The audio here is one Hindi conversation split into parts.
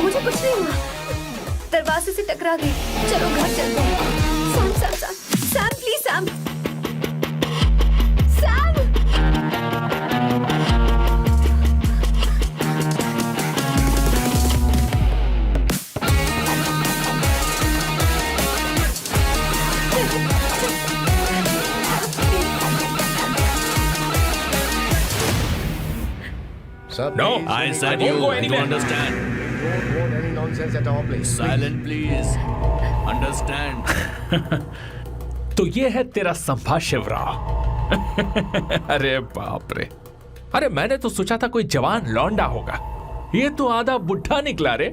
मुझे कुछ नहीं हुआ, दरवाजे से टकरा गई। चलो घर चलते हैं। Sam Sam Sam Sam please Sam Sam. No, I said you. You understand? Don't want any nonsense at our place. Silent, please. Understand? तो ये है तेरा संभाषिवराव। अरे बाप रे, अरे मैंने तो सोचा था कोई जवान लौंडा होगा, ये तो आधा बुढ़ा निकला रे।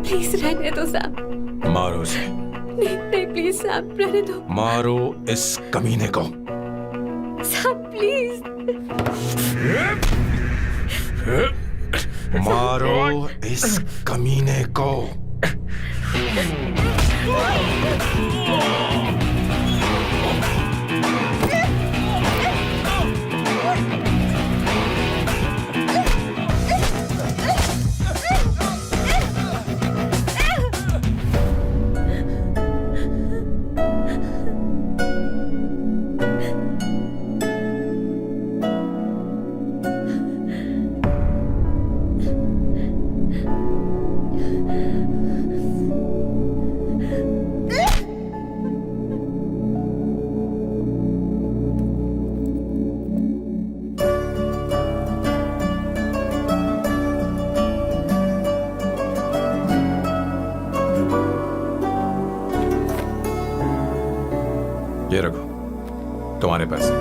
प्लीज रहने दो सैम। मारो उसे। नहीं प्लीज सैम रहने दो। मारो इस कमीने को। Sam please. मारो इस कमीने को। ये रखो तुम्हारे पैसे।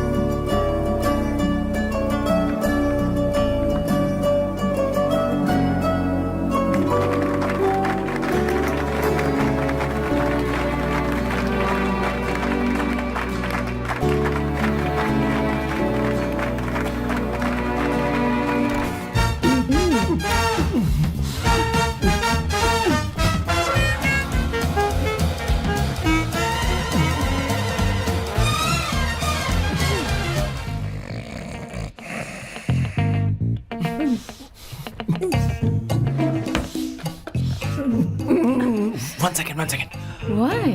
One second. Why?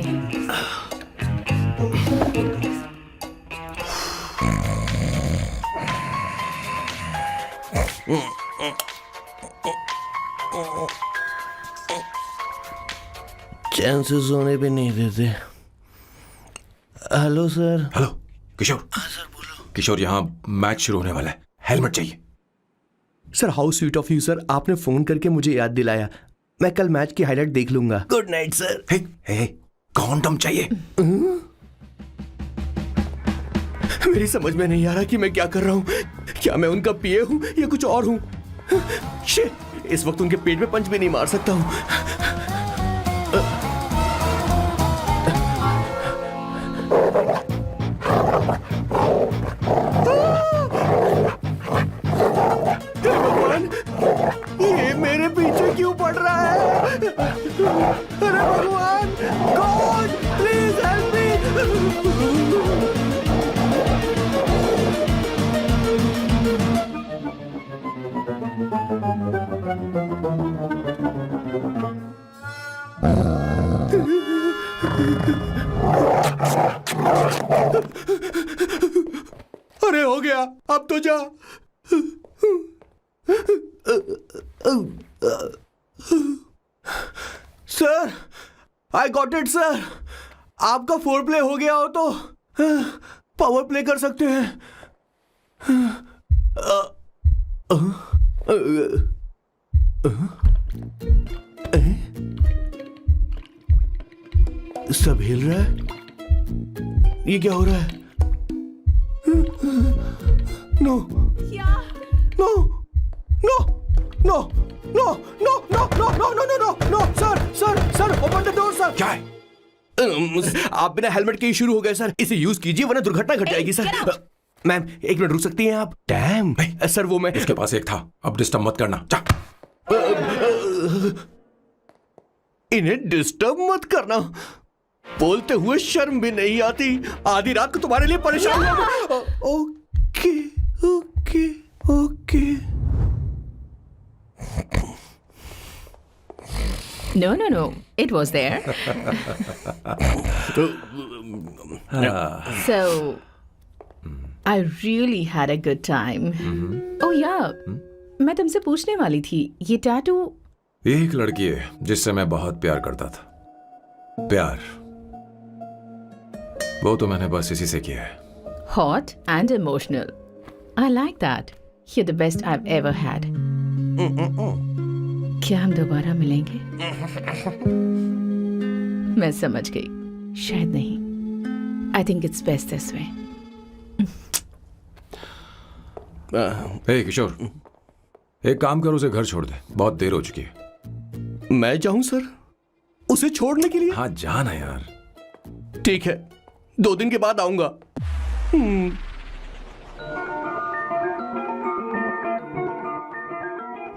चैन से सोने भी नहीं देते। Hello sir. हेलो किशोर। सर बोलो। किशोर, यहाँ मैच शुरू होने वाला है, हेलमेट चाहिए। Sir how sweet of you sir, आपने फोन करके मुझे याद दिलाया। मैं कल मैच की हाईलाइट देख लूंगा। Good night sir. Hey, condom चाहिए। मेरी समझ में नहीं आ रहा कि मैं क्या कर रहा हूँ। क्या मैं उनका पीए हूँ या कुछ और हूँ? शिट, इस वक्त उनके पेट में पंच भी नहीं मार सकता हूँ। ये मेरे पीछे क्यों पड़ रहा है? अरे भगवान, गॉड प्लीज हेल्प मी। अरे हो गया, अब तो जा। Sir, I got it sir. आपका फोर प्ले हो गया हो तो पावर प्ले कर सकते हैं। सब हिल रहा है, ये क्या हो रहा है? No no no no no no no no no no no no no sir sir sir open the door sir. क्या है? आप बिना हेलमेट के ही शुरू हो गए सर। इसे यूज कीजिए वरना दुर्घटना घट जाएगी सर। मैम एक मिनट रुक सकती हैं आप? डैम सर वो मैं उसके पास एक था, अब डिस्टर्ब मत करना। जा। इन्हें डिस्टर्ब मत करना। बोलते हुए शर्म भी नहीं आती। आधी रात को तुम्हारे लिए परेशान हो। Okay okay okay. No, no, no. It was there. So, I really had a good time. Oh yeah, मैं तुमसे पूछने वाली थी, ये टैटू। एक लड़की है जिससे मैं बहुत प्यार करता था। प्यार वो तो मैंने बस इसी से किया है। Hot and emotional. I like that. You're the best I've ever had. क्या हम दोबारा मिलेंगे? मैं समझ गई, शायद नहीं। I think it's best this way. हे किशोर, एक काम कर, उसे घर छोड़ दे, बहुत देर हो चुकी है। मैं जाऊं सर उसे छोड़ने के लिए? हाँ जाना यार। ठीक है, 2 दिन के बाद आऊंगा।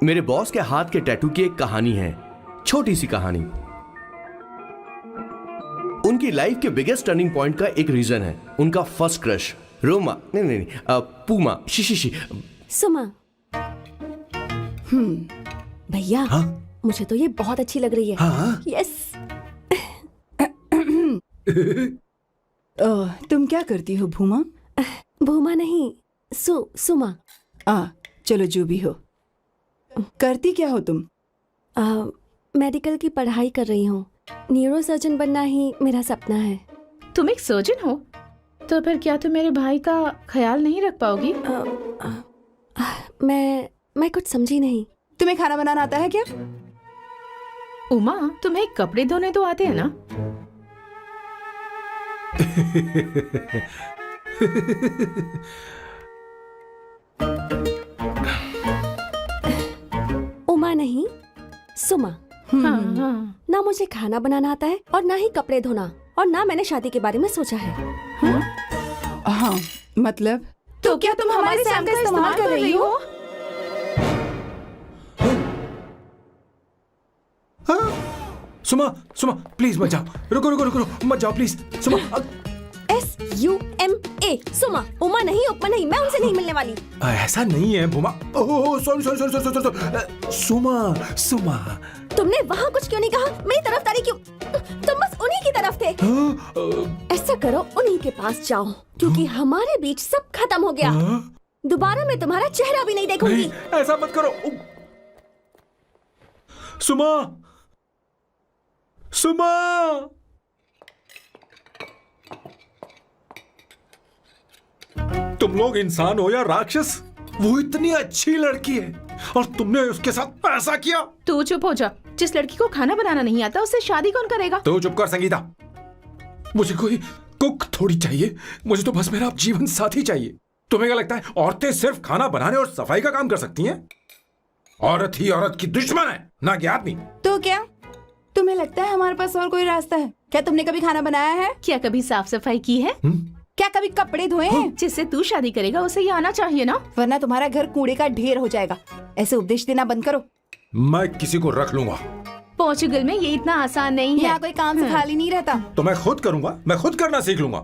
मेरे बॉस के हाथ के टैटू की एक कहानी है, छोटी सी कहानी। उनकी लाइफ के बिगेस्ट टर्निंग पॉइंट का एक रीजन है उनका फर्स्ट क्रश रोमा, नहीं पूमा, शी। सुमा। भैया मुझे तो ये बहुत अच्छी लग रही है। यस। तुम क्या करती हो भूमा? भूमा नहीं, सुमा। चलो जो भी हो। करती क्या हो तुम? मेडिकल की पढ़ाई कर रही हूँ। न्यूरो सर्जन बनना ही मेरा सपना है। तुम एक सर्जन हो, तो फिर क्या तुम मेरे भाई का ख्याल नहीं रख पाओगी? मैं कुछ समझी नहीं। तुम्हें खाना बनाना आता है क्या? उमा, तुम्हें कपड़े धोने तो आते हैं ना? उमा नहीं, सुमा। हाँ। ना मुझे खाना बनाना आता है और ना ही कपड़े धोना, और ना मैंने शादी के बारे में सोचा है। हाँ मतलब? तो क्या तुम हमारे सैम का इस्तेमाल कर रही हो? सुमा प्लीज मत जाओ। रुको मत जाओ प्लीज। सुमा SUMA, सुमा। उमा नहीं, उपमा नहीं, मैं उनसे नहीं मिलने वाली। ऐसा नहीं है भूमा। Oh sorry. सुमा तुमने वहाँ कुछ क्यों नहीं कहा? मेरी तरफदारी क्यों? तुम बस उन्हीं की तरफ थे। ऐसा करो, उन्हीं के पास जाओ, क्योंकि हमारे बीच सब खत्म हो गया। दोबारा मैं तुम्हारा चेहरा भी नहीं देखूंगी। नहीं, ऐसा मत करो। सुमा तुम लोग इंसान हो या राक्षस? वो इतनी अच्छी लड़की है और तुमने उसके साथ ऐसा किया। तू चुप हो जा। जिस लड़की को खाना बनाना नहीं आता उससे शादी कौन करेगा? तो चुप कर संगीता। मुझे कोई कुक थोड़ी चाहिए, मुझे तो बस मेरा जीवन साथी चाहिए। तुम्हें क्या लगता है औरतें सिर्फ खाना बनाने और सफाई का काम कर सकती हैं? औरत ही औरत की दुश्मन है, ना कि आदमी। तो क्या तुम्हें लगता है हमारे पास और कोई रास्ता है? क्या तुमने कभी खाना बनाया है? क्या कभी साफ सफाई की है? क्या कभी कपड़े धोए हैं? जिससे तू शादी करेगा उसे ये आना चाहिए ना, वरना तुम्हारा घर कूड़े का ढेर हो जाएगा। ऐसे उपदेश देना बंद करो। मैं किसी को रख लूंगा। पोर्चुगल में ये इतना आसान नहीं है। यहाँ कोई काम से खाली नहीं रहता। तो मैं खुद करूंगा, मैं खुद करना सीख लूंगा।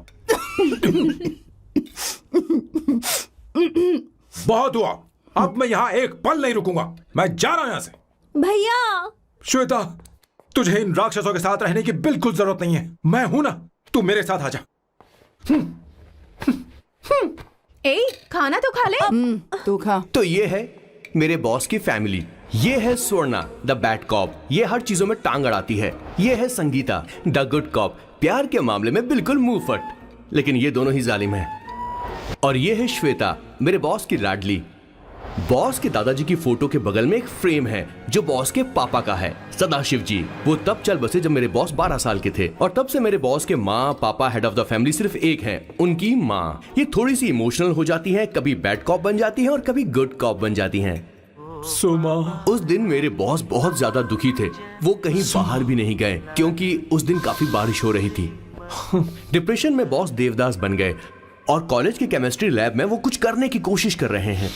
बहुत हुआ, अब मैं यहाँ एक पल नहीं रुकूंगा। मैं जा रहा हूं यहाँ से। भैया श्वेता, तुझे इन राक्षसों के साथ रहने की बिल्कुल जरूरत नहीं है। मैं हूं ना, तू मेरे साथ आ जा। ए, खाना तो खा ले। तू खा। तो ये है मेरे बॉस की फैमिली। ये है स्वर्णा द बैड कॉप, ये हर चीजों में टांग अड़ाती है। ये है संगीता द गुड कॉप, प्यार के मामले में बिल्कुल मुंह फट, लेकिन ये दोनों ही जालिम हैं। और ये है श्वेता, मेरे बॉस की लाडली। बॉस के दादाजी की फोटो के बगल में एक फ्रेम है जो बॉस के पापा का है, सदाशिव जी। वो तब चल बसे जब मेरे बॉस 12 साल के थे, और तब से मेरे बॉस के माँ पापा हेड ऑफ द फैमिली सिर्फ एक हैं, उनकी माँ। ये थोड़ी सी इमोशनल हो जाती हैं, कभी बैड कॉप बन जाती हैं और कभी गुड कॉप बन जाती हैं। सुमा, उस दिन मेरे बॉस बहुत ज्यादा दुखी थे, वो कहीं बाहर भी नहीं गए क्योंकि उस दिन काफी बारिश हो रही थी। डिप्रेशन में बॉस देवदास बन गए और कॉलेज की केमिस्ट्री लैब में वो कुछ करने की कोशिश कर रहे हैं।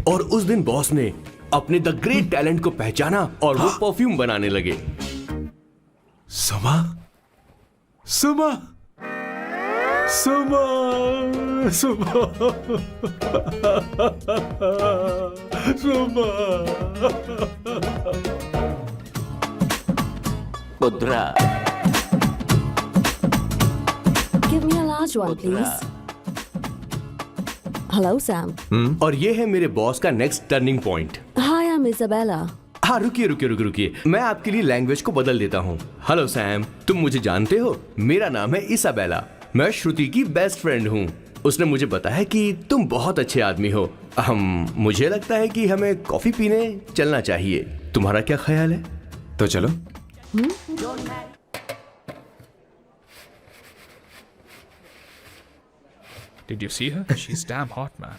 और उस दिन बॉस ने अपने द ग्रेट टैलेंट को पहचाना और वो परफ्यूम बनाने लगे। सुमा, सुमा, सुमा, सुमा, सुमा। Pudra. Give me a large one, please. Hello, Sam. और ये है मेरे बॉस का next turning point. Hi, I'm Isabella. हाँ, रुकिए, मैं आपके लिए लैंग्वेज को बदल देता हूँ। हेलो सैम, तुम मुझे जानते हो? मेरा नाम है इसाबेला, मैं श्रुति की बेस्ट फ्रेंड हूँ। उसने मुझे बताया कि तुम बहुत अच्छे आदमी हो। मुझे लगता है कि हमें कॉफी पीने चलना चाहिए, तुम्हारा क्या ख्याल है? तो चलो। Did you see her? She's damn hot, man.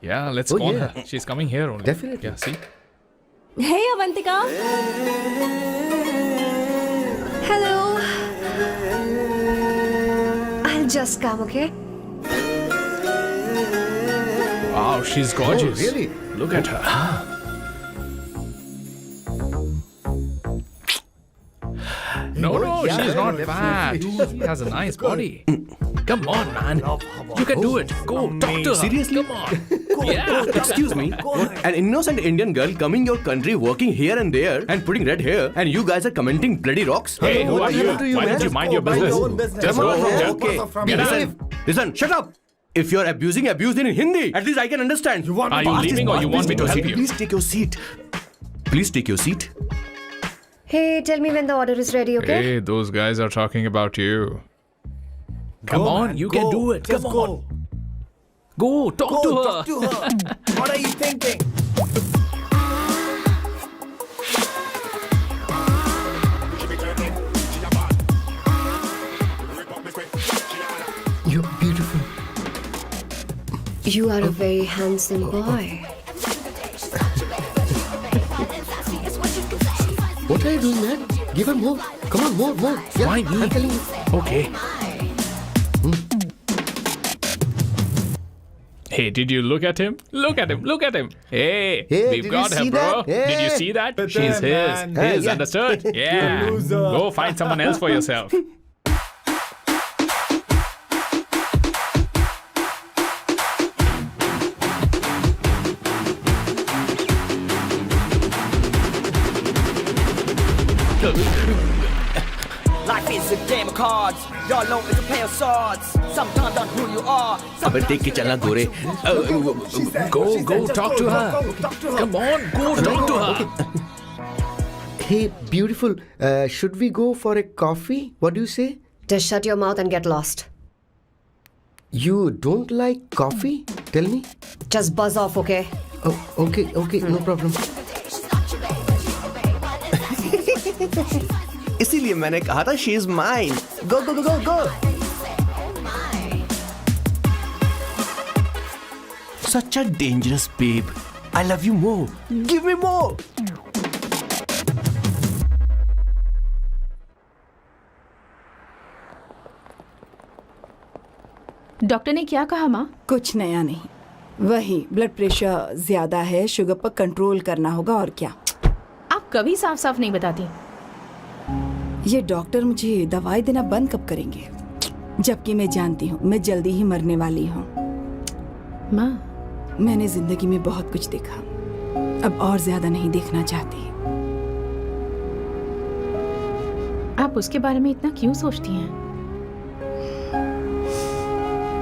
Yeah, let's call her. She's coming here only. Definitely. Yeah, see? Hey, Avantika. Hello. I'll just come, okay? Wow, she's gorgeous. really? Look at her. No, she's not fat. She has a nice body. Come on, man. You can do it. Go, talk to her. Seriously? Come on. Yeah. Excuse me, an innocent Indian girl coming your country, working here and there, and putting red hair, and you guys are commenting bloody rocks? Hey, who are you? Why don't you mind your business? Just go from here. Okay. Get out. Listen, shut up. If you're abuse in Hindi, at least I can understand. Are you leaving or you want me to help you? Please take your seat. Please take your seat. Hey, tell me when the order is ready, okay? Hey, those guys are talking about you. Come on, you can do it. Come on. Go, talk to her. What are you thinking? You're beautiful. You are a very handsome boy. What are you doing, man? Give her more. Come on, more. Yeah, Why me? I'm telling you. Okay. Hey, did you look at him? Look at him. Hey, we've did got you her, see bro. that? Did you Hey. see that? She's his. His, yeah. understood? Yeah. Go find someone else for yourself. Life is a game of cards. Y'all know it's a play of swords. Sometimes on who you are. अबे देख के चलना गोरे. Go, talk to her. Come on, go, talk to her. Hey, beautiful. Should we go for a coffee? What do you say? Just shut your mouth and get lost. You don't like coffee? Tell me. Just buzz off, okay? Oh, okay, no problem. इसीलिए मैंने कहा था she is mine. Go. Such a dangerous babe. I love you more. Give me more. Doctor ने क्या कहा माँ? कुछ नया नहीं, वही ब्लड प्रेशर ज्यादा है, शुगर पर कंट्रोल करना होगा और क्या। आप कभी साफ साफ नहीं बताती। ये डॉक्टर मुझे दवाई देना बंद कब करेंगे, जबकि मैं जानती हूँ मैं जल्दी ही मरने वाली हूँ। माँ, मैंने जिंदगी में बहुत कुछ देखा, अब और ज्यादा नहीं देखना चाहती। आप उसके बारे में इतना क्यों सोचती हैं?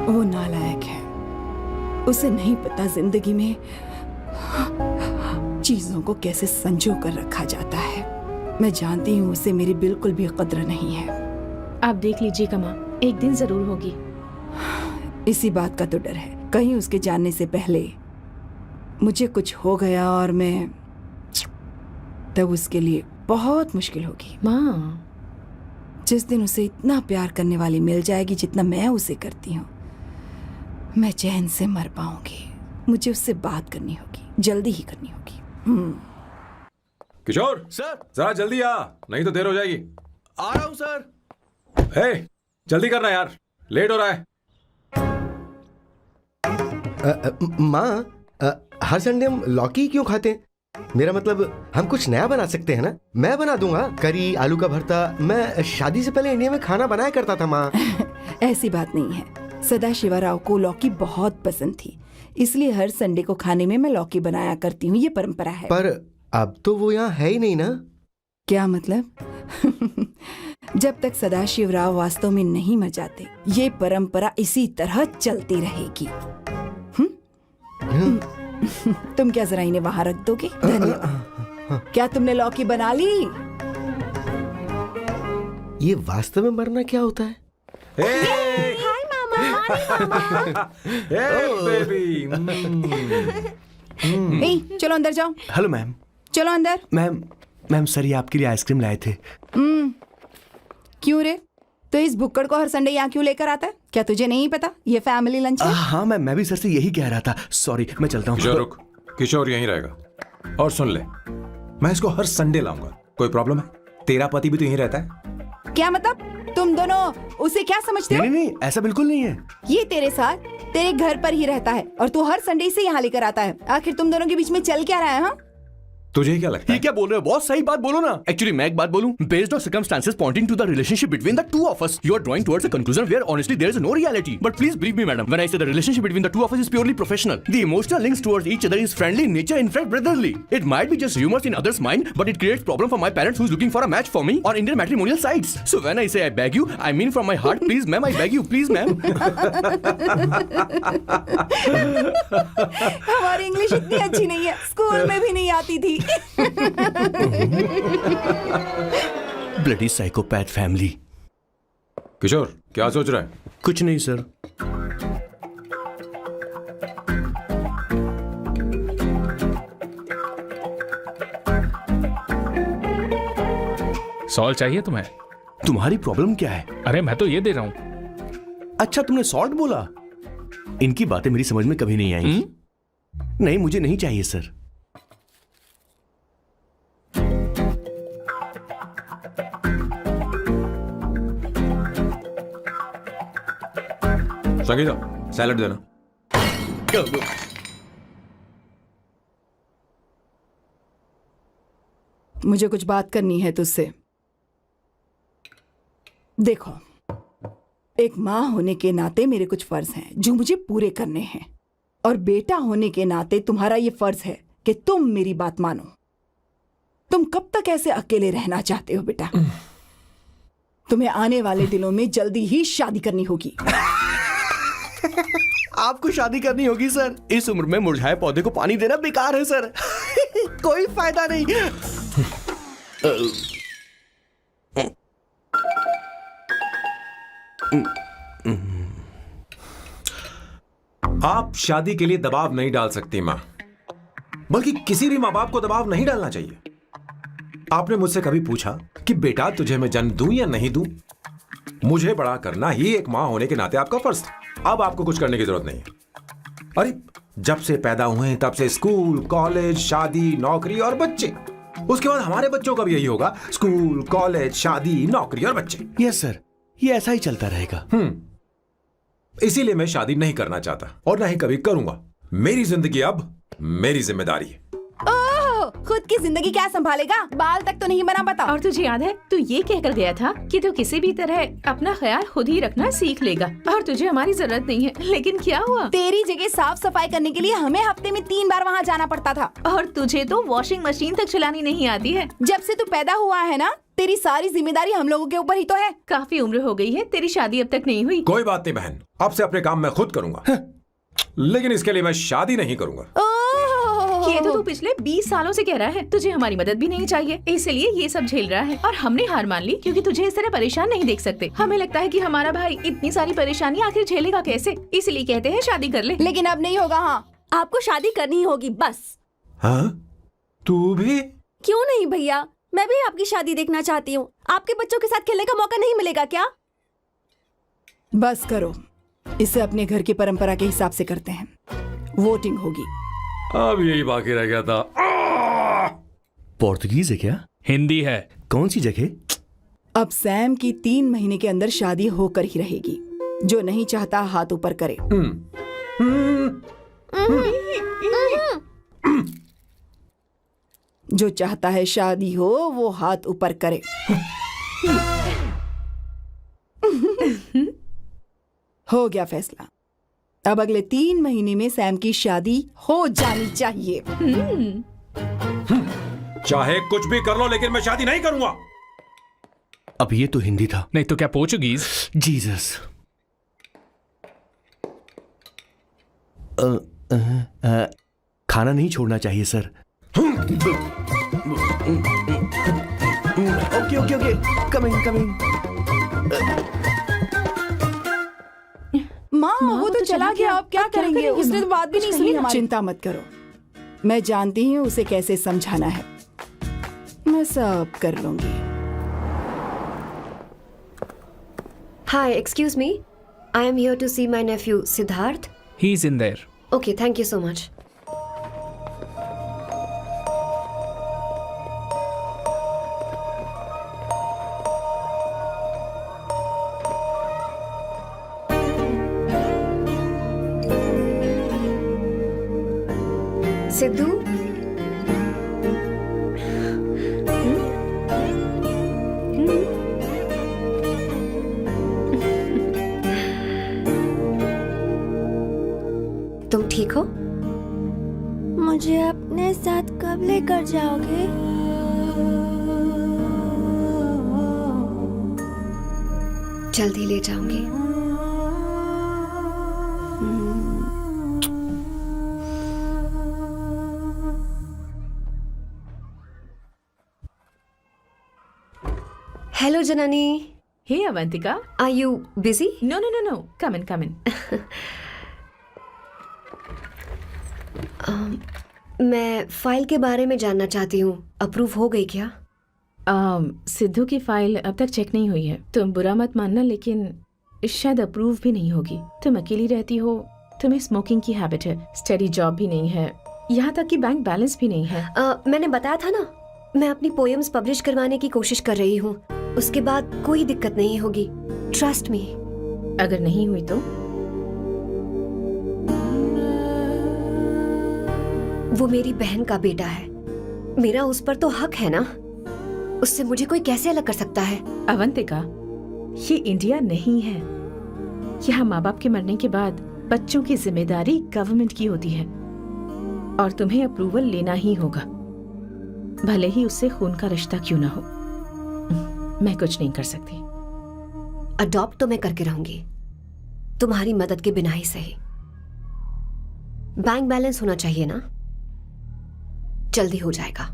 वो नालायक है। उसे नहीं पता जिंदगी में चीजों को कैसे संजो कर रखा जाता है। मैं जानती हूँ उसे मेरी बिल्कुल भी कद्र नहीं है। आप देख लीजिएगा माँ, एक दिन जरूर होगी। इसी बात का तो डर है, कहीं उसके जानने से पहले मुझे कुछ हो गया और मैं तब उसके लिए बहुत मुश्किल होगी। माँ, जिस दिन उसे इतना प्यार करने वाली मिल जाएगी जितना मैं उसे करती हूँ, मैं चैन से मर पाऊंगी। मुझे उससे बात करनी होगी, जल्दी ही करनी होगी। किशोर सर, जरा जल्दी आ, नहीं तो देर हो जाएगी। आ रहा हूँ सर। हे, जल्दी करना यार, लेट हो रहा है। माँ, हर संडे हम लौकी क्यों खाते हैं? मेरा मतलब हम कुछ नया बना सकते हैं ना? मैं बना दूंगा करी, आलू का भरता। मैं शादी से पहले इंडिया में खाना बनाया करता था माँ। ऐसी बात नहीं है। सदाशिवराव को लौकी बहुत पसंद थी, इसलिए हर संडे को खाने में मैं लौकी बनाया करती हूँ। ये परंपरा है। पर अब तो वो यहाँ है ही नहीं ना। क्या मतलब? जब तक सदाशिवराव वास्तव में नहीं मर जाते, ये परंपरा इसी तरह चलती रहेगी। तुम क्या जरा इन्हें वहां रख दोगे? धन्यवाद। क्या तुमने लौकी बना ली? ये वास्तव में मरना क्या होता है? हाय मामा। बेबी। चलो अंदर जाओ। Hello ma'am. चलो अंदर। मैम सर, ये आपके लिए आइसक्रीम लाए थे। क्यों रे? तो इस भुक्कड़ को हर संडे यहाँ क्यों लेकर आता है? क्या तुझे नहीं पता ये फैमिली लंच है? हाँ मैम, मैं भी सर से यही कह रहा था। सॉरी, मैं चलता हूँ। किशोर रुक, किशोर यहीं रहेगा। और सुन ले, मैं इसको हर संडे लाऊंगा। कोई प्रॉब्लम है? तेरा पति भी तो यहीं रहता है। क्या मतलब? तुम दोनों उसे क्या समझते हो? नहीं, ऐसा बिल्कुल नहीं है। ये तेरे साथ तेरे घर पर ही रहता है और तू हर संडे से यहाँ लेकर आता है। आखिर तुम दोनों के बीच में चल क्या रहा है? हाँ, तुझे क्या लगता है? ये क्या बोल रहे हो बॉस? सही बात बोलो ना। एक्चुअली मैं एक बात बोलूं, based on circumstances pointing to the relationship between the two of us, you are drawing towards a conclusion where honestly there is no reality. But please believe me madam, when I say the relationship between the two of us is purely professional. The emotional links towards each other is friendly in nature, in fact brotherly. It might be just humours in others mind, but it creates problem for my parents who is looking for a match for me on Indian matrimonial sites. So when I say I beg you, I mean from my heart, please ma'am, I beg you, please ma'am. हमारी इंग्लिश इतनी अच्छी नहीं है, स्कूल में भी नहीं आती थी। Bloody psychopath family. किशोर क्या सोच रहा है? कुछ नहीं सर। सॉल्ट चाहिए तुम्हें? तुम्हारी प्रॉब्लम क्या है? अरे मैं तो ये दे रहा हूं। अच्छा, तुमने सॉल्ट बोला। इनकी बातें मेरी समझ में कभी नहीं आई। नहीं, मुझे नहीं चाहिए सर। संगीता, सैलड देना। मुझे कुछ बात करनी है तुझसे। देखो, एक माँ होने के नाते मेरे कुछ फर्ज हैं जो मुझे पूरे करने हैं, और बेटा होने के नाते तुम्हारा ये फर्ज है कि तुम मेरी बात मानो। तुम कब तक ऐसे अकेले रहना चाहते हो बेटा? तुम्हें आने वाले दिनों में जल्दी ही शादी करनी होगी। आपको शादी करनी होगी सर? इस उम्र में मुरझाए पौधे को पानी देना बेकार है सर। कोई फायदा नहीं। आप शादी के लिए दबाव नहीं डाल सकती माँ, बल्कि किसी भी माँ बाप को दबाव नहीं डालना चाहिए। आपने मुझसे कभी पूछा कि बेटा तुझे मैं जन्म दूं या नहीं दूं? मुझे बड़ा करना ही एक माँ होने के नाते आपका फर्ज था। अब आपको कुछ करने की जरूरत नहीं है। अरे जब से पैदा हुए तब से स्कूल, कॉलेज, शादी, नौकरी और बच्चे। उसके बाद हमारे बच्चों का भी यही होगा, स्कूल, कॉलेज, शादी, नौकरी और बच्चे। यस सर, ये ऐसा ही चलता रहेगा। इसीलिए मैं शादी नहीं करना चाहता और ना ही कभी करूंगा। मेरी जिंदगी अब मेरी जिम्मेदारी है। खुद की जिंदगी क्या संभालेगा? बाल तक तो नहीं बना, बता। और तुझे याद है तू ये कहकर गया था कि तू किसी भी तरह अपना ख्याल खुद ही रखना सीख लेगा और तुझे हमारी जरूरत नहीं है। लेकिन क्या हुआ? तेरी जगह साफ सफाई करने के लिए हमें हफ्ते में 3 बार वहाँ जाना पड़ता था। और तुझे तो वॉशिंग मशीन तक चलानी नहीं आती है। जब से तू पैदा हुआ है ना, तेरी सारी जिम्मेदारी हम लोगों के ऊपर ही तो है। काफी उम्र हो गई है, तेरी शादी अब तक नहीं हुई। कोई बात नहीं बहन, अब से अपने काम मैं खुद करूंगा, लेकिन इसके लिए मैं शादी नहीं करूंगा। ये तो तू पिछले 20 सालों से कह रहा है। तुझे हमारी मदद भी नहीं चाहिए, इसलिए ये सब झेल रहा है। और हमने हार मान ली क्योंकि तुझे इस तरह परेशान नहीं देख सकते। हमें लगता है कि हमारा भाई इतनी सारी परेशानी आखिर झेलेगा कैसे, इसलिए कहते हैं शादी कर ले। लेकिन अब नहीं होगा। हाँ, आपको शादी करनी ही होगी बस। हाँ, तू भी? क्यों नहीं भैया, मैं भी आपकी शादी देखना चाहती हूँ। आपके बच्चों के साथ खेलने का मौका नहीं मिलेगा क्या? बस करो, इसे अपने घर की परंपरा के हिसाब से करते हैं। वोटिंग होगी। अब यही बाकी रह गया था। पोर्तुगीज है क्या? हिंदी है। कौन सी जगह? अब सैम की 3 महीने के अंदर शादी होकर ही रहेगी। जो नहीं चाहता हाथ ऊपर करे। जो चाहता है शादी हो वो हाथ ऊपर करे। हो गया फैसला। अब अगले 3 महीने में सैम की शादी हो जानी चाहिए। चाहे कुछ भी कर लो, लेकिन मैं शादी नहीं करूंगा। अब ये तो हिंदी था। नहीं तो क्या पोर्चुगीज? जीसस। खाना नहीं छोड़ना चाहिए sir. Okay okay okay, coming coming. माँ वो तो चला गया, अब क्या करेंगे? उसने तो बात भी नहीं सुनी हमारी। चिंता मत करो, मैं जानती हूँ उसे कैसे समझाना है। मैं सब कर लूंगी। Hi, excuse me. I am here to see my nephew Siddharth. He is in there. Okay, thank you so much. Sidhu, तुम ठीक हो? मुझे अपने साथ कब लेकर जाओगे? जल्दी ले जाऊंगी। Hello Janani. Hey Avantika, are you busy? No no no no, come in come in. मैं फाइल के बारे में जानना चाहती हूँ, अप्रूव हो गई क्या? सिद्धू की फाइल अब तक चेक नहीं हुई है। तुम बुरा मत मानना, लेकिन शायद अप्रूव भी नहीं होगी। तुम अकेली रहती हो, तुम्हें स्मोकिंग की हैबिट है, स्टडी जॉब भी नहीं है, यहाँ तक कि बैंक बैलेंस भी नहीं है। मैंने बताया था ना, मैं अपनी पोएम्स पब्लिश करवाने की कोशिश कर रही हूँ। उसके बाद कोई दिक्कत नहीं होगी, ट्रस्ट मी। अगर नहीं हुई तो? वो मेरी बहन का बेटा है, मेरा उस पर तो हक है ना। उससे मुझे कोई कैसे अलग कर सकता है? अवंतिका, ये इंडिया नहीं है। यहाँ माँ बाप के मरने के बाद बच्चों की जिम्मेदारी गवर्नमेंट की होती है और तुम्हें अप्रूवल लेना ही होगा, भले ही उससे खून का रिश्ता क्यों ना हो। मैं कुछ नहीं कर सकती। अडॉप्ट तो मैं करके रहूंगी, तुम्हारी मदद के बिना ही सही। बैंक बैलेंस होना चाहिए ना, जल्दी हो जाएगा।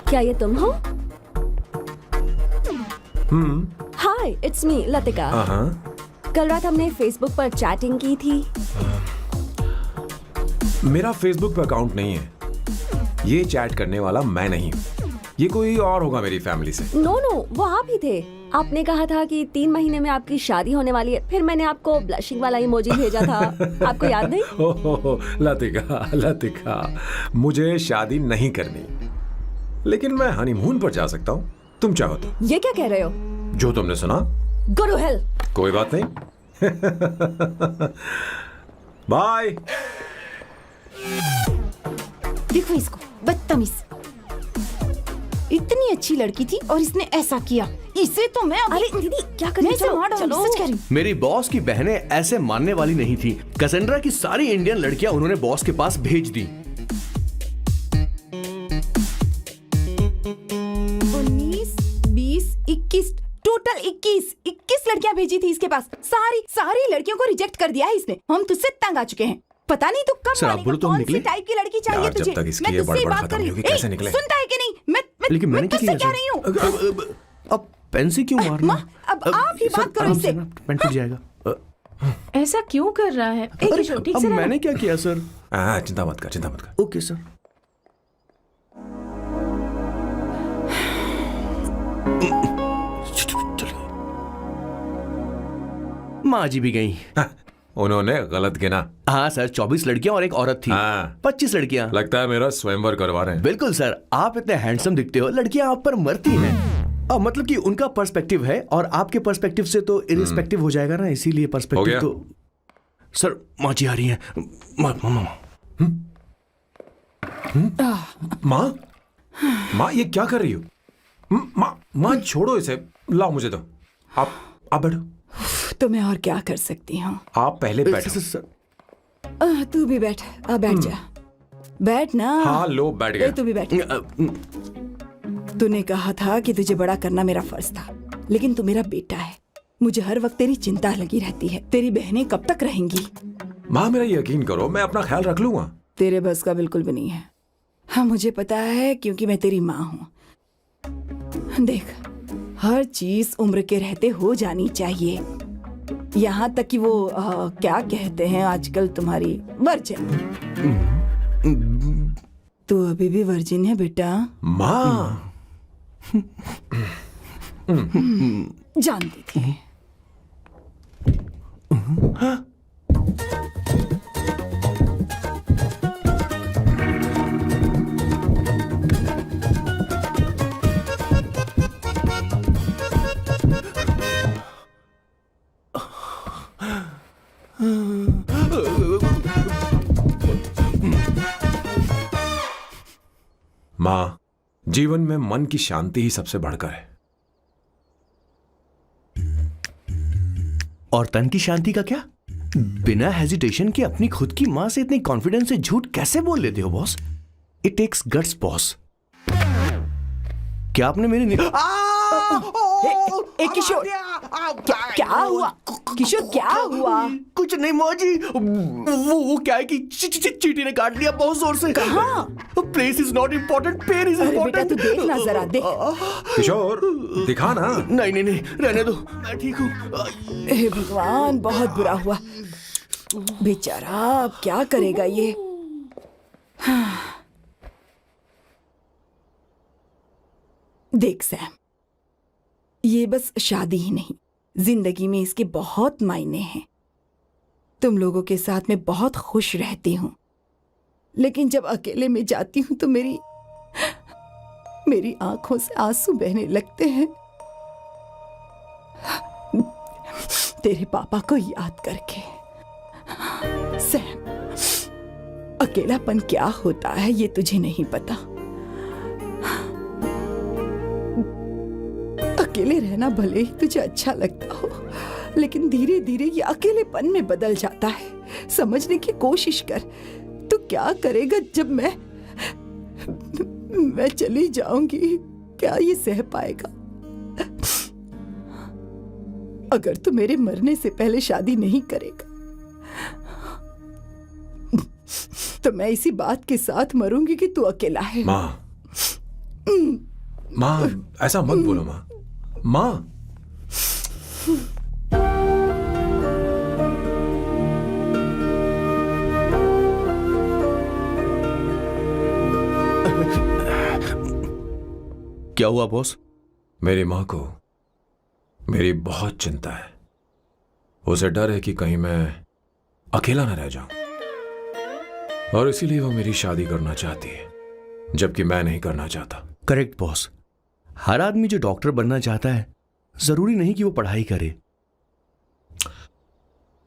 क्या ये तुम हो? हाय, इट्स मी लतिका। कल रात हमने फेसबुक पर चैटिंग की थी। मेरा फेसबुक पे अकाउंट नहीं है। ये चैट करने वाला मैं नहीं हूँ, ये कोई और होगा मेरी फैमिली से। नो नो, वो आप ही थे। आपने कहा था कि 3 महीने में आपकी शादी होने वाली है, फिर मैंने आपको ब्लशिंग वाला इमोजी भेजा था। आपको याद नहीं? ओहो, लतिका, मुझे शादी नहीं करनी, लेकिन मैं हनीमून पर जा सकता हूँ, तुम चाहो तो। ये क्या कह रहे हो? जो तुमने सुना। Go to hell. कोई बात नहीं। बाय। देखो इसको, बदतमीज। इतनी अच्छी लड़की थी और इसने ऐसा किया। इसे तो मैं अभी... अरे दीदी क्या कर मैं रही इसे मार डालूंगी, चलो सच कह रही हूँ। मेरी बॉस की बहनें ऐसे मानने वाली नहीं थी। कैसेंड्रा की सारी इंडियन लड़कियां उन्होंने बॉस के पास भेज दी। 19, 20, 21 टोटल 21 लड़कियां भेजी थी इसके पास। सारी लड़कियों को रिजेक्ट कर दिया है इसने। हम तुझसे तंग आ चुके हैं। पता नहीं तू कब सर, आप मानेगा, बोलो तो हम कौन सी निकले? टाइप की लड़की चाहिए यार, जब तुझे। तक इसकी मैं ये तुझसे ही बड़बड़ बात खत्म कर रही नहीं हूँ। होगी, कैसे ए, निकले? सुनता है कि नहीं? लेकिन मैंने मैं क्या तुझसे किया कह रही हूँ। सर? अब पेन से क्यों मारना? माँ, अब आप ही बात करो इससे। पेन टूट जाएगा। ऐसा क्यों कर रहा है? एक अरे, किशोर, ठीक अब से रहना। मैंने क्या किया सर? चिंता मत कर। Okay sir. माँ जी भी गई। उन्होंने गलत गिना। हाँ सर, 24 लड़कियां और एक औरत थी। हाँ। 25 लड़कियां। लगता है मेरा स्वयंवर करवा रहे हैं। बिल्कुल सर, आप इतने हैंडसम दिखते हो, लड़कियां आप पर मरती हैं। मतलब कि उनका पर्सपेक्टिव है और आपके पर्सपेक्टिव से तो इरिस्पेक्टिव हो जाएगा ना, इसीलिए हो पर्सपेक्टिव गया? तो। सर माँ जी आ रही हैं। माँ ये क्या कर रही हो? माँ छोड़ो इसे, लाओ मुझे दो। आप बैठो। तो मैं और क्या कर सकती हूँ? आप पहले बैठो। सर तू भी बैठ। बैठ जा, बैठ ना। हाँ लो, बैठ गया। तू भी बैठ। तूने कहा था कि तुझे बड़ा करना मेरा फर्ज था, लेकिन तू मेरा बेटा है। मुझे हर वक्त तेरी चिंता लगी रहती है। तेरी बहनें कब तक रहेंगी? माँ मेरा यकीन करो, मैं अपना ख्याल रख लूंगा। तेरे बस का बिल्कुल भी नहीं है। हाँ मुझे पता है, क्योंकि मैं तेरी माँ हूँ। देख, हर चीज उम्र के रहते हो जानी चाहिए, यहाँ तक कि वो क्या कहते हैं आजकल तुम्हारी वर्जिन। तू अभी भी वर्जिन है बेटा? माँ जानती थी। माँ, जीवन में मन की शांति ही सबसे बढ़कर है। और तन की शांति का क्या? बिना हेजिटेशन के अपनी खुद की मां से इतनी कॉन्फिडेंस से झूठ कैसे बोल लेते हो boss? It takes guts boss. क्या आपने मेरे किशोर, क्या हुआ? किशोर क्या हुआ? कुछ नहीं माँ जी, वो क्या है कि चींटी ने काट लिया बहुत जोर से। कहाँ? Place is not important, pen is अरे बेटा इम्पोर्टेंट। तू देख ना जरा, देख। किशोर दिखा ना। नहीं, रहने दो, मैं ठीक हूँ। हे भगवान, बहुत बुरा हुआ बेचारा। अब क्या करेगा ये? देख सैम, ये बस शादी ही नहीं, जिंदगी में इसके बहुत मायने हैं। तुम लोगों के साथ मैं बहुत खुश रहती हूँ, लेकिन जब अकेले में जाती हूँ तो मेरी आंखों से आंसू बहने लगते हैं, तेरे पापा को याद करके। सैम, अकेलापन क्या होता है ये तुझे नहीं पता। अकेले रहना भले ही तुझे अच्छा लगता हो, लेकिन धीरे धीरे ये अकेलेपन में बदल जाता है। समझने की कोशिश कर। तू क्या करेगा जब मैं चली जाऊंगी? क्या ये सह पाएगा? अगर तू मेरे मरने से पहले शादी नहीं करेगा तो मैं इसी बात के साथ मरूंगी कि तू अकेला है। माँ ऐसा मत बोलो माँ। माँ क्या हुआ बॉस? मेरी माँ को मेरी बहुत चिंता है। उसे डर है कि कहीं मैं अकेला न रह जाऊं, और इसीलिए वो मेरी शादी करना चाहती है, जबकि मैं नहीं करना चाहता। Correct boss. हर आदमी जो डॉक्टर बनना चाहता है, जरूरी नहीं कि वो पढ़ाई करे।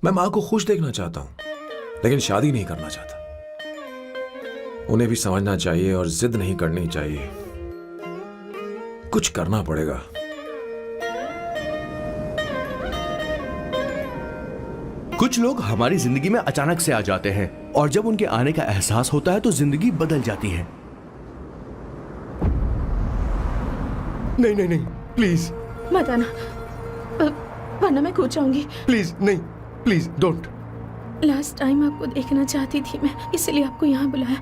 मैं माँ को खुश देखना चाहता हूं, लेकिन शादी नहीं करना चाहता। उन्हें भी समझना चाहिए और जिद नहीं करनी चाहिए। कुछ करना पड़ेगा। कुछ लोग हमारी जिंदगी में अचानक से आ जाते हैं और जब उनके आने का एहसास होता है तो जिंदगी बदल जाती है। नहीं नहीं नहीं, प्लीज मत आना, वरना मैं खो जाऊंगी। प्लीज नहीं, प्लीज डोंट। लास्ट टाइम आपको देखना चाहती थी मैं, इसलिए आपको यहाँ बुलाया।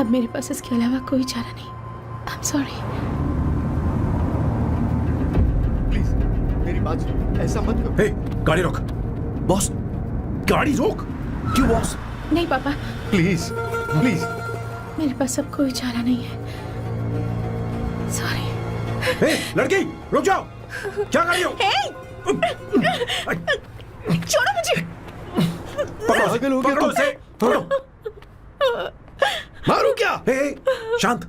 अब मेरे पास इसके अलावा कोई चारा नहीं। आई एम सॉरी। प्लीज मेरी बात सुनो, ऐसा मत करो। हे, गाड़ी रोक। बॉस, गाड़ी रोक। क्यों बॉस? नहीं पापा, प्लीज प्लीज। मेरे पास अब कोई चारा नहीं है। सॉरी। हे, लड़की रुक जाओ। क्या कर रही हो? छोड़ो मुझे। पकड़ो उसे, पकड़ो। मारू क्या? हे, शांत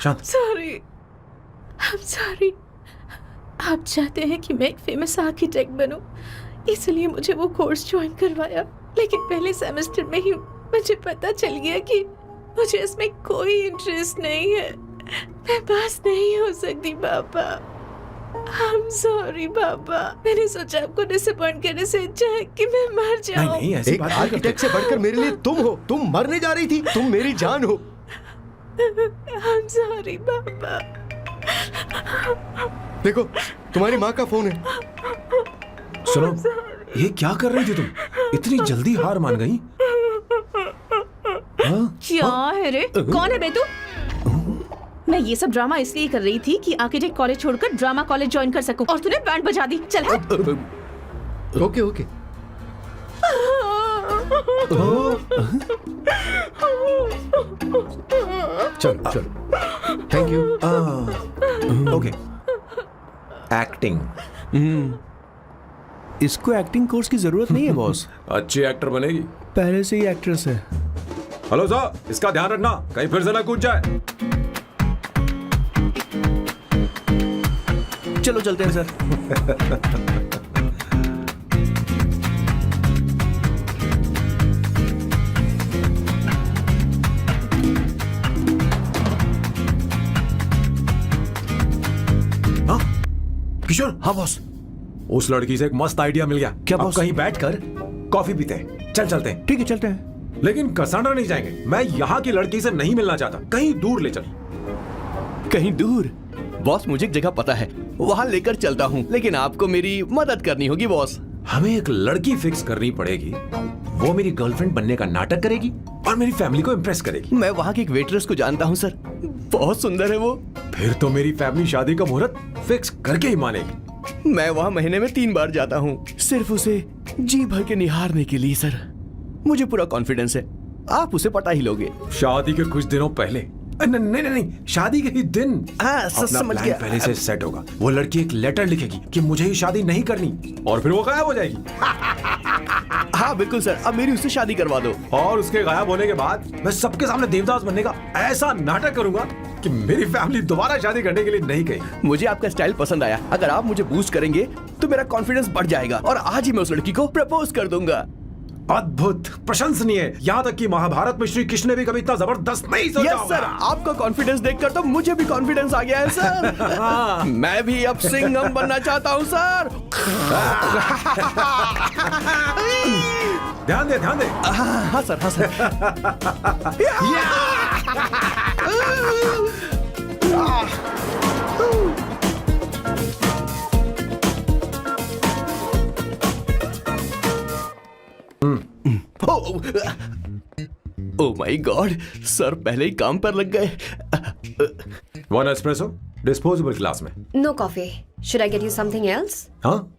शांत। Sorry, I am sorry. आप चाहते हैं कि मैं एक फेमस आर्किटेक्ट बनूं, इसलिए मुझे वो कोर्स ज्वाइन करवाया। लेकिन पहले सेमेस्टर में ही मुझे पता चल गया कि मुझे इसमें कोई इंटरेस्ट नहीं है। मैं पास नहीं हो सकती पापा। आई एम सॉरी पापा। मैंने सोचा आपको डिसअपॉइंट करने से अच्छा है कि मैं मर जाऊं। नहीं, ऐसी एक बात नहीं आर्किटेक्ट से बढ़कर मेरे लिए तुम हो। तुम मरने जा रही थी, तुम मेरी जान हो। आई एम सॉरी पापा। देखो, तुम्हारी माँ का फोन है। सुनो, ये क्या कर रही थी तुम? इतनी जल्दी हार मान गई? क्या है रे? कौन है बे तू? मैं ये सब ड्रामा इसलिए कर रही थी कि आर्किटेक्ट कॉलेज छोड़कर ड्रामा कॉलेज ज्वाइन कर सकूं, और तूने बैंड बजा दी। चल हट। Okay okay. चलो चलो, थैंक यू। ओके। एक्टिंग। इसको एक्टिंग कोर्स की जरूरत नहीं है बॉस। अच्छी एक्टर बनेगी। पहले से ही एक्ट्रेस है। हेलो सर, इसका ध्यान रखना कहीं फिर से ना कूद जाए। चलो चलते हैं सर। हाँ किशोर। हाँ बॉस। उस लड़की से एक मस्त आइडिया मिल गया। क्या अब बॉस? कहीं बैठकर कॉफी पीते हैं। चल चलते हैं। ठीक है चलते हैं। लेकिन कसांड्रा नहीं जाएंगे। मैं यहाँ की लड़की से नहीं मिलना चाहता। कहीं दूर ले चल। कहीं दूर? बॉस मुझे एक जगह पता है, वहां लेकर चलता हूँ, लेकिन आपको मेरी मदद करनी होगी बॉस। हमें एक लड़की फिक्स करनी पड़ेगी। वो मेरी गर्लफ्रेंड बनने का नाटक करेगी और मेरी फैमिली को इम्प्रेस करेगी। मैं वहाँ की एक वेट्रेस को जानता हूँ सर, बहुत सुंदर है वो। फिर तो मेरी फैमिली शादी का मुहूर्त फिक्स करके ही मानेगी। मैं वहाँ महीने में 3 बार जाता हूँ, सिर्फ उसे जी भर के निहारने के लिए सर। मुझे पूरा कॉन्फिडेंस है आप उसे पटा ही लोगे। शादी के कुछ दिनों पहले। नहीं, शादी के ही दिन हाँ, अपना समझ प्लान गया। पहले से सेट होगा। वो लड़की एक लेटर लिखेगी कि मुझे ही शादी नहीं करनी, और फिर वो गायब हो जाएगी। हाँ बिल्कुल सर, अब मेरी उससे शादी करवा दो। और उसके गायब होने के बाद मैं सबके सामने देवदास बनने का ऐसा नाटक करूंगा कि मेरी फैमिली दोबारा शादी करने के लिए नहीं कही। मुझे आपका स्टाइल पसंद आया। अगर आप मुझे बूस्ट करेंगे तो मेरा कॉन्फिडेंस बढ़ जाएगा और आज ही मैं उस लड़की को प्रपोज कर दूंगा। अद्भुत, प्रशंसनीय। यहाँ तक कि महाभारत में श्री कृष्ण ने भी कभी इतना जबरदस्त नहीं सोचा यस सर, आपका कॉन्फिडेंस देखकर तो मुझे भी कॉन्फिडेंस आ गया है सर। मैं भी अब सिंघम बनना चाहता हूँ सर। ध्यान दे, ध्यान दे। हाँ सर, हाँ sir. Oh my god, sir पहले ही काम पर लग गए। 1 एस्प्रेसो डिस्पोजेबल ग्लास में। No coffee. Should I get you something else? हाँ।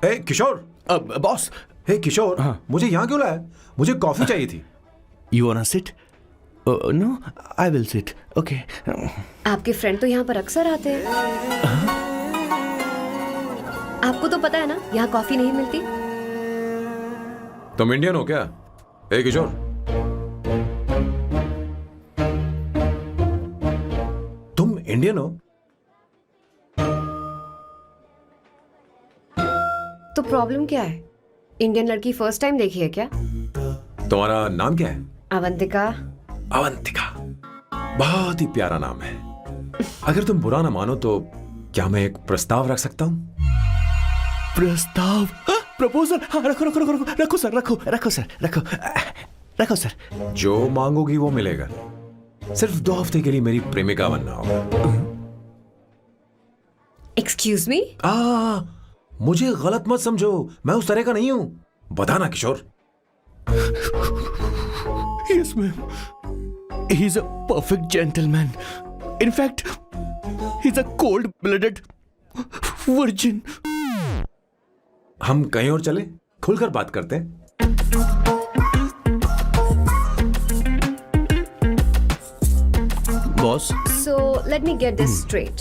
ए किशोर। बॉस। हे किशोर, हाँ। मुझे यहाँ क्यों लाया? मुझे कॉफी चाहिए थी। You want sit? No, I will sit. Okay. आपके फ्रेंड तो यहाँ पर अक्सर आते हैं। आपको तो पता है ना यहाँ कॉफी नहीं मिलती। तुम इंडियन हो क्या? ए किशोर, तुम इंडियन हो? तो प्रॉब्लम क्या है? इंडियन लड़की फर्स्ट टाइम देखी है क्या? तुम्हारा नाम क्या है? अवंतिका। अवंतिका, बहुत ही प्यारा नाम है। अगर तुम बुरा ना मानो तो क्या मैं एक प्रस्ताव रख सकता हूँ? प्रस्ताव? प्रपोजल? हाँ, रखो रखो रखो रखो रखो सर, रखो रखो सर, रखो रखो सर। जो मांगोगी वो मिलेगा। सिर्फ 2 हफ्ते के लिए मेरी प्रेमिका बनना होगा। Excuse me? मुझे गलत मत समझो, मैं उस तरह का नहीं हूं। बताना किशोर। Yes, ma'am. He's a perfect gentleman. In fact, he's a cold-blooded virgin. हम कहीं और चले, खुलकर बात करते हैं। Boss, So let me get this straight.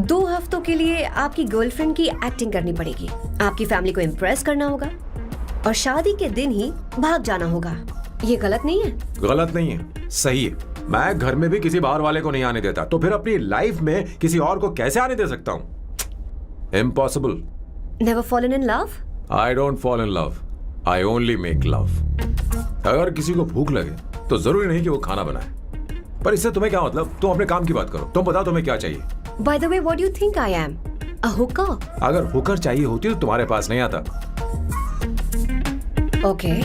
2 हफ्तों के लिए आपकी गर्लफ्रेंड की एक्टिंग करनी पड़ेगी, आपकी फैमिली को इम्प्रेस करना होगा और शादी के दिन ही भाग जाना होगा। ये गलत नहीं है? गलत नहीं है, सही है। मैं घर में भी किसी बाहर वाले को नहीं आने देता, तो फिर अपनी लाइफ में किसी और को कैसे आने दे सकता हूं? Impossible. Never fallen in love? I don't fall in love. I only make love. अगर किसी को भूख लगे तो जरूरी नहीं कि वो खाना बनाए। पर इससे तुम्हें क्या मतलब? तुम अपने काम की बात करो। तुम बताओ तुम्हें क्या चाहिए? By the way, what do you think I am? A hooker? अगर हुकर चाहिए होती तो तुम्हारे पास नहीं आता। Okay.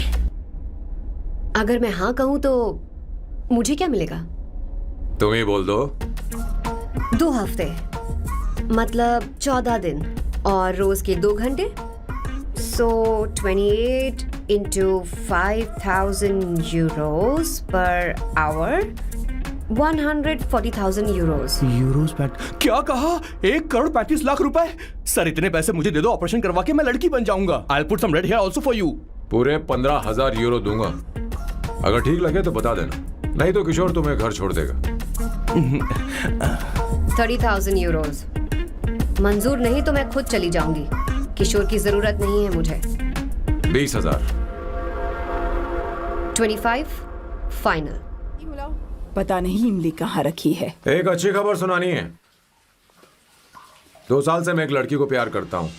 अगर मैं हाँ कहूँ तो मुझे क्या मिलेगा? तुम ही बोल दो। 2 हफ्ते मतलब 14 दिन और रोज के 2 घंटे। So 28 into 5,000 euros per hour, 140,000 euros. Euros PAT? क्या कहा? 1,35,00,000 रुपए? सर इतने पैसे मुझे दे दो, ऑपरेशन करवा के मैं लड़की बन जाऊंगा। I'll put some red hair also for you. पूरे 15,000 यूरो दूंगा। अगर ठीक लगे तो बता देना, नहीं तो किशोर तुम्हें घर छोड़ देगा। 30,000 euros. मंजूर नहीं तो मैं खुद चली जाऊंगी। किशोर की जरूरत नहीं है मुझे। 20,000। 25 फाइनल। पता नहीं इमली कहाँ रखी है। एक अच्छी खबर सुनानी है। 2 साल से मैं एक लड़की को प्यार करता हूँ।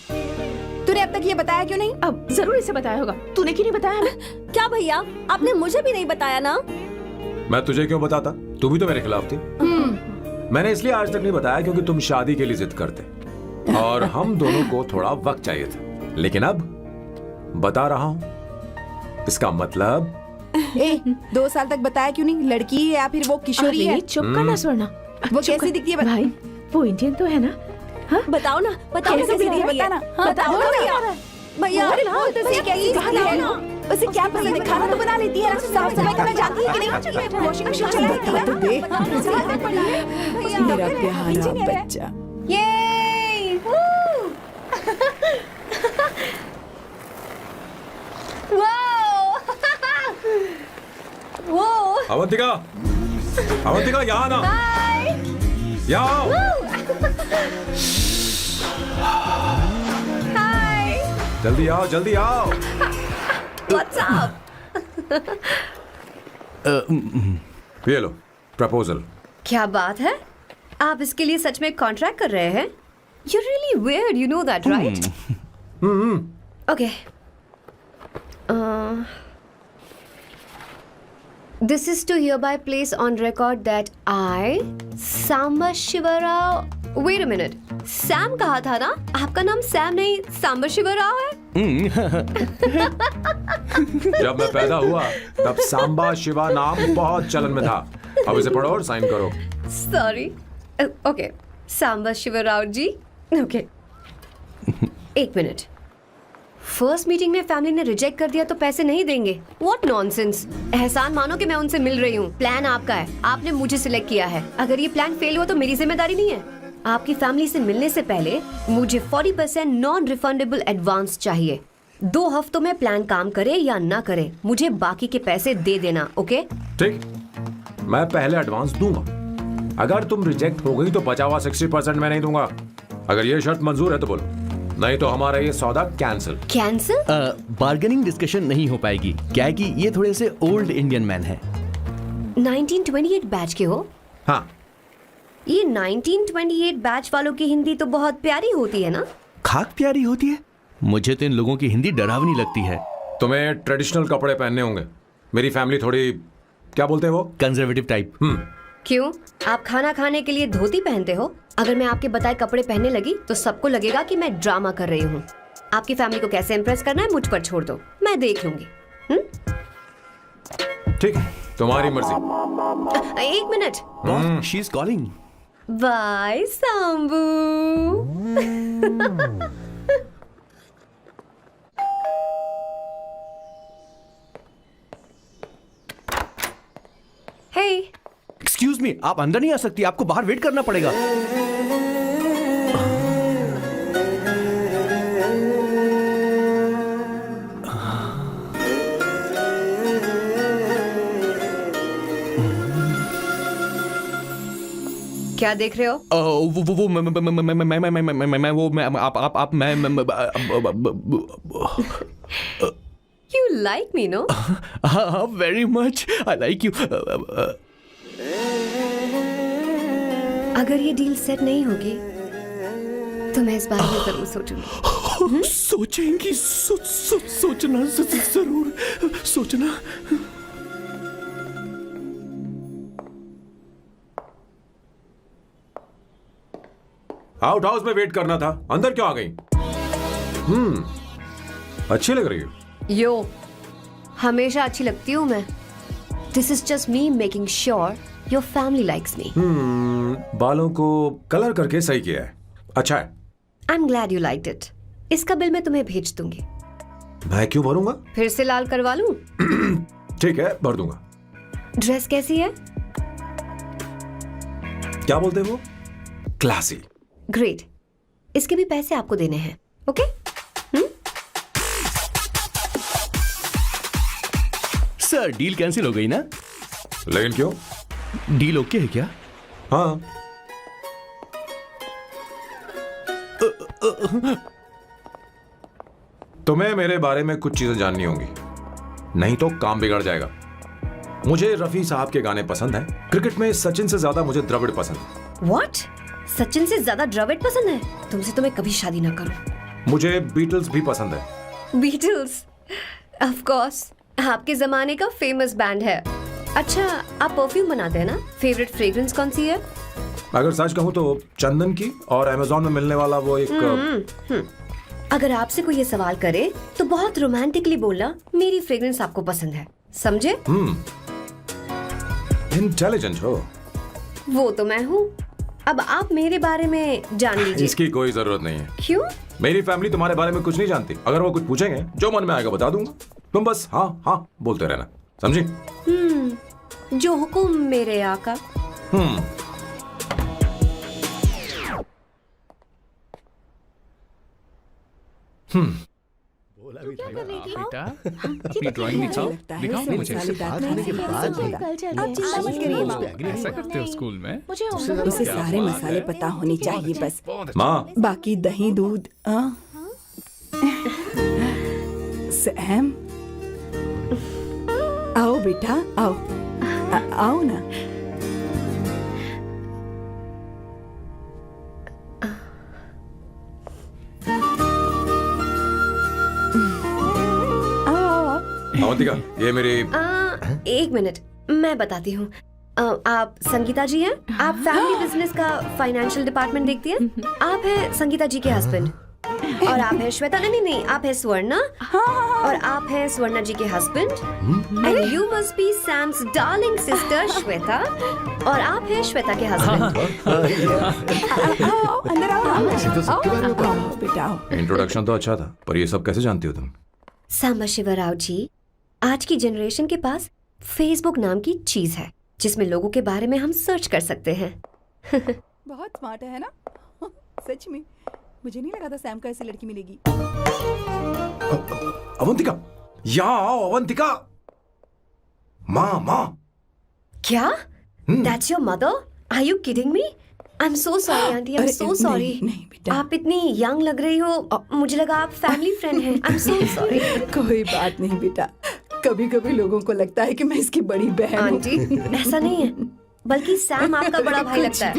तूने अब तक ये बताया क्यों नहीं? अब जरूर इसे बताया होगा। तूने क्यों नहीं बताया हमें? क्या भैया, आपने मुझे भी नहीं बताया ना? मैं तुझे क्यों बताता? तू भी तो मेरे खिलाफ थी। मैंने इसलिए आज तक नहीं बताया क्योंकि तुम शादी के लिए जिद करते और हम दोनों को थोड़ा वक्त चाहिए था। लेकिन अब बता रहा हूँ। इसका मतलब 2 साल तक बताया क्यों नहीं? लड़की है या फिर वो किशोरी है? चुप करना स्वर्णा। वो कैसी दिखती है? भाई वो इंडियन तो है ना? हाँ? बताओ ना, बताओ कैसे कैसी दिखती है? दिखती है? बताना। हाँ, बताओ ना भैया। भैया, उसे कैसी दिखती है? उसे क्या पसंद है? खाना तो बना लेती है, साफ सफाई करना जानती है कि नहीं? वॉशिंग मशीन चलाती है तो देख। मेरा प्यारा बच्चा। ये वो अवंतिका, अवंतिका यहाँ ना, यहाँ आओ। जल्दी आओ, जल्दी आओ। What's up? ये लो प्रपोजल। क्या बात है? आप इसके लिए सच में कॉन्ट्रैक्ट कर रहे हैं? You're really weird, you know that, right? Okay. This is to hereby place on record that I, Samba Shivarao. Wait a minute. Sam कहा था ना? आपका नाम सैम नहीं सांबा शिवराव है? जब मैं पैदा हुआ तब सांबा शिवा नाम बहुत चलन में था। अब इसे पढ़ो और साइन करो। Sorry. Okay. सांबा शिवराव जी. Okay. 1 मिनट। फर्स्ट मीटिंग में फैमिली ने रिजेक्ट कर दिया तो पैसे नहीं देंगे? What nonsense! एहसान मानो कि मैं उनसे मिल रही हूँ। प्लान आपका है, आपने मुझे सिलेक्ट किया है। अगर ये प्लान फेल हुआ तो मेरी जिम्मेदारी नहीं है। आपकी फैमिली से मिलने से पहले मुझे 40% नॉन रिफंडेबल एडवांस चाहिए। 2 हफ्तों में प्लान काम करे या ना करे, मुझे बाकी के पैसे दे देना। ओके? ठीक, मैं पहले एडवांस दूंगा। अगर तुम रिजेक्ट हो गई तो बचा हुआ 60% मैं नहीं दूंगा। अगर ये शर्त मंजूर है तो बोलो, नहीं तो हमारा ये सौदा कैंसिल। कैंसिल? बार्गेनिंग डिस्कशन नहीं हो पाएगी। क्या है कि ये थोड़े से ओल्ड इंडियन मैन है। 1928 बैच के हो? हाँ। ये 1928 बैच वालों की हिंदी तो बहुत प्यारी होती है ना? खाक प्यारी होती है? मुझे तो इन लोगों की हिंदी डरावनी लगती है। तुम्हें ट्रेडिशनल कपड़े पहनने होंगे। मेरी फैमिली थोड़ी, क्या बोलते हैं वो, कंजर्वेटिव टाइप। क्यों? आप खाना खाने के लिए धोती पहनते हो? अगर मैं आपके बताए कपड़े पहनने लगी तो सबको लगेगा कि मैं ड्रामा कर रही हूँ। आपकी फैमिली को कैसे इम्प्रेस करना है मुझ पर छोड़ दो, मैं देख लूंगी। ठीक है, तुम्हारी मर्जी। एक minute. She is calling. Bye Sambu. Hey, excuse me, आप अंदर नहीं आ सकती, आपको बाहर वेट करना पड़ेगा। क्या देख रहे हो? वो मैं वो मैं आप मैं यू लाइक मी नो? हाँ, very much, I like you. अगर ये डील सेट नहीं होगी तो मैं इस बारे में जरूर सोचूंगी। सोचेंगी, सोचना जरूर सोचना। आउट हाउस में वेट करना था, अंदर क्यों आ गई? अच्छी लग रही हो। यो, हमेशा अच्छी लगती हूँ मैं। This is just me making sure your family likes me. बालों को कलर करके सही किया है, अच्छा है। I am glad you liked it. इसका बिल मैं तुम्हें भेज दूंगी। मैं क्यों भरूंगा? फिर से लाल करवा लूं? ठीक है, भर दूंगा। ड्रेस कैसी है? क्या बोलते हो? क्लासी। ग्रेट। इसके भी पैसे आपको देने हैं, ओके? सर, डील कैंसिल हो गई ना? लेकिन क्यों? डील ओके है क्या? हाँ। तुम्हें मेरे बारे में कुछ चीजें जाननी होंगी, नहीं तो काम बिगड़ जाएगा। मुझे रफी साहब के गाने पसंद हैं। क्रिकेट में सचिन से ज्यादा मुझे द्रविड़ पसंद है। व्हाट? सचिन से ज्यादा द्रविड़ पसंद है? तुमसे तो मैं कभी शादी ना करूं। मुझे बीटल्स भी पसंद है। बीटल्स? ऑफ कोर्स, आपके जमाने का फेमस बैंड है। अच्छा, आप परफ्यूम बनाते हैं ना? फेवरेट फ्रेग्रेंस कौन सी है? अगर सच कहूं तो चंदन की, और अमेज़न में मिलने वाला वो एक अगर आपसे कोई ये सवाल करे तो बहुत रोमांटिकली बोलना मेरी फ्रेग्रेंस आपको पसंद है, समझे? इंटेलिजेंट हो। वो तो मैं हूँ। अब आप मेरे बारे में जान लीजिए। इसकी कोई जरूरत नहीं है। क्यों? मेरी फैमिली तुम्हारे बारे में कुछ नहीं जानती। अगर वो कुछ पूछेंगे, जो मन में आएगा बता दूंगा। तुम बस हाँ हाँ बोलते रहना, समझी? जो हुकुम मेरे आका। बोला भी था बेटा, अपनी ड्राइंग दिखाओ, दिखाओ मुझे। ऐसा करते हो स्कूल में? उसे सारे मसाले पता होने चाहिए बस। माँ, बाकी दही दूध। सैम, आओ बेटा, आओ। आओ ना। अवंतिका, ये मेरी। एक मिनट, मैं बताती हूँ। आप संगीता जी हैं? आप फैमिली बिजनेस का फाइनेंशियल डिपार्टमेंट देखती हैं? आप हैं संगीता जी के हस्बैंड। और आप हैं श्वेता। नहीं, आप हैं स्वर्णा। और आप हैं स्वर्णा जी के husband. And you must be Sam's darling sister Shweta. और आप हैं श्वेता के हस्बैंड। आओ, अंदर आओ। आओ बेटा, आओ। इंट्रोडक्शन तो अच्छा था, पर ये सब कैसे जानती हो तुम? सांबा शिवराव जी, आज की जनरेशन के पास फेसबुक नाम की चीज है जिसमें लोगों के बारे में हम सर्च कर सकते हैं। बहुत स्मार्ट है ना? सच में मुझे नहीं लगा था सैम को ऐसी लड़की मिलेगी। अवंतिका, यहाँ आओ। अवंतिका, माँ। क्या? That's your mother? Are you kidding me? I'm so sorry, auntie. I'm so sorry. नहीं बेटा, आप इतनी यंग लग रही हो, मुझे लगा आप फैमिली फ्रेंड हैं। I'm so sorry. कोई बात नहीं बेटा। कभी कभी लोगों को लगता है कि मैं इसकी बड़ी बहन हूँ। आंटी, ऐसा नहीं है, बल्कि सैम आपका बड़ा भाई लगता है।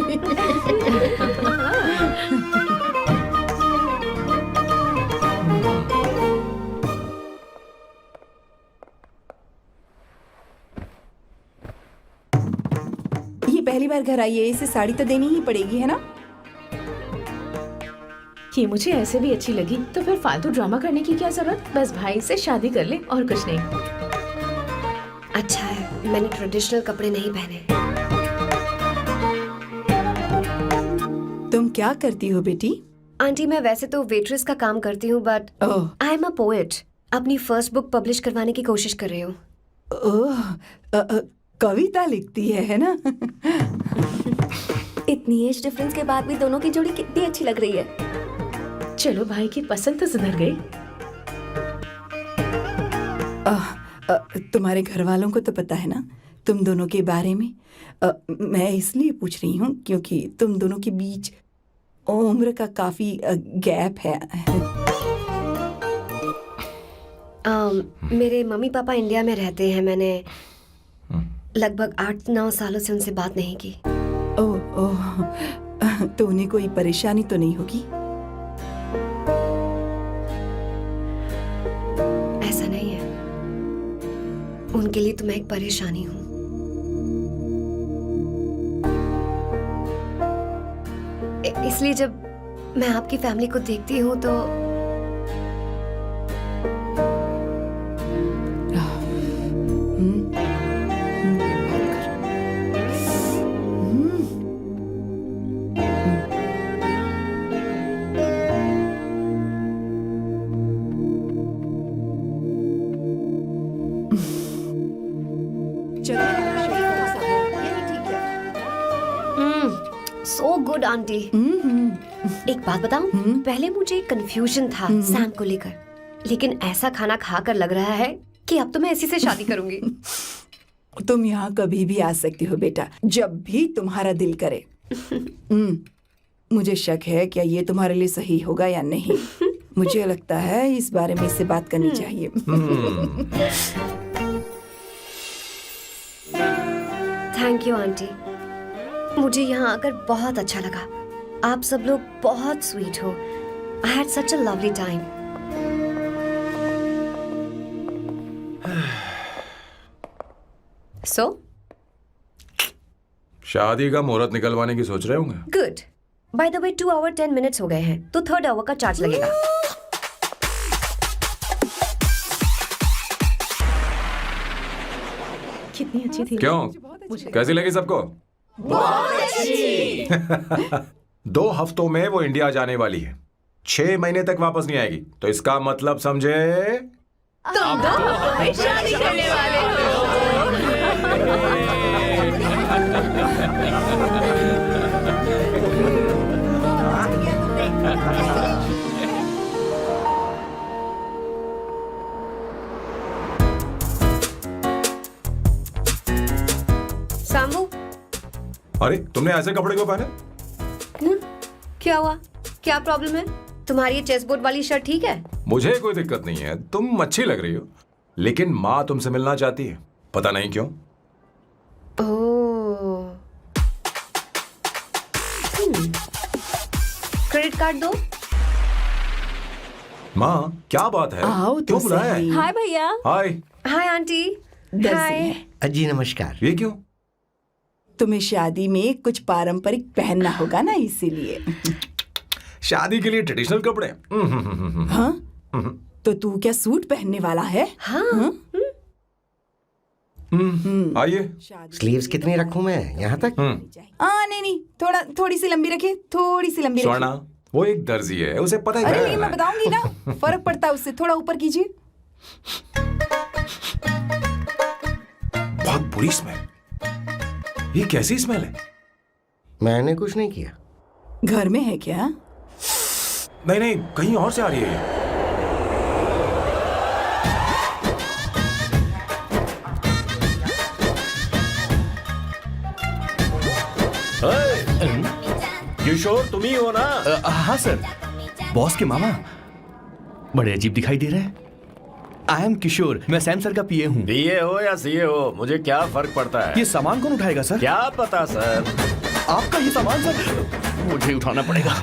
पहली बार घर आई है, इसे साड़ी तो देनी ही पड़ेगी, है ना? ये मुझे ऐसे भी अच्छी लगी, तो फिर फालतू ड्रामा करने की क्या जरूरत? बस भाई से शादी कर ले और कुछ नहीं। अच्छा है मैंने ट्रेडिशनल कपड़े नहीं पहने। तुम क्या करती हो बेटी? आंटी मैं वैसे तो वेट्रेस का काम करती हूँ, but oh I am a poet. अपनी फर्स्ट बुक पब्लिश करवाने की कोशिश कर रही हूँ। ओह, कविता लिखती है ना? इतनी एज डिफरेंस के बाद भी दोनों की जोड़ी कितनी अच्छी लग रही है। चलो भाई की पसंद तो सुधर गई। तुम्हारे घर वालों को तो पता है ना तुम दोनों के बारे में? मैं इसलिए पूछ रही हूँ क्योंकि तुम दोनों के बीच उम्र का काफी गैप है। मेरे मम्मी पापा इंडिया में रहते हैं। मैंने लगभग 8-9 सालों से उनसे बात नहीं की। ओह ओह, तो उन्हें कोई परेशानी तो नहीं होगी? ऐसा नहीं है, उनके लिए तो मैं एक परेशानी हूँ। इसलिए जब मैं आपकी फैमिली को देखती हूँ तो सो गुड आंटी। एक बात बताऊं, पहले मुझे कंफ्यूजन था सैम को लेकर, लेकिन ऐसा खाना खाकर लग रहा है कि अब तो मैं इसी से शादी करूंगी। तुम यहाँ कभी भी आ सकती हो बेटा, जब भी तुम्हारा दिल करे। मुझे शक है क्या ये तुम्हारे लिए सही होगा या नहीं। मुझे लगता है इस बारे में इससे बात करनी चाहिए। थैंक यू आंटी, मुझे यहाँ आकर बहुत अच्छा लगा। आप सब लोग बहुत स्वीट हो। I had such a lovely time. So शादी का मुहूर्त निकलवाने की सोच रहे होंगे। Good. By the way 2 hour 10 minutes हो गए हैं, तो 3rd आवर का चार्ज लगेगा। कितनी अच्छी थी। क्यों, कैसी लगी सबको? बहुत अच्छी। 2 हफ्तों में वो इंडिया जाने वाली है, 6 महीने तक वापस नहीं आएगी। तो इसका मतलब समझे तुम दोनों शादी करने वाले सांबू, अरे तुमने ऐसे कपड़े क्यों पहने? क्या हुआ? क्या प्रॉब्लम है? तुम्हारी ये चेस्ट बोर्ड वाली शर्ट ठीक है? मुझे कोई दिक्कत नहीं है, तुम अच्छी लग रही हो, लेकिन माँ तुमसे मिलना चाहती है, पता नहीं क्यों। ओह, क्रेडिट कार्ड दो। माँ क्या बात है, आओ तो क्यों बुलाया है? सही। हाय भैया। हाय। Hi aunty. दर्जी हाय। है। जी नमस्कार। ये क्यों? तुम्हें शादी में कुछ पारंपरिक पहनना होगा ना, इसीलिए। शादी के लिए ट्रेडिशनल कपड़े? हाँ? तो तू क्या सूट पहनने वाला है? हाँ। आइए। स्लीव्स कितनी रखूं मैं, यहाँ तक? नहीं, थोड़ी सी लंबी रखिए, थोड़ी सी लंबी रखिए। स्वर्णा, वो एक दर्जी है, उसे पता ही अरे क्या नहीं, मैं करना है। बताऊंगी ना, फर्क पड़ता है उससे। थोड़ा ऊपर कीजिए। बहुत बुरी स्मेल। ये कैसी स्मेल है? मैंने कुछ नहीं किया। घर में है क्या? नहीं, कहीं और से आ रही है ये। किशोर तुम ही हो ना? हाँ सर, बॉस के मामा। बड़े अजीब दिखाई दे रहे हैं। आई एम किशोर, मैं सैम सर का पीए हूँ। बीए हो या सीए हो, मुझे क्या फर्क पड़ता है? ये सामान कौन उठाएगा सर? क्या पता सर। आपका ये सामान सर मुझे उठाना पड़ेगा।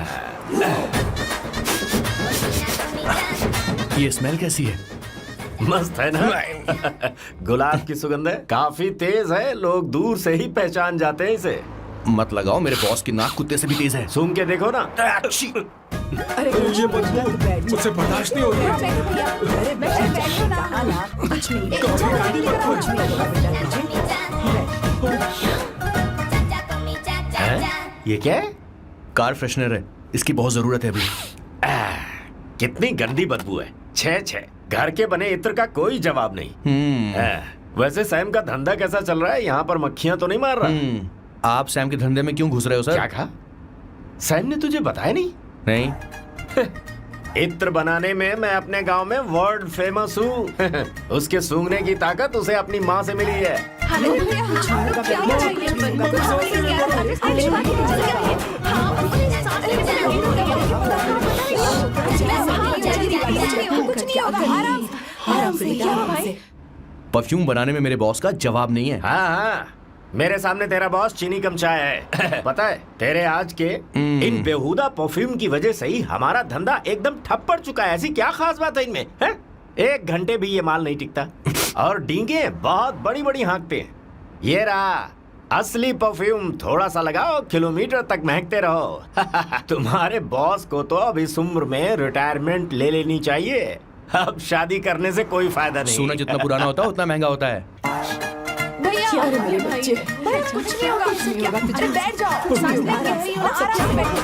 ये स्मेल कैसी है? मस्त है ना? गुलाब की सुगंध है, काफी तेज है, लोग दूर से ही पहचान जाते हैं इसे। मत लगाओ, मेरे बॉस की नाक कुत्ते से भी तेज है। सूंघ के देखो ना। अरे ये मुझसे बर्दाश्त नहीं हो रही है। अरे बैठो ना। कहा ना, कुछ नहीं कुछ नहीं। ये क्या है? कार फ्रेशनर है, इसकी बहुत जरूरत है अभी। कितनी गंदी बदबू है। छे घर के बने इत्र का कोई जवाब नहीं। वैसे सैम का धंधा कैसा चल रहा है? यहाँ पर मक्खियां तो नहीं मार रहा? आप सैम के धंधे में क्यों घुस रहे हो सर? क्या कहा? सैम ने तुझे बताया नहीं? नहीं। इत्र बनाने में मैं अपने गांव में वर्ल्ड फेमस हूँ। उसके सूंघने की ताकत उसे अपनी माँ से मिली है। परफ्यूम बनाने में मेरे बॉस का जवाब नहीं है। हाँ, मेरे सामने तेरा बॉस चीनी कम चाय है। पता है, तेरे आज के इन बेहुदा परफ्यूम की वजह से ही हमारा धंधा एकदम ठप पड़ चुका है। ऐसी क्या खास बात है इनमें? है? 1 घंटे भी ये माल नहीं टिकता और डींगे बहुत बड़ी बड़ी हाँकते हैं। ये रहा असली परफ्यूम, थोड़ा सा लगाओ, किलोमीटर तक महकते रहो। तुम्हारे बॉस को तो अब इस उम्र में रिटायरमेंट ले लेनी चाहिए। अब शादी करने से कोई फायदा नहीं। सोना जितना पुराना होता है उतना महंगा होता है। अरे मेरे बच्चे, कुछ नहीं होगा, कुछ नहीं होगा। अरे बैठ जाओ, कुछ नहीं होगा, आराम से बैठो।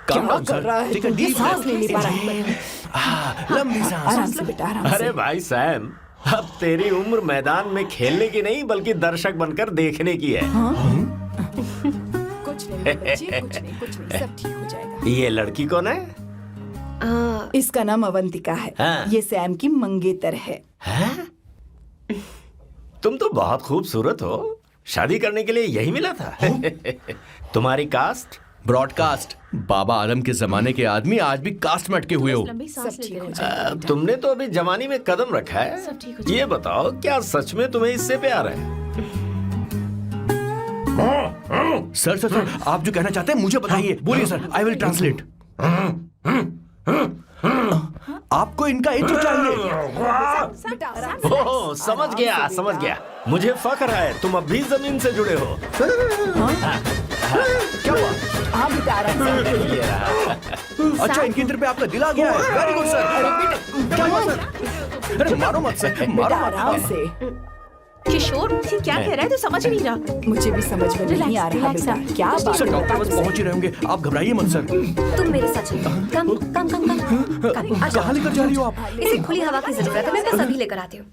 क्या कर रहा है? सांस नहीं ले पा रहा है। लंबी सांस। आराम से बेटा, आराम से। अरे भाई सैम, अब तेरी उम्र मैदान में खेलने की नहीं बल्कि दर्शक बनकर देखने की है। कुछ नहीं बच्चे, कुछ नहीं, सब ठीक हो जाएगा। ये लड़की कौन है? इसका नाम अवंतिका है। हाँ। ये सैम की मंगेतर है। तुम तो बहुत खूबसूरत हो, शादी करने के लिए यही मिला था। तुम्हारी कास्ट? ब्रॉडकास्ट। बाबा आदम के जमाने के आदमी आज भी कास्ट में अटके हुए हो। सब ठीक हो जाएगा। तुमने तो अभी जवानी में कदम रखा है। ये बताओ, क्या सच में तुम्हें इससे प्यार है? सर, आप जो कहना चाहते हैं मुझे बताइए। बोलिए सर, आई विल ट्रांसलेट। आपको इनका इत्र चाहिए। ओह, समझ गया। मुझे फख्र है तुम अब भी जमीन से जुड़े हो। क्या हुआ? हाँ बेटा, आराम से। अच्छा, इनके इत्र पे आपका दिल आ गया है। Very good sir. क्या हुआ सर? अरे मारो मत सर, बेटा मारो मत। आराम से। किशोर, ये क्या कह रहा है? तो समझ ही नहीं रहा। मुझे भी समझ में नहीं आ रहा बेटा, क्या बात सर, है? डॉक्टर बस पहुंच ही रहे होंगे, आप घबराइए मत सर। तुम मेरे साथ चलो। कम कम कम कम कम। कहाँ लेकर जा रही हो आप? इसे खुली हवा की जरूरत है, मैं बस अभी लेकर आती हूँ।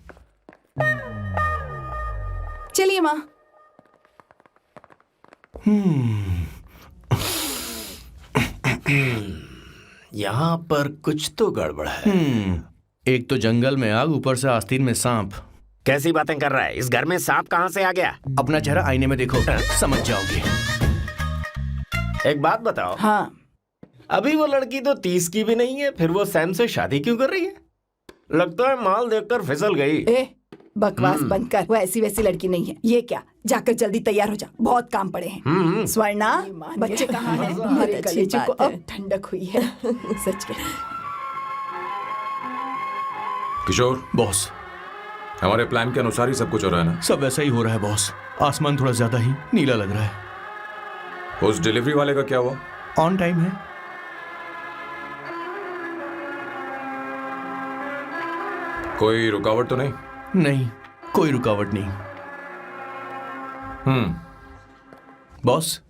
चलिए माँ। यहाँ पर कुछ तो गड़बड़ है। एक तो जंगल में आग, ऊपर से आस्तीन में सांप। कैसी बातें कर रहा है? इस घर में सांप कहाँ से आ गया? अपना चेहरा आईने में देखो, समझ जाओगे। एक बात बताओ। हाँ, अभी वो लड़की तो 30 की भी नहीं है, फिर वो सैम से शादी क्यों कर रही है? लगता है माल देखकर फिसल गई। ए बकवास बंद कर, वो ऐसी वैसी लड़की नहीं है। ये क्या, जाकर जल्दी तैयार हो जा, बहुत काम पड़े हैं। स्वर्णा, बच्चे कहाँ हैं? मेरे कलेजे को अब ठंडक हुई है। सच कह। किशोर बॉस, हमारे प्लान के अनुसार ही सब कुछ हो रहा है ना? सब वैसा ही हो रहा है बॉस। आसमान थोड़ा ज्यादा ही नीला लग रहा है। उस डिलीवरी वाले का क्या हुआ? ऑन टाइम है। कोई रुकावट तो नहीं? नहीं, कोई रुकावट नहीं। बॉस,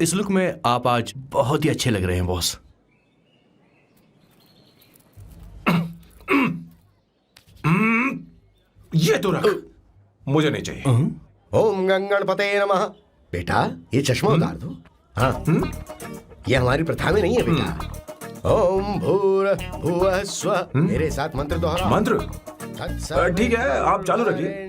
इस लुक में आप आज बहुत ही अच्छे लग रहे हैं बॉस। ये तो रख, मुझे नहीं चाहिए। ओम गंगणपते नमः। बेटा, ये चश्मा उतार दो। हाँ, ये हमारी प्रथा में नहीं है बेटा। ओम भूर भुवः स्वः। मेरे साथ मंत्र दोहराओ। मंत्र? ठीक है, आप चालू रखिए।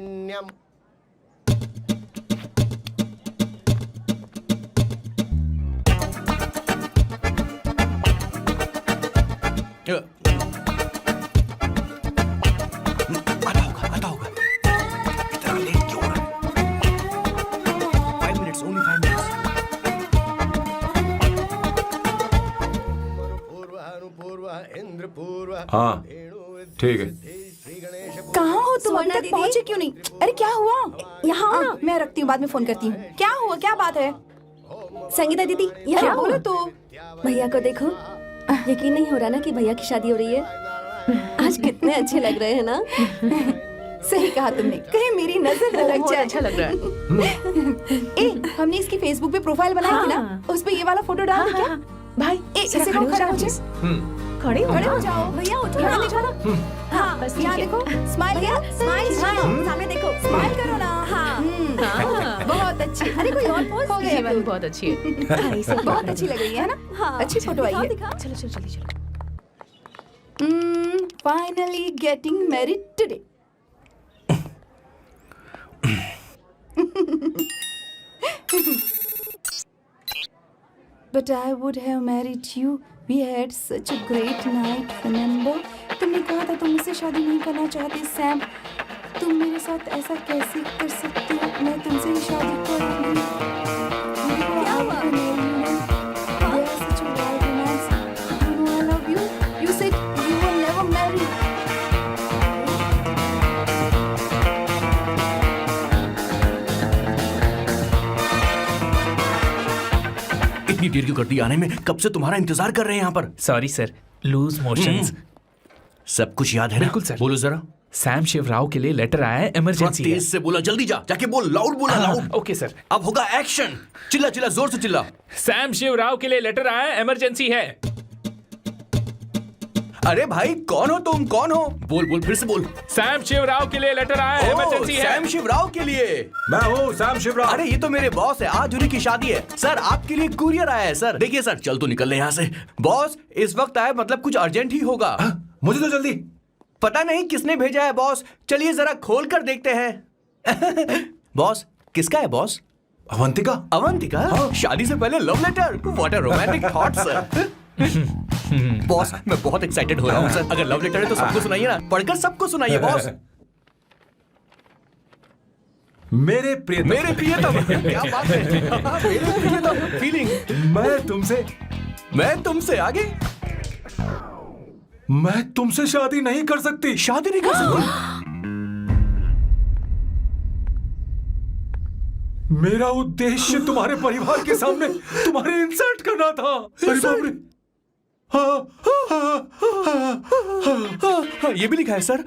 आता होगा। इतना लेट क्यों हो रहा है? 5 minutes, only 5 minutes. हाँ ठीक है। कहाँ हो तुम? अभी सुवर्णा तक दीदी? पहुँचे क्यों नहीं? अरे क्या हुआ? यहाँ आओ ना। मैं रखती हूँ, बाद में फोन करती हूँ। क्या हुआ? क्या बात है? संगीता दीदी अरे यहाँ बोलो बोलो। तो। भैया को देखो, यकीन नहीं हो रहा ना कि भैया की शादी हो रही है। आज कितने अच्छे लग रहे हैं ना। सही कहा तुमने, कहीं मेरी नजर न लग बहुत जाए। अच्छा लग रहा है। ए, हमने इसकी फेसबुक पे प्रोफाइल बनाई थी ना, हाँ। उस पे ये वाला फोटो डाल दे क्या? भाई ए, जरा इसे खड़े हो खड़ा जाओ हो please। जाओ। खड़े हो खड़े हो जाओ। जाओ। भैया उठो यहाँ ना। देखो ना। हाँ बस यहाँ ठीक है। देखो, स्माइल भैया करो। स्माइल सामने देखो। स्माइल करो ना। हाँ। बहुत अच्छी। अरे कोई और पोज हो गया। जीवन बहुत अच्छी है। बहुत अच्छी लग रही है ना? हाँ अच्छी फोटो आई है। दिखाओ। चलो चलो जल्दी चलो। Finally getting married today. But I would have married you. We had such a great night. Remember? तुमने कहा था तुम मुझसे शादी नहीं करना चाहते सैम। तुम मेरे साथ ऐसा कैसे कर सकते हो? मैं तुमसे ही शादी करूंगी। क्या हुआ? They are such a wild romance. You know I love you. You said you will never marry. इतनी देर क्यों कर दी आने में? कब से तुम्हारा इंतजार कर रहे हैं यहाँ पर। Sorry sir, loose motions. सब कुछ याद है ना? बिल्कुल सर। बोलो जरा। सैम शिवराव के लिए लेटर आया है, थोड़ा इमरजेंसी है। तेज से बोला, जल्दी जा, जाके बोल, लाउड बोला, लाउड। Okay sir. अब होगा एक्शन। चिल्ला चिल्ला, जोर से चिल्ला। सैम शिवराव के लिए लेटर आया है, इमरजेंसी है। अरे भाई कौन हो तुम? कौन हो? बोल बोल, फिर से बोल। सैम शिवराव के लिए लेटर आया है, ओह, इमरजेंसी है। सैम शिवराव के लिए। मैं हूँ सैम शिवराव। अरे ये तो मेरे बॉस है, आज उन्हीं की शादी है। सर आपके लिए कुरियर आया है सर। देखिए सर, चल तो निकल ले यहाँ से। बॉस इस वक्त आए, मतलब कुछ अर्जेंट ही होगा। मुझे तो जल्दी। पता नहीं किसने भेजा है बॉस, चलिए जरा खोल कर देखते हैं। बॉस किसका है बॉस? अवंतिका। अवंतिका? शादी से पहले love letter? What a romantic thought sir. Boss मैं बहुत एक्साइटेड हो रहा हूँ सर। अगर लव लेटर है तो सबको सुनाइए ना, पढ़कर सबको सुनाइए बॉस। मेरे प्रियतम। मेरे प्रियतम। क्या बात है। मेरे प्रियतम फीलिंग। मैं तुमसे आगे। मैं तुमसे शादी नहीं कर सकती। शादी नहीं कर सकती? मेरा उद्देश्य तुम्हारे परिवार के सामने तुम्हारे इंसल्ट करना था। अरे बाप रे। हाँ, ये भी लिखा है सर।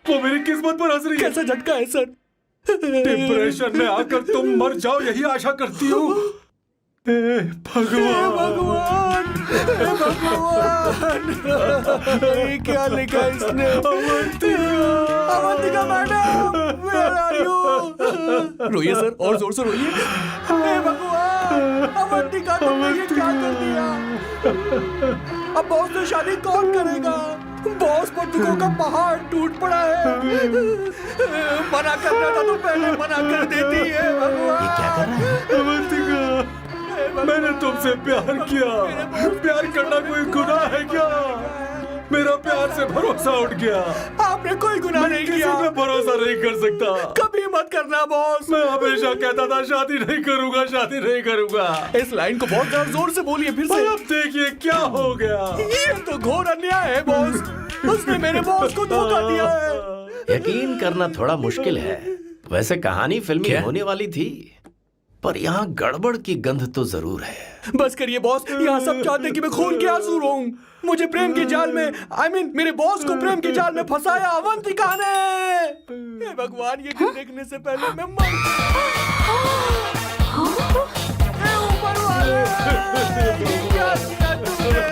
वो मेरी किस्मत पर हंस रही है। कैसा झटका है सर। डिप्रेशन में आकर तुम मर जाओ, यही आशा करती हूँ। भगवान भगवान ये क्या लिखा है इसने? Avantika madam, where are you? रोइए सर, और जोर से रोइए। हे भगवान, अवंतिका तुमने ये क्या कर दिया? अब बॉस से शादी कौन करेगा? बॉस पर दुखों का पहाड़ टूट पड़ा है। मना करना था तो पहले मना कर देती है। भगवान ये क्या कर रहा है? अवंतिका, मैंने तुमसे प्यार किया। प्यार करना कोई गुनाह है क्या? मेरा प्यार से भरोसा उठ गया। आपने कोई गुनाह नहीं किया। किसी पे भरोसा नहीं कर सकता। कभी मत करना बॉस। मैं हमेशा कहता था शादी नहीं करूंगा, शादी नहीं करूंगा। इस लाइन को बहुत ज्यादा जोर से बोलिए फिर से। अब देखिए क्या हो गया। ये तो घोर अन्याय है बॉस। उसने मेरे बॉस को धोखा दिया है। यकीन करना थोड़ा मुश्किल है। वैसे कहानी फिल्मी क्या? होने वाली थी, पर यहाँ गड़बड़ की गंध तो जरूर है। बस करिए बॉस, यहाँ सब चाहते हैं कि मैं खून के आंसू रोऊं। मुझे प्रेम के जाल में, मेरे बॉस को प्रेम के जाल में फंसाया अवंतिका ने। हे भगवान, ये दिन देखने से पहले मैं मर। हे ऊपर वाले, ये क्या किया तुमने?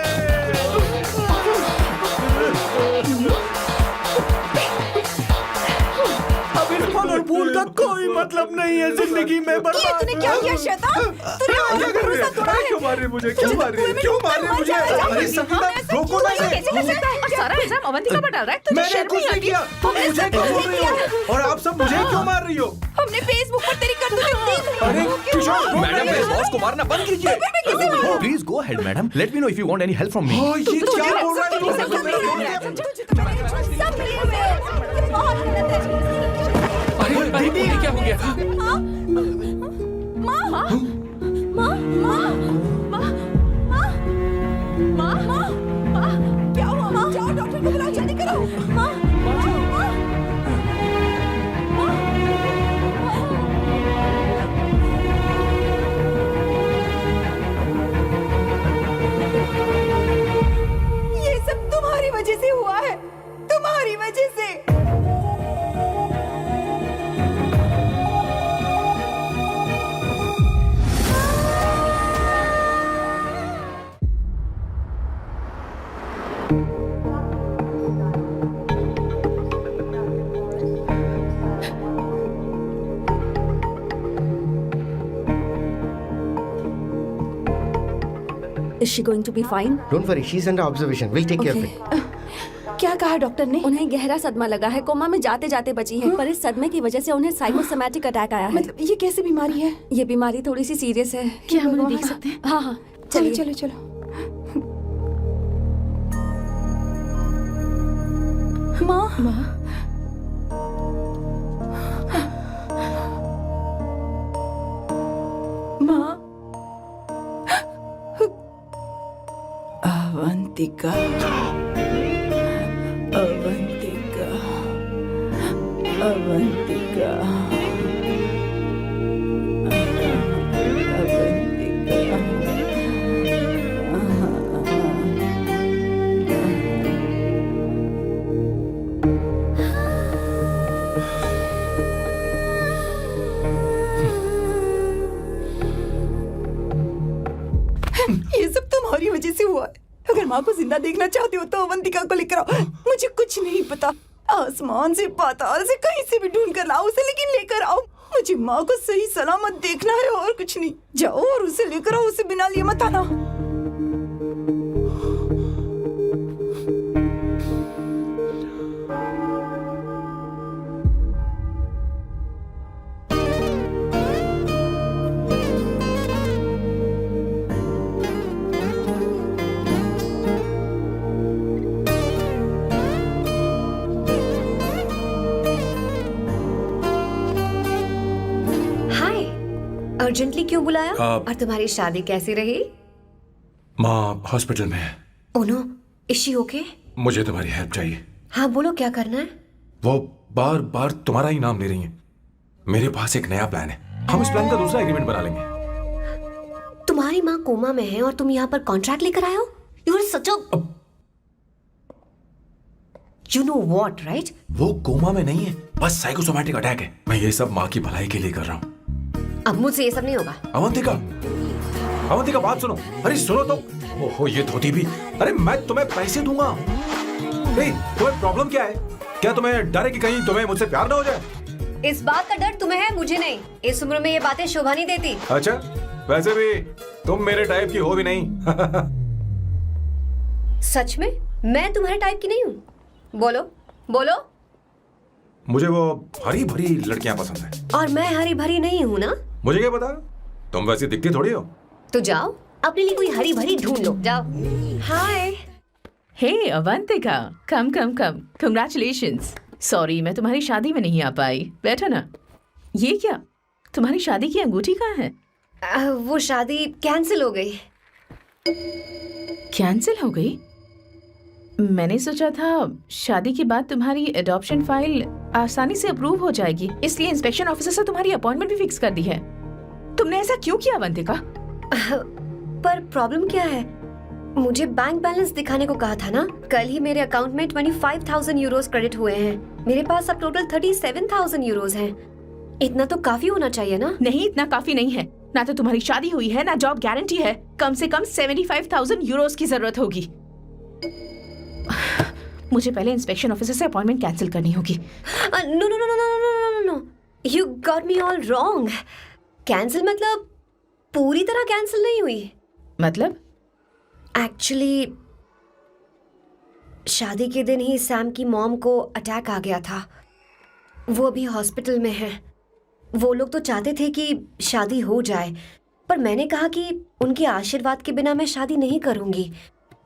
अब इस फल और फूल का कोई मतलब नहीं है जिंदगी में। ये तूने क्या किया शैतान? तूने मुझे भरोसा तोड़ा है। क्यों मार रही मुझे? क्यों मार रही? क्यों मार रही मुझे? अरे संगीता, रोको ना इसे। कैसे कर सकता है? और सारा इल्जाम अवंतिका पर डाल रहा है। तुझे मैंने शर्म कुछ नहीं नहीं आती? किया। तुम हमने मुझे सब क्यों कुछ बोल रही किया हो? और आप सब मुझे क्यों मार रही हो? हमने फेसबुक पर तेरी करतूतें देख ली। अरे किशोर, मैडम मेरे बॉस को मारना बंद कीजिए। Please go ahead madam, let me know if you want any help from me. हाँ, ये क्या बोल रहा है? सब मिले हुए हैं। ये बहुत गलत है। अरे दीदी, ये क्या हो गया? माँ, माँ, माँ, माँ, माँ, माँ, माँ, माँ, Is she going to be fine? Don't worry, she is under observation, will take care of it. क्या कहा डॉक्टर ने? उन्हें गहरा सदमा लगा है, कोमा में जाते जाते बची है, पर इस सदमे की वजह से उन्हें साइकोसोमैटिक अटैक आया है। मतलब ये कैसी बीमारी है? ये बीमारी थोड़ी सी सीरियस है। क्या हम उन्हें देख सकते हैं? हाँ हाँ, चलो चलिए। चलो चलो। माँ माँ, माँ, अवंतिका, अवंतिका, अवंतिका, ये सब तुम्हारी वजह से हुआ है। अगर माँ को जिंदा देखना चाहते हो तो अवंतिका को लेकर आओ। मुझे कुछ नहीं पता, आसमान से पाताल से कहीं से भी ढूंढ कर लाओ उसे, लेकिन लेकर आओ। मुझे माँ को सही सलामत देखना है और कुछ नहीं। जाओ और उसे लेकर आओ, उसे बिना लिए मत आना। हाय, अर्जेंटली क्यों बुलाया? आप- और तुम्हारी शादी कैसी रही? माँ हॉस्पिटल में है, oh no, is she okay? मुझे तुम्हारी हेल्प चाहिए। हाँ बोलो, क्या करना है? वो बार बार तुम्हारा ही नाम ले रही हैं। मेरे पास एक नया प्लान है, हम इस प्लान का दूसरा एग्रीमेंट बना लेंगे। तुम्हारी माँ कोमा में है और तुम यहाँ पर कॉन्ट्रैक्ट लेकर आए हो? You are such a you know what, right? वो कोमा में नहीं है, बस साइकोसोमैटिक अटैक है। मैं ये सब माँ की भलाई के लिए कर रहा हूँ। अब मुझसे ये सब नहीं होगा। अवंतिका, अवंतिका बात सुनो। अरे सुनो तो। ओहो ये धोती भी। अरे मैं तुम्हें पैसे दूंगा। नहीं, तुम्हें प्रॉब्लम क्या है? क्या तुम्हें डर है कि कहीं तुम्हें मुझसे प्यार ना हो जाए? इस बात का डर तुम्हें है, मुझे नहीं। इस उम्र में ये बातें शोभा नहीं देती। अच्छा, वैसे भी तुम मेरे टाइप की हो भी नहीं। सच में मैं तुम्हारे टाइप की नहीं हूँ? बोलो बोलो। मुझे वो हरी भरी लड़कियां पसंद है। और मैं हरी भरी नहीं हूँ ना? मुझे क्या पता, तुम वैसी दिखती थोड़ी हो। तो जाओ अपने लिए कोई हरी भरी ढूंढ लो, जाओ। हाय। हे अवंतिका, कम कम कम, कंग्रेचुलेशंस। सॉरी मैं तुम्हारी शादी में नहीं आ पाई। बैठो ना। ये क्या, तुम्हारी शादी की अंगूठी कहाँ है? वो शादी कैंसिल हो गई। कैंसिल हो गई? मैंने सोचा था शादी के बाद तुम्हारी एडॉप्शन फाइल आसानी से अप्रूव हो जाएगी, इसलिए इंस्पेक्शन ऑफिसर से तुम्हारी अपॉइंटमेंट भी फिक्स कर दी है। तुमने ऐसा क्यों किया अवंतिका? पर प्रॉब्लम क्या है? मुझे बैंक बैलेंस दिखाने को कहा था ना। कल ही मेरे अकाउंट में 25,000 यूरोस क्रेडिट हुए हैं। मेरे पास अब टोटल 37,000 यूरोस हैं। इतना तो काफी होना चाहिए ना? नहीं, इतना काफी नहीं है। ना तो तुम्हारी शादी हुई है, ना जॉब गारंटी है। कम से कम 75,000 यूरोस की जरूरत होगी। मुझे पहले इंस्पेक्शन ऑफिसर से अपॉइंटमेंट कैंसिल करनी होगी। No no no no no no no no, you got me all wrong. Cancel मतलब पूरी तरह कैंसिल नहीं हुई। मतलब? एक्चुअली शादी के दिन ही सैम की मॉम को अटैक आ गया था। वो अभी हॉस्पिटल में है। वो लोग तो चाहते थे कि शादी हो जाए, पर मैंने कहा कि उनके आशीर्वाद के बिना मैं शादी नहीं करूंगी।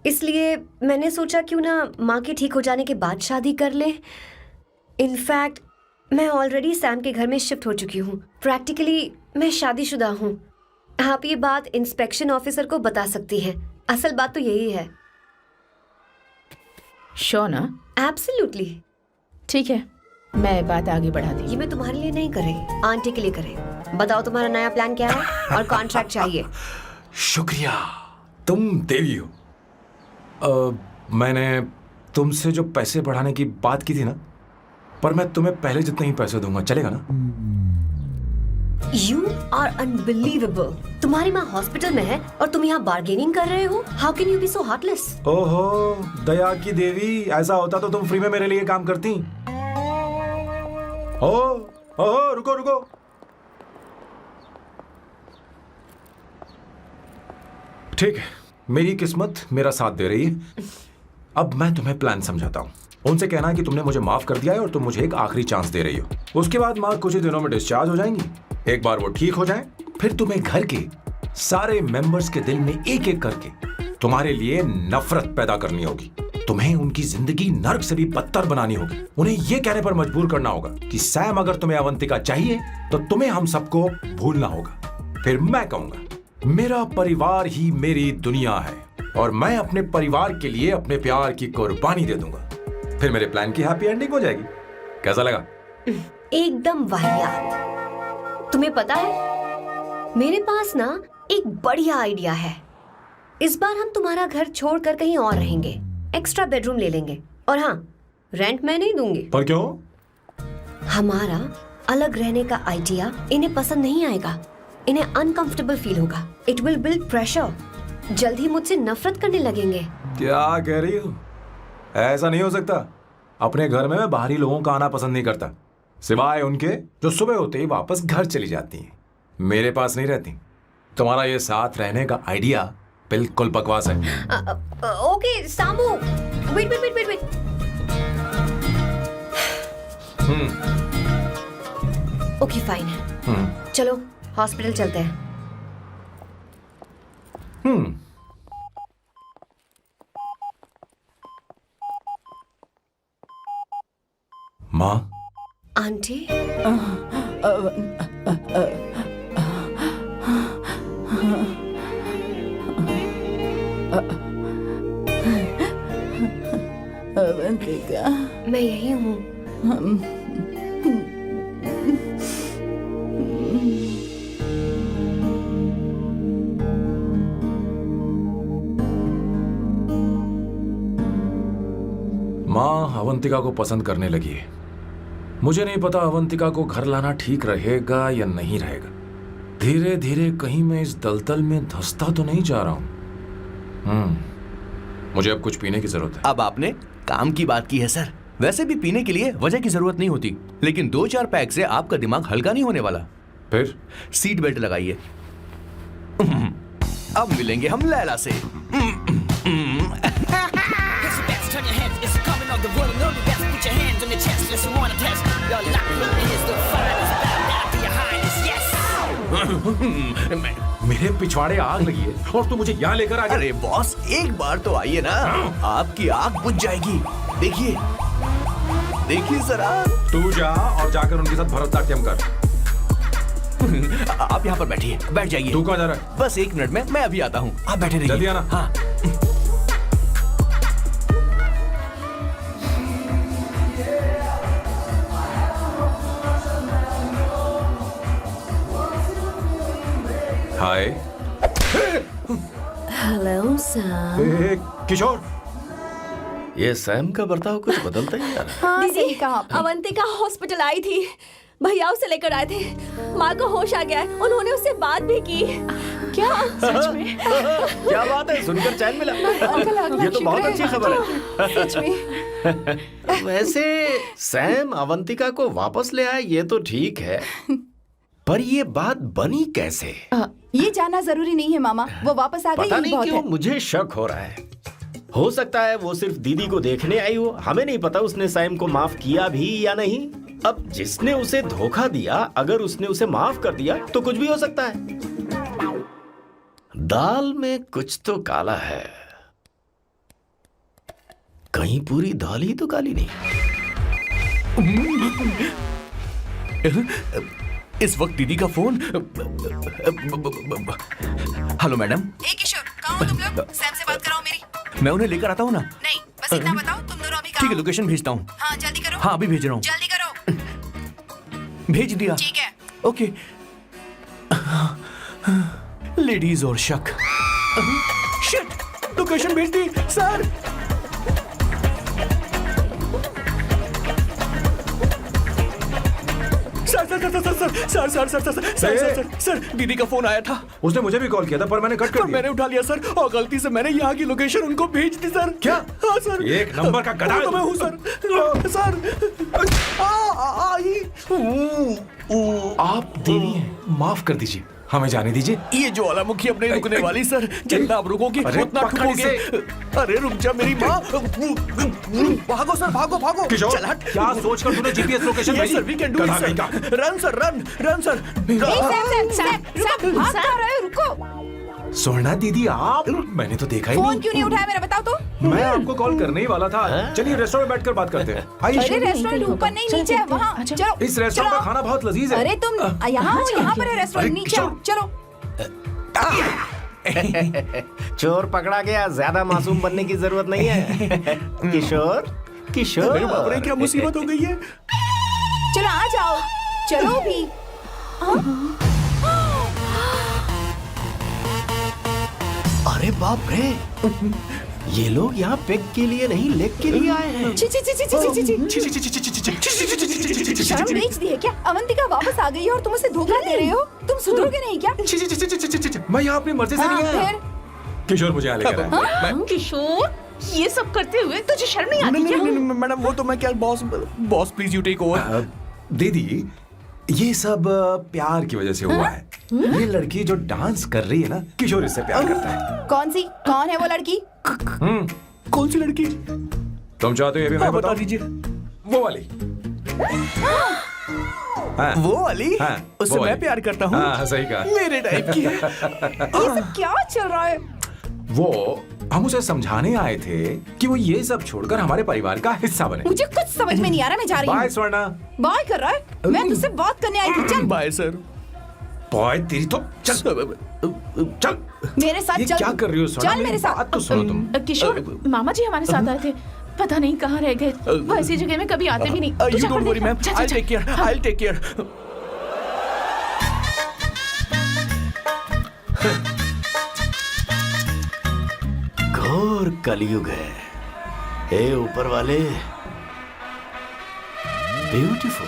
इसलिए मैंने सोचा क्यों ना माँ के ठीक हो जाने के बाद शादी कर ले। इनफैक्ट मैं ऑलरेडी सैम के घर में शिफ्ट हो चुकी हूँ। प्रैक्टिकली मैं शादीशुदा हूँ। आप ये बात इंस्पेक्शन ऑफिसर को बता सकती हैं। असल बात तो यही है। श्योर ना? एब्सोल्युटली। ठीक है, मैं बात आगे बढ़ाती हूँ। ये मैं तुम्हारे लिए नहीं कर रही, आंटी के लिए कर रही। बताओ तुम्हारा नया प्लान क्या है और कॉन्ट्रैक्ट चाहिए। शुक्रिया, तुम देवी हो। मैंने तुमसे जो पैसे बढ़ाने की बात की थी ना, पर मैं तुम्हें पहले जितने ही पैसे दूंगा, चलेगा ना? You are unbelievable. तुम्हारी माँ हॉस्पिटल में है और तुम यहाँ बार्गेनिंग कर रहे हो? How can you be so heartless? ओहो दया की देवी, ऐसा होता तो तुम फ्री में मेरे लिए काम करती। ओहो रुको रुको। ठीक है, मेरी किस्मत मेरा साथ दे रही है। अब मैं तुम्हें प्लान समझाता हूँ। उनसे कहना कि तुमने मुझे माफ कर दिया है और तुम मुझे एक आखिरी चांस दे रही हो। उसके बाद माँ कुछ ही दिनों में डिस्चार्ज हो जाएंगी। एक बार वो ठीक हो जाए, फिर तुम्हें घर के सारे मेंबर्स के दिल में एक एक करके तुम्हारे लिए नफरत पैदा करनी होगी। तुम्हें उनकी जिंदगी नर्क से भी बदतर बनानी होगी। उन्हें यह कहने पर मजबूर करना होगा कि सैम अगर तुम्हें अवंतिका चाहिए तो तुम्हें हम सबको भूलना होगा। फिर मैं कहूंगा मेरा परिवार ही मेरी दुनिया है और मैं अपने परिवार के लिए अपने प्यार की कुर्बानी दे दूंगा। फिर मेरे प्लान की हैप्पी एंडिंग हो जाएगी। कैसा लगा? एकदम वाहियात। तुम्हें पता है मेरे पास ना एक बढ़िया आइडिया है। इस बार हम तुम्हारा घर छोड़कर कहीं और रहेंगे, एक्स्ट्रा बेडरूम ले लेंगे। और हाँ, रेंट मैं नहीं दूंगी। पर क्यों? हमारा अलग रहने का आइडिया इन्हें पसंद नहीं आएगा। इन्हें अनकंफर्टेबल फील होगा। It will build pressure. जल्द ही मुझसे नफरत करने लगेंगे। क्या कह रही हो? ऐसा नहीं हो सकता। अपने घर में मैं बाहरी लोगों का आना पसंद नहीं करता, सिवाय उनके जो सुबह होते ही वापस घर चली जाती हैं। मेरे पास नहीं रहती। तुम्हारा ये साथ रहने का आइडिया बिल्कुल बकवास है। Okay Samu, wait wait wait wait wait. Okay fine. चलो हॉस्पिटल चलते हैं। माँ, आंटी, अवंतिका, मैं यही हूँ। माँ अवंतिका को पसंद करने लगी है। मुझे नहीं पता अवंतिका को घर लाना ठीक रहेगा या नहीं रहेगा। धीरे धीरे कहीं मैं इस दलदल में धंसता तो नहीं जा रहा हूँ। मुझे अब कुछ पीने की जरूरत है। अब आपने काम की बात की है सर। वैसे भी पीने के लिए वजह की जरूरत नहीं होती, लेकिन 2-4 पैक से आपका दिमाग हल्का नहीं होने वाला। फिर सीट बेल्ट लगाइए। अब मिलेंगे हम लैला से। Turn your heads, it's coming of the world. Know the best, put your hands on your chest. Let's want to test. Your lock is the finest. Bow down to your highness, yes. मेरे पिछवाड़े आग लगी है और तू मुझे यहाँ लेकर आ गया। अरे बॉस, एक बार तो आइए ना, आपकी आग बुझ जाएगी। देखिए देखिए जरा। तू जा और जाकर उनके साथ भरतनाट्यम कर। आप यहाँ पर बैठिए, बैठ जाइए। तू कहाँ जा रहा है? बस 1 मिनट में मैं अभी आता हूँ, आप बैठे रहिए। जल्दी आना। हाँ। हाय। Hello Sam. किशोर, ये सैम का बर्ताव कुछ बदलता ही जा रहा है। हाँ, दीदी, सही कहा आपने। अवंतिका हॉस्पिटल आई थी, भैया उसे लेकर आए थे। माँ को होश आ गया है, उन्होंने उससे बात भी की। क्या सच में? क्या बात है, सुनकर चैन मिला। ये तो बहुत अच्छी खबर है। सच में। वैसे सैम अवंतिका को वापस ले आए ये तो ठीक है, पर ये बात बनी कैसे? ये जानना जरूरी नहीं है मामा, वो वापस आ गई पता यही नहीं बहुत क्यों है। मुझे शक हो रहा है। हो सकता है वो सिर्फ दीदी को देखने आई हो। हमें नहीं पता उसने सैम को माफ किया भी या नहीं। अब जिसने उसे धोखा दिया, अगर उसने उसे माफ कर दिया तो कुछ भी हो सकता है। दाल में कुछ तो काला है, कहीं पूरी दाल ही तो काली नहीं। इस वक्त दीदी का फोन। Hello madam. ए किशोर, कहाँ हो तुम लोग? सैम से बात कराओ मेरी। मैं उन्हें लेकर आता हूँ ना। नहीं, बस इतना बताओ तुम दोनों अभी ठीक है, कहाँ हो? लोकेशन भेजता हूँ। हाँ जल्दी करो। हाँ अभी भेज रहा हूँ। जल्दी करो। भेज दिया। ठीक है। ओके। लेडीज और शक। शिट, लोकेशन भेज दी सर। सर सर दीदी का फोन आया था। उसने मुझे भी कॉल किया था पर मैंने कट कर पर दिया। मैंने उठा लिया सर, और गलती से मैंने यहाँ की लोकेशन उनको भेज दी सर। क्या? हाँ सर, एक नंबर का गधा है तो मैं तू। हूँ सर। आप देवी हैं, माफ कर दीजिए, हमें जाने दीजिए। ये ज्वालामुखी अब नहीं रुकने वाली सर, जितना आप रुकोगे अरे उतना पकड़ ठुकोगे। अरे रुक जा मेरी माँ। भागो सर, भागो भागो। किशोर, चल हट। क्या सोचकर तूने जीपीएस लोकेशन Yes, भेजी? sir, we can do it, गधा sir. नहीं का। Run sir, run sir. Sam भाग कहाँ रहे हो? रुको। स्वर्णा दीदी आप, मैंने तो देखा ही फोन नहीं। क्यों नहीं उठाया मेरा बताओ तो? मैं आपको कॉल करने ही वाला था। चलिए रेस्टोरेंट में बैठकर बात करते हैं। आइए। अरे रेस्टोरेंट ऊपर नहीं नीचे है, वहाँ चलो। इस रेस्टोरेंट का चलो। खाना बहुत लजीज है। अरे तुम यहाँ हो, यहाँ पर है रेस्टोरेंट, अरे नीचे आओ, किशोर। चलो। चोर पकड़ा गया, ज्यादा मासूम बनने की जरूरत नहीं है। किशोर, किशोर। अरे बाप रे, क्या मुसीबत हो गई है। चलो आ जाओ, चलो भी। अरे बाप रे, ये लोग यहाँ पेग के लिए नहीं लेग के लिए आए हैं। ची ची ची ची ची ची ची। शर्म बेच दी है क्या? अवंतिका वापस आ गई है और तुम उसे धोखा दे रहे हो? तुम सुधरोगे नहीं क्या? मैं यहाँ अपनी मर्जी से नहीं हाँ, आया। फिर? किशोर मुझे यहाँ लेकर आया। किशोर, ये सब करते हुए तुझे शर्म नहीं आती क्या? नहीं मैडम, वो तो मैं क्या, boss please you take over. दीदी, ये सब प्यार की वजह से हुआ है। ये लड़की जो डांस कर रही है ना, किशोर इससे प्यार करता है। कौन सी? कौन है वो लड़की? कौन सी लड़की? तुम चाहते हो ये भी मैं बता बताऊं? दीजिए। वो वाली। हाँ, वो वाली? हाँ, उससे वो मैं वाली। प्यार करता हूँ। हाँ, सही कहा। मेरे टाइप की है। ये सब क्या चल रहा है? वो हम उसे समझाने आए थे कि वो ये सब छोड़कर हमारे परिवार का हिस्सा बने। मुझे कुछ समझ में नहीं आ रहा, मैं जा रही बाय हूँ। स्वर्णा। बाय कर रहा है? मैं तुझसे बात करने आई थी, चल। Bye sir. बॉय तेरी तो चल चल। मेरे साथ ये चल। क्या कर रही हो स्वर्णा? चल मेरे साथ। बात तो सुनो तुम। किशोर, मामा जी हमारे साथ आए थे, पता नहीं कहाँ रह गए। वो ऐसी जगह में कभी आते भी नहीं। तू यू जाकर डोंट वरी देख। मैम, चल, आई चल, टेक केयर, हाँ। I take care. घोर कलयुग है। हे ऊपर वाले, ब्यूटीफुल,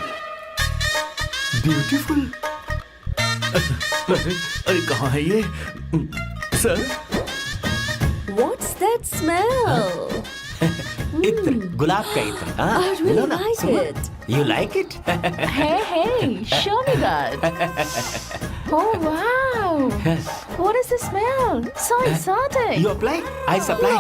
ब्यूटीफुल। अरे कहाँ है ये सर? What's that smell? इत्र, गुलाब का इत्र। हाँ, I really लो ना, like सुनो। it. You like it? Hey, show me that. Oh wow! What is the smell? So exotic. You apply? I supply.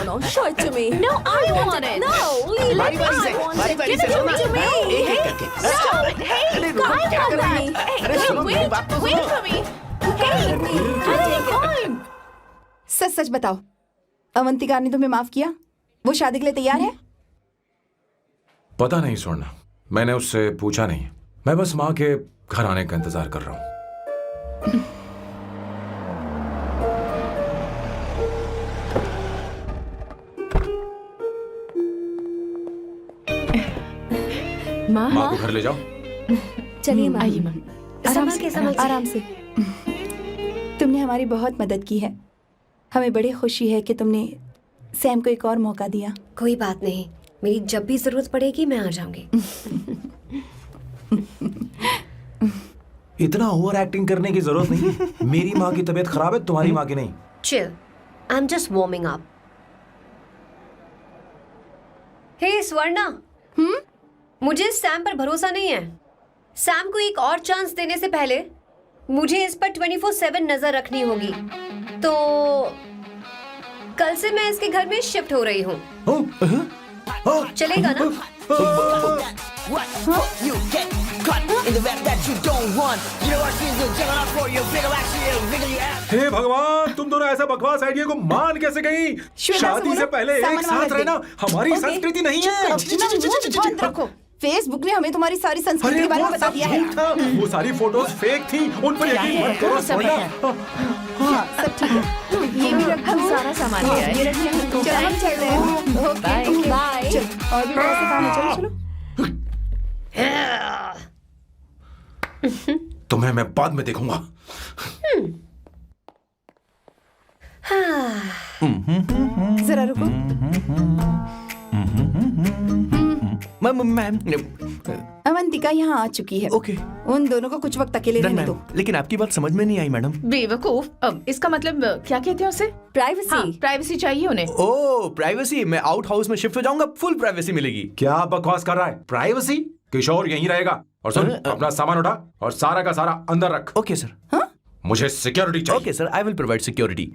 No. Show it to me. No, I want it. No, leave बारी it. बारी से, I want बारी it. बारी Give से it सुनो। to me. एक Hey, एक करके। stop. Hey, अरे रुको, I क्या want कर रही that. है? Hey, अरे सुनो, मेरी बात तो Wait सुनो। for me. Hey, Hey, सच सच बताओ, अवंतिका ने तुम्हें माफ किया? वो शादी के लिए तैयार है? पता नहीं स्वर्णा, मैंने उससे पूछा नहीं। मैं बस माँ के घर आने का इंतजार कर रहा हूँ। माँ, माँ को घर ले जाओ। चलिए माँ। आइए माँ। आराम से, आराम से। तुमने हमारी बहुत मदद की है। हमें बड़ी खुशी है कि तुमने सैम को एक और मौका दिया। कोई बात नहीं, मेरी जब भी जरूरत पड़ेगी मैं आ जाऊंगी। इतना ओवर एक्टिंग करने की जरूरत नहीं है। मेरी माँ की तबीयत खराब है, तुम्हारी माँ की नहीं। Chill, I am just warming up. Hey Swarna, मुझे सैम पर भरोसा नहीं है। सैम को एक और चांस देने से पहले मुझे इस पर 24/7 नजर रखनी होगी। तो कल से मैं इसके घर में शिफ्ट हो रही हूँ। चलेगा ना? What? You get caught in the web that you don't want. You know what she's doing? Checking out for you. Bigger actually, bigger you have. हे भगवान, तुम दोनों ऐसा बकवास आइडिया को मान कैसे गई? श्वेता से शादी बोलो, से पहले सामान एक वहाँ साथ रख दे। रहना हमारी ओके, संस्कृति नहीं चुप है। करो, अपना मुंह बंद रखो। फेसबुक ने हमें तुम्हारी सारी संस्कृति अरे के बारे वो में बता सब दिया है। झूठ था, वो सारी फोटोज फेक थी, उन पर यकीन मत करो स्वर्णा। हाँ, सब ठीक है। ये भी रखो। हम सारा सामान ले आए। ये रखिए। चलो हम चल रहे हैं। Okay, bye. चलो, और भी बहुत से काम है, चलो चलो। तुम्हें मैं बाद में देखूंगा। जरा रुको। मैम, अवंतिका यहाँ आ चुकी है। ओके उन दोनों को कुछ वक्त अकेले रहने दो। लेकिन आपकी बात समझ में नहीं आई मैडम। बेवकूफ, अब इसका मतलब क्या कहते हैं उसे? प्राइवेसी। हाँ, प्राइवेसी चाहिए उन्हें। ओह प्राइवेसी, मैं आउट हाउस में शिफ्ट हो जाऊंगा, फुल प्राइवेसी मिलेगी। क्या बकवास कर रहा है? प्राइवेसी? किशोर यहीं रहेगा। और सुन, अपना सामान उठा और सारा का सारा अंदर रख। Okay sir. मुझे सिक्योरिटी चाहिए। Okay sir, I will provide security.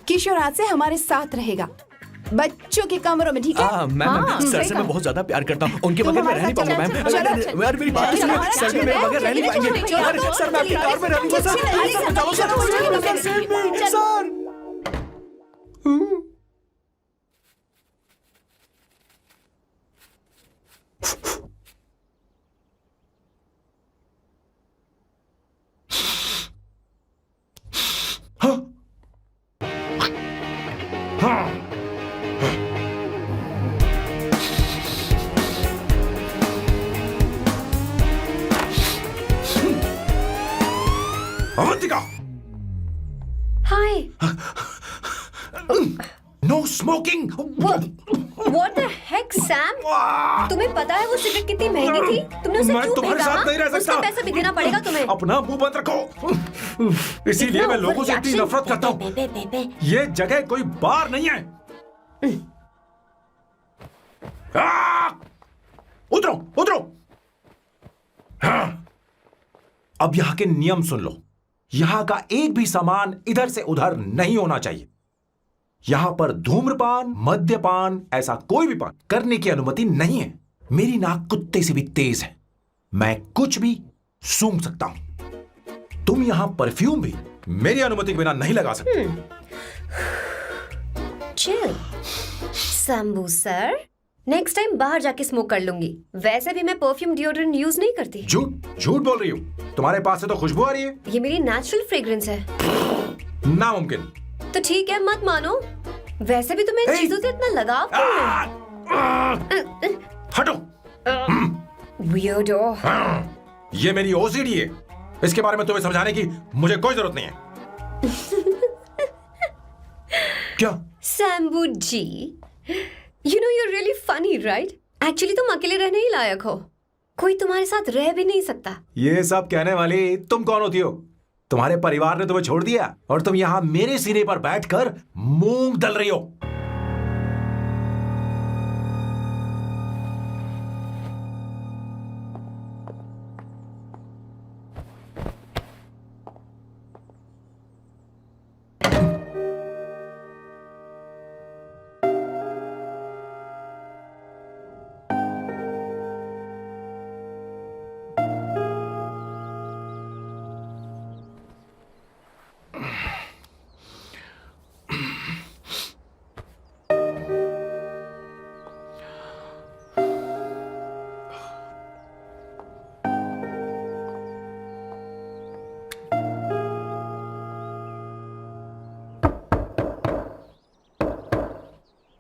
Kishore आज से हमारे साथ रहेगा, बच्चों के कमरों में, ठीक है? मैम सर सही से कहा। मैं बहुत ज्यादा प्यार करता हूँ, उनके तुम बगैर मैं हमारे रह नहीं साथ पाऊंगा चलो, मैम। चलो, अरे, चलो, यार मेरी बात तो सुनिए, सर भी मेरे बगैर रह नहीं पाएंगे। यार, सर मैं आपकी कार में रह लूंगा sir. Sir Avantika, hi. No smoking. What the heck Sam, तुम्हें पता है वो सिगरेट कितनी महंगी थी? तुमने उसे मैं क्यों तुम्हारे फेंका? साथ नहीं रह सकता। उसका पैसा भी देना पड़ेगा तुम्हें। अपना मुंह बंद रखो। इसीलिए मैं लोगों से इतनी नफरत करता हूँ। ये जगह कोई बार नहीं है। उतरो उतरो। अब यहाँ के नियम सुन लो। यहाँ का एक भी सामान इधर से उधर नहीं होना चाहिए। यहाँ पर धूम्रपान, मद्यपान, ऐसा कोई भी पान करने की अनुमति नहीं है। मेरी नाक कुत्ते से भी तेज है, मैं कुछ भी सूंघ सकता हूं। तुम यहाँ परफ्यूम भी मेरी अनुमति के बिना नहीं लगा सकते। Chill Shambhu sir, next time बाहर जाके स्मोक कर लूंगी। वैसे भी मैं परफ्यूम डिओड्रेंट यूज नहीं करती। झूठ झूठ बोल रही हो। तुम्हारे पास से तो खुशबू आ रही है। ये मेरी नेचुरल फ्रेग्रेंस है। नामुमकिन। तो ठीक है, मत मानो। वैसे भी तुम्हें इन चीजों से इतना लगाव क्यों है? हटो। वियर्डो। ये मेरी ओसीडी है। इसके बारे में तुम्हें समझाने की मुझे कोई जरूरत नहीं है। क्या? Shambhu ji, you know you're really funny, right? Actually तुम अकेले रहने ही लायक हो। कोई तुम्हारे साथ रह भी नहीं सकता। ये सब कहने वाली तुम कौन होती हो? तुम्हारे परिवार ने तुम्हें छोड़ दिया और तुम यहाँ मेरे सिरे पर बैठकर मूंग दल रही हो।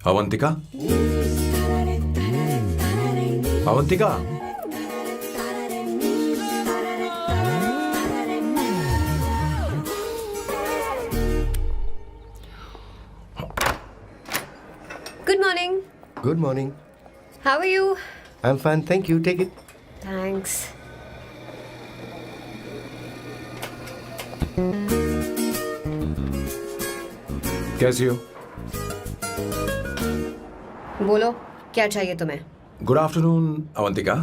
Avantika, Avantika, good morning. Good morning. How are you? I am fine, thank you, take it. Thanks. कैसी हो? बोलो, क्या चाहिए तुम्हें? Good afternoon Avantika.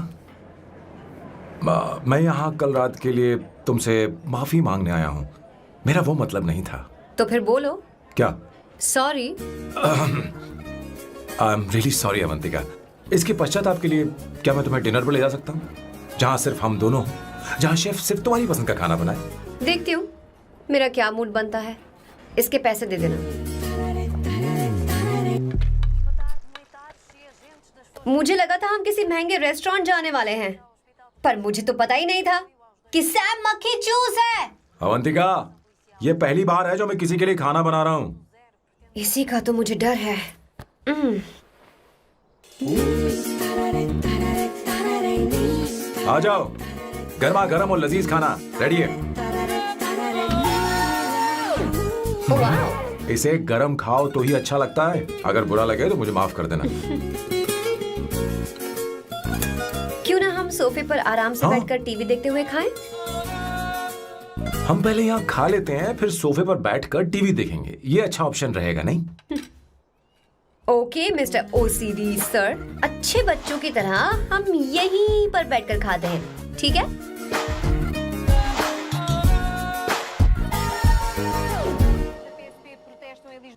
मैं यहाँ कल रात के लिए तुमसे माफी मांगने आया हूँ। मेरा वो मतलब नहीं था। तो फिर बोलो। क्या? Sorry. I am really sorry Avantika. इसके पश्चाताप के लिए क्या मैं तुम्हें डिनर पर ले जा सकता हूँ, जहाँ सिर्फ हम दोनों, जहाँ शेफ सिर्फ तुम्हारी पसंद का खाना बनाए? देखती हूँ मेरा क्या मूड बनता है। इसके पैसे दे देना। मुझे लगा था हम किसी महंगे रेस्टोरेंट जाने वाले हैं, पर मुझे तो पता ही नहीं था कि सैम मक्खी चूस है। अवंतिका, ये पहली बार है जो मैं किसी के लिए खाना बना रहा हूँ। इसी का तो मुझे डर है। आ जाओ, गर्मा गर्म और लजीज खाना रेडी है। वाह। इसे गरम खाओ तो ही अच्छा लगता है। अगर बुरा लगे तो मुझे माफ कर देना। सोफे पर आराम से हाँ। बैठकर टीवी देखते हुए खाएं? हम पहले यहाँ खा लेते हैं, फिर सोफे पर बैठकर टीवी देखेंगे। ये अच्छा ऑप्शन रहेगा नहीं? ओके मिस्टर ओसीडी सर, अच्छे बच्चों की तरह हम यहीं पर बैठकर खाते हैं, ठीक है?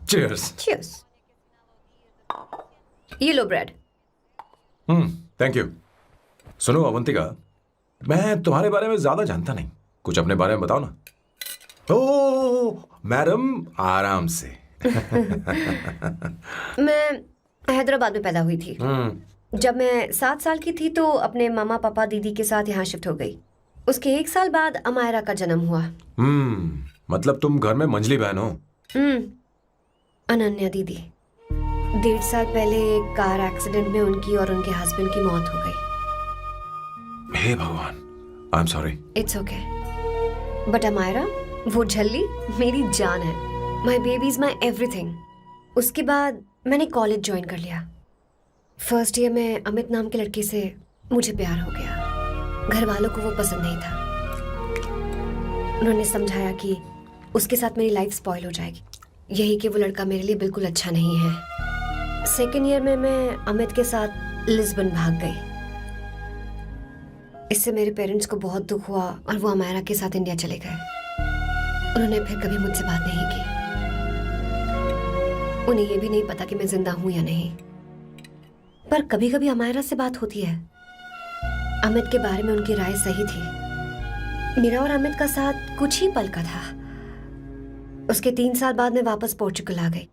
चीयर्स। Cheers. ये लो ब्रेड। Thank you. सुनो अवंतिका, मैं तुम्हारे बारे में ज्यादा जानता नहीं, कुछ अपने बारे में बताओ ना। ओ मैडम, आराम से। मैं हैदराबाद में पैदा हुई थी। जब मैं 7 साल की थी तो अपने मामा पापा दीदी के साथ यहाँ शिफ्ट हो गई। उसके 1 साल बाद अमायरा का जन्म हुआ। मतलब तुम घर में मंझली बहन हो? अनन्या दीदी। 1.5 साल पहले एक कार एक्सीडेंट में उनकी और उनके हस्बैंड की मौत हो गई। हे भगवान, I am sorry. It's okay. But Amaira, वो झल्ली मेरी जान है। My baby is my everything. उसके बाद मैंने कॉलेज ज्वाइन कर लिया। फर्स्ट ईयर में अमित नाम के लड़के से मुझे प्यार हो गया। घर वालों को वो पसंद नहीं था। उन्होंने समझाया कि उसके साथ मेरी लाइफ स्पॉइल हो जाएगी, यही कि वो लड़का मेरे लिए बिल्कुल अच्छा नहीं है। सेकेंड ईयर में मैं अमित के साथ लिस्बन भाग गई। इससे मेरे पेरेंट्स को बहुत दुख हुआ और वो अमायरा के साथ इंडिया चले गए। उन्होंने फिर कभी मुझसे बात नहीं की। उन्हें ये भी नहीं पता कि मैं जिंदा हूं या नहीं। पर कभी कभी अमायरा से बात होती है। अमित के बारे में उनकी राय सही थी। मेरा और अमित का साथ कुछ ही पल का था। उसके 3 साल बाद मैं वापस पोर्चुगल आ गई।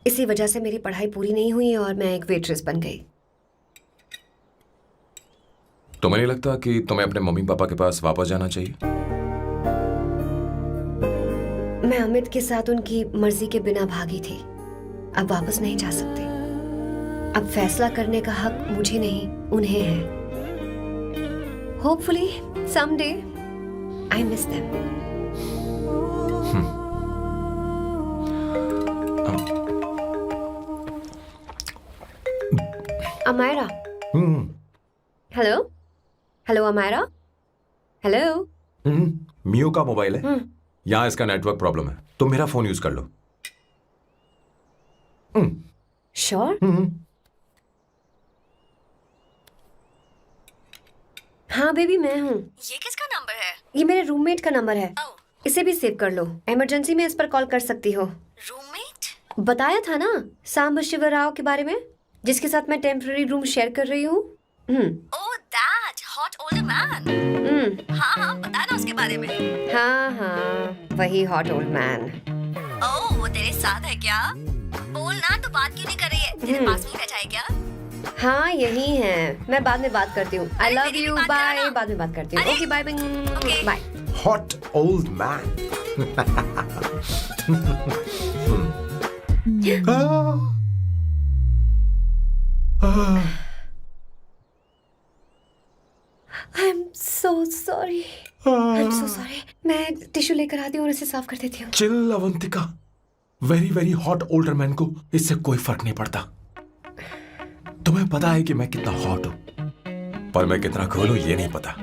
इसी वजह से मेरी पढ़ाई पूरी नहीं हुई और मैं एक वेट्रेस बन गई। तुम्हें नहीं लगता कि तुम्हें अपने मम्मी पापा के पास वापस जाना चाहिए? मैं अमित के साथ उनकी मर्जी के बिना भागी थी। अब वापस नहीं जा सकती। अब फैसला करने का हक मुझे नहीं, उन्हें है। Hopefully someday I miss them. Amaira. Hello hello Amaira. Hello. मियो का मोबाइल है। यहाँ इसका नेटवर्क प्रॉब्लम है, तुम मेरा फोन यूज कर लो। श्योर? हाँ बेबी, मैं हूँ। ये किसका नंबर है? ये मेरे रूममेट का नंबर है। इसे भी सेव कर लो। इमरजेंसी में इस पर कॉल कर सकती हो। रूममेट? बताया था ना सांब शिवराव के बारे में, जिसके साथ मैं टेम्पररी रूम शेयर कर रही हूँ। Oh that hot older man. हाँ हाँ, बता ना उसके बारे में। हाँ, वही हॉट ओल्ड मैन। ओह, वो तेरे साथ है क्या? बोल ना, तो बात क्यों नहीं कर रही है? तेरे पास नहीं बैठा है क्या? हाँ यही है। मैं बाद में बात करती हूँ। आई लव मेरी भी यू, बात बाय। करो ना। बाद में बात करती हूँ। अरे। Okay bye Okay. Bye. Hot old man. I am so sorry. मैं टिश्यू लेकर आती हूँ और इसे साफ कर देती हूँ। Chill Avantika, very very hot older man को इससे कोई फर्क नहीं पड़ता। तुम्हें पता है कि मैं कितना हॉट हूं, पर मैं कितना कूल हूं ये नहीं पता।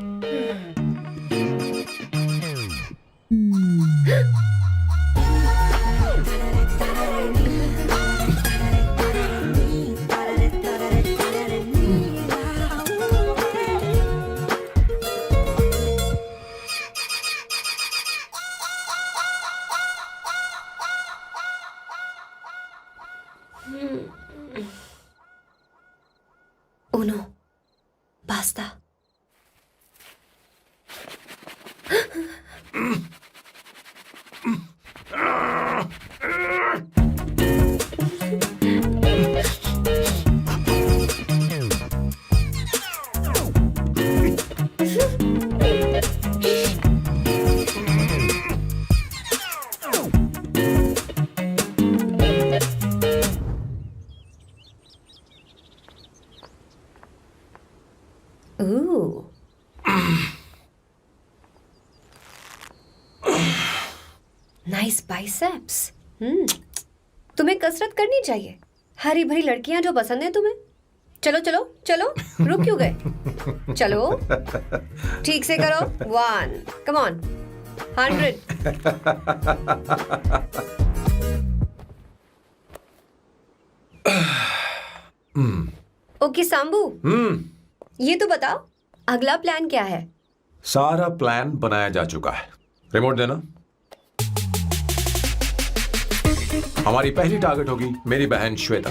Uno, basta. Ooh. Nice biceps. तुम्हें कसरत करनी चाहिए। हरी भरी लड़कियां जो पसंद है तुम्हें, चलो चलो चलो, रुक क्यों गए? चलो ठीक से करो। 1 कम ऑन 100। ओके सांबू, ये तो बताओ अगला प्लान क्या है? सारा प्लान बनाया जा चुका है। रिमोट देना। हमारी पहली टारगेट होगी मेरी बहन श्वेता।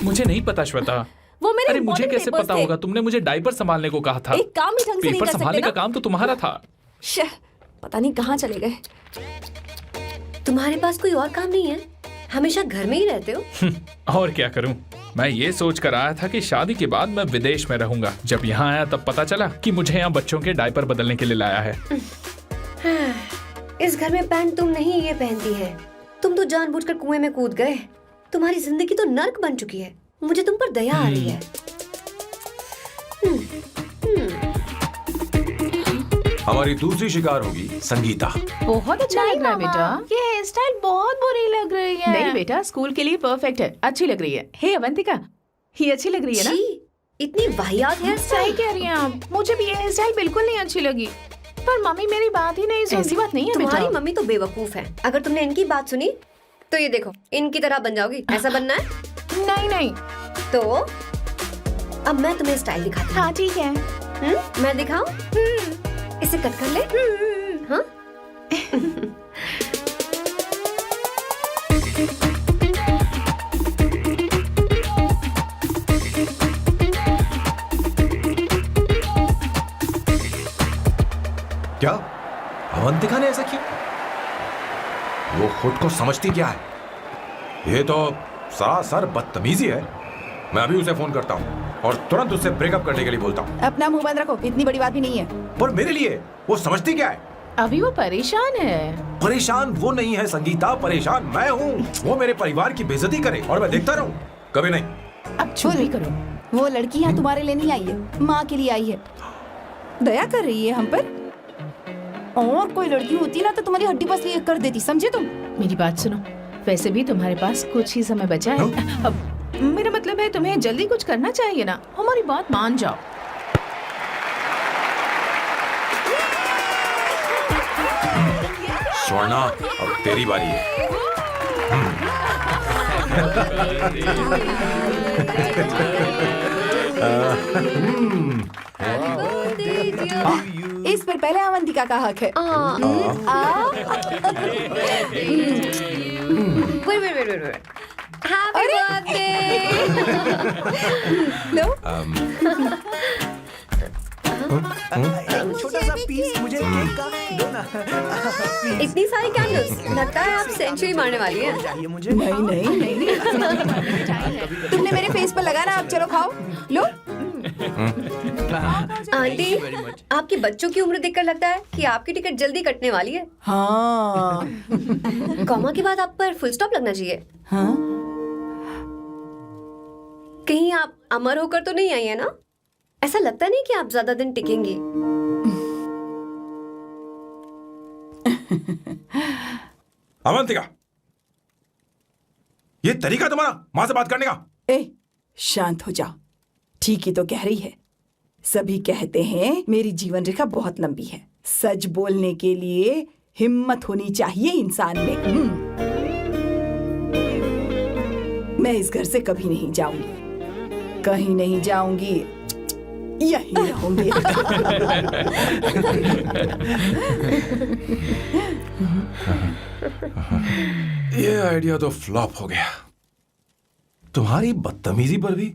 मुझे नहीं पता श्वेता। वो मेरे अरे मुझे important कैसे papers पता थे। होगा? तुमने मुझे डायपर संभालने को कहा था। एक काम ही ढंग से नहीं पेपर कर सकते संभालने ना? का काम तो तुम्हारा था। शह, पता नहीं कहाँ चले गए। तुम्हारे पास कोई और काम नहीं है? हमेशा घर में ही रहते हो। और क्या करूं? मैं ये सोच कर आया था कि शादी के बाद मैं विदेश में रहूंगा। जब यहाँ आया तब पता चला कि मुझे यहाँ बच्चों के डायपर बदलने के लिए लाया है। इस घर में पैंट तुम नहीं ये पहनती है। तुम तो जानबूझकर कुएं में कूद गए। तुम्हारी जिंदगी तो नर्क बन चुकी है। मुझे तुम पर दया आ रही है। हमारी दूसरी शिकार होगी संगीता। बहुत अच्छा लग रहा है बेटा। ये हेयर स्टाइल बहुत बुरी लग रही है। नहीं बेटा, स्कूल के लिए परफेक्ट है, अच्छी लग रही है। हे अवंतिका, ये अच्छी लग रही है ना? छी, इतनी वाहियात हेयर सही स्टाइल। कह रही हैं आप। मुझे भी ये हेयर स्टाइल बिल्कुल नहीं अच्छी लगी। पर मम्मी मेरी बात ही नहीं सुनती। ऐसी बात नहीं है तुम्हारी बेटा। मम्मी तो बेवकूफ है। अगर तुमने इनकी बात सुनी तो ये देखो इनकी तरह बन जाओगी। ऐसा बनना है नहीं नहीं। तो अब मैं तुम्हें स्टाइल दिखाती हूँ। हाँ ठीक है। मैं दिखाऊं? इसे कट कर ले। हाँ क्या अवंतिका ने ऐसा किया? वो खुद को समझती क्या है? ये तो सरासर बदतमीजी है। मैं अभी उसे फोन करता हूँ और तुरंत उससे ब्रेकअप करने के लिए बोलता हूँ। अपना मुंह बंद रखो, इतनी बड़ी बात भी नहीं है। पर मेरे लिए वो समझती क्या है? अभी वो परेशान है। परेशान वो नहीं है संगीता, परेशान मैं हूँ। वो मेरे परिवार की बेइज्जती करे और मैं देखता रहूँ? कभी नहीं। अब चुप भी करो। वो लड़की यहाँ तुम्हारे लिए नहीं आई है, माँ के लिए आई है। दया कर रही है हम पर। और कोई लड़की होती ना तो तुम्हारी हड्डी पसली कर देती, समझे तुम? मेरी बात सुनो, वैसे भी तुम्हारे पास कुछ ही समय बचा है। अब मेरा मतलब है तुम्हें जल्दी कुछ करना चाहिए ना। हमारी बात मान जाओ। स्वर्णा, अब तेरी बारी है। इस पर पहले अवंतिका का हक है। wait. Happy birthday! लो, छोटा सा पीस मुझे केक का दो ना। इतनी सारी कैंडल्स, लगता है आप सेंचुरी मारने वाली है। चाहिए मुझे। नहीं। तुमने मेरे फेस पर लगाना, अब चलो खाओ। लो। आंटी, आपके बच्चों की उम्र देखकर लगता है कि आपकी टिकट जल्दी कटने वाली है। हाँ। कॉमा के बाद आप पर फुल स्टॉप लगना चाहिए। हाँ? कहीं आप अमर होकर तो नहीं आई है ना? ऐसा लगता नहीं कि आप ज्यादा दिन टिकेंगी। अवंतिका, ये तरीका तुम्हारा माँ से बात करने का? ए, शांत हो जाओ। ठीक ही तो कह रही है। सभी कहते हैं मेरी जीवन रेखा बहुत लंबी है। सच बोलने के लिए हिम्मत होनी चाहिए इंसान में। मैं इस घर से कभी नहीं जाऊंगी, कहीं नहीं जाऊंगी, यहीं रहूंगी। ये आइडिया तो फ्लॉप हो गया। तुम्हारी बदतमीजी पर भी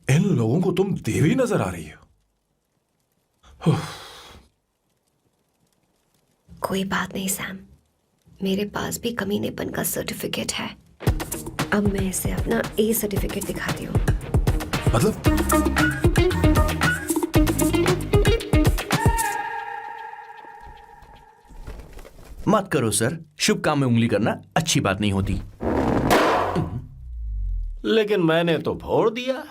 इन लोगों को तुम देवी नजर आ रही हो। कोई बात नहीं सैम, मेरे पास भी कमीनेपन का सर्टिफिकेट है। अब मैं इसे अपना ए सर्टिफिकेट दिखाती हूँ। मतलब मत करो सर, शुभ काम में उंगली करना अच्छी बात नहीं होती। लेकिन मैंने तो भोर दिया।